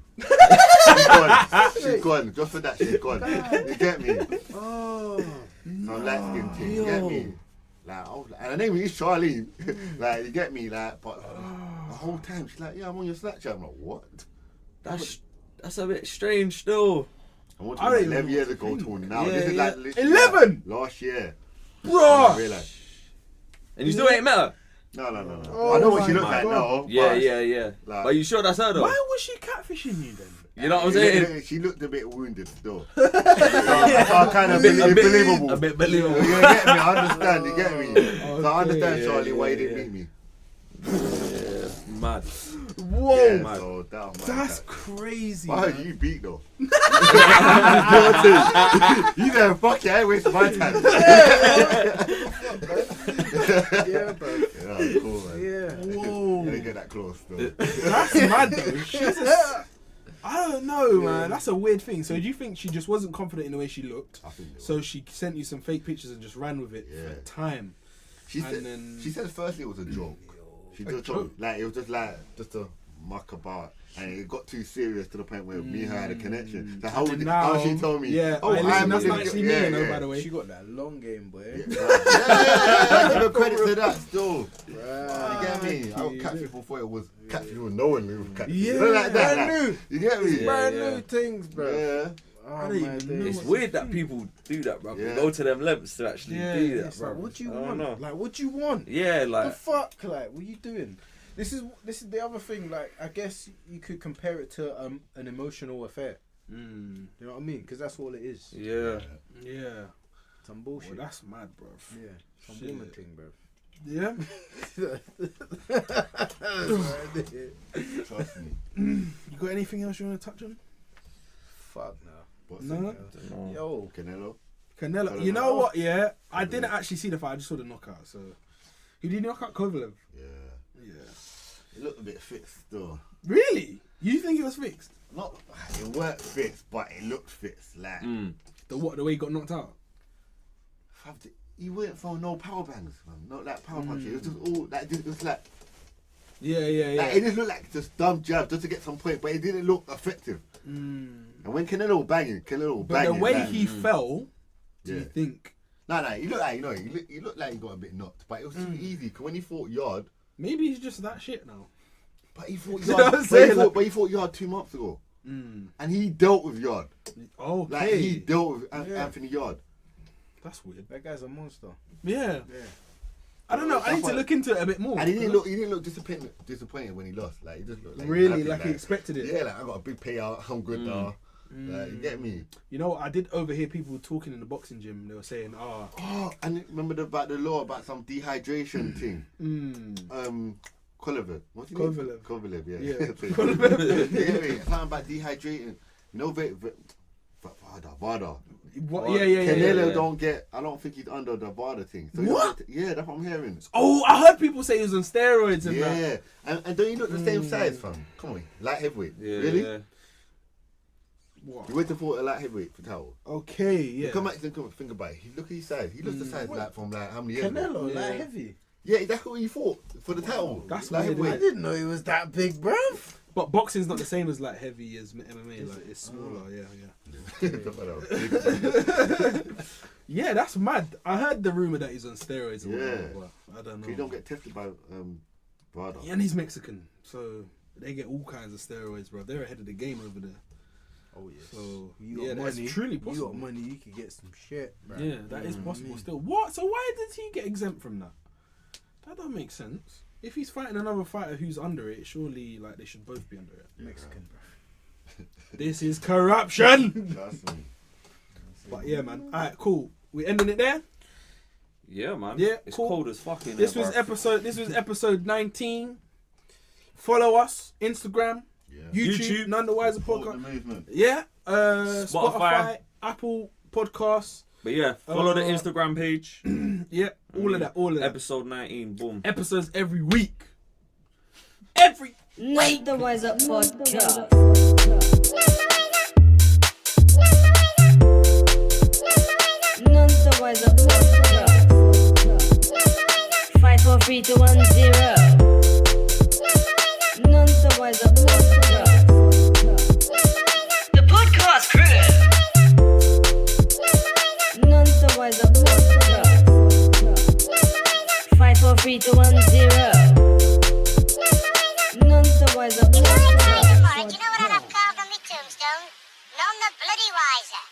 She's gone. Just for that, she's gone. You get me? Oh. I'm light skinned thing, you get me? Like, I was like, and her name is Charlene. Like, you get me? Like, but the whole time she's like, yeah, I'm on your Snapchat. I'm like, what? That's a bit strange still. I went I to don't 11 even years ago till now. Yeah, This is yeah. like literally 11? like last year. I Bro. realized. And you still ain't met her? No. Oh I know what my she looks like God. now. Yeah. Like- But you sure that's her though? Why was she catfishing you then? You know what I'm saying? She looked a bit wounded still. So I kind of believable. A bit believable. You get me? I understand. You get me? So I understand, Yeah, Charlie, why you yeah, didn't meet me. Yeah, mad. Whoa. Yeah, mad. so that was my That's cat. crazy. Why man. you beat though? You know, fuck it, I ain't wasting my time. Yeah, bro. Yeah, cool, man. Yeah. Whoa. Let me get that close though. That's mad though. I don't know, man. That's a weird thing. So do you think she just wasn't confident in the way she looked? I think So she sent you some fake pictures and just ran with it Yeah. for time. she and said, then- she said firstly it was a joke. She just told me, like, it was just a muck about. And it got too serious to the point where me and her had a connection. So how she told me? Yeah. Oh, listen, I'm that's the- not actually me, you know, by the way. She got that long game, boy. Yeah, give her credit to that still. Right. You get me? I got catfish before it was catfish with no one knew catfish. Yeah, You know, like that. brand Like, new. you get me? Brand yeah. new things, bro. Yeah. Oh, I don't my even know days. It's weird that people do that, bro. Yeah. Go to them lengths to actually do that, It's bro. like, what do you I don't want? know. Like, what do you want? Yeah, The like fuck? Like, what are you doing? This is the other thing. Like, I guess you could compare it to an emotional affair. You know what I mean? Because that's all it is. yeah. Yeah. Some Well, bullshit. that's mad, bro. Yeah, some Shit. woman thing, bro. Yeah. Trust me. You got anything else you want to touch on? Fuck no. What's No. it? No. Yo, Canelo? Canelo. You know what? Yeah, I didn't actually see the fight. I just saw the knockout. So, who did he knock out? Kovalev. Yeah. Yeah. It looked a bit fixed still. Really? You think it was fixed? Not, it weren't fixed, but it looked fixed. Like, The what? The way he got knocked out? he went for no power bangs, man. Not like power punches. It was just all, like, it was like, Yeah. like, it just looked like just dumb jab just to get some point, but it didn't look effective. And when Canelo banging, But the way like, he fell, do you Yeah. think Nah, he looked like he looked like he got a bit knocked, but it was too easy. Cause when he fought Yard, maybe he's just that shit now? but he fought You know what I'm Yard, saying? but he fought Yard 2 months ago, and he dealt with Yard. Okay, Like he dealt with Anthony Yard. that's weird. That guy's a monster. Yeah. I don't know. I need to look into it a bit more. And he didn't look disappointed when he lost. Like he just looked like Really, happy, like he expected it. Yeah, like I got a big payout. I'm good now. Like, you get me? You know, I did overhear people talking in the boxing gym. They were saying, Oh, and remember about the law about some dehydration thing. Kovalev. What's his name? Kovalev, yeah. Yeah. You get me? Something about dehydrating. You know, VADA. what? Yeah. Canelo don't get. I don't think he's under the VADA thing. So What? Yeah, that's what I'm hearing. Oh, I heard people say he was on steroids and that. Yeah, and don't you look the same size, fam? Come on, light heavyweight. Yeah, Really? yeah. What? You went to fight a light heavyweight for title. Okay, yeah. Come back and think about it. Look at his size. He looks the size like from like how many years ago? Canelo, Yeah. like heavy. Yeah, that's what he fought for the title. That's light weird, heavyweight. I didn't know he was that big, bruv. But boxing's not the same as like heavy as MMA. Like it's smaller. Yeah. Yeah, that's mad. I heard the rumor that he's on steroids. Or whatever, but I don't know. You don't get tested by VADA. Yeah, and he's Mexican, so they get all kinds of steroids, bro. They're ahead of the game over there. Oh yes. So You yeah, got that's money. truly You possible. got money. You could get some shit. Bruv. Yeah, that is possible still. What? So why did he get exempt from that? That don't make sense. If he's fighting another fighter who's under it, surely like they should both be under it. Mexican, bruv. This is corruption. Trust me. But yeah, man. All right, cool. We ending it there. Yeah, man. Yeah, It's cool. cold as fuck in This there, was bruv. episode 19. Follow us Instagram, Yeah. YouTube, None the Wiser Support the Podcast. movement. Yeah, Spotify, Apple Podcasts. But yeah, follow the Instagram page. Yeah, all of that. Episode 19, boom. Episodes every week. Not the Wiser Podcast. Not the Wiser Podcast. 5 4 3 2 1 0. Not the Wiser Podcast. The podcast crew. Not the Wiser Podcast. 5 4 3 2 1 0. Not the Wiser You know what I'm Podcast. for it? You know what I'd have carved on my tombstone? None the bloody wiser.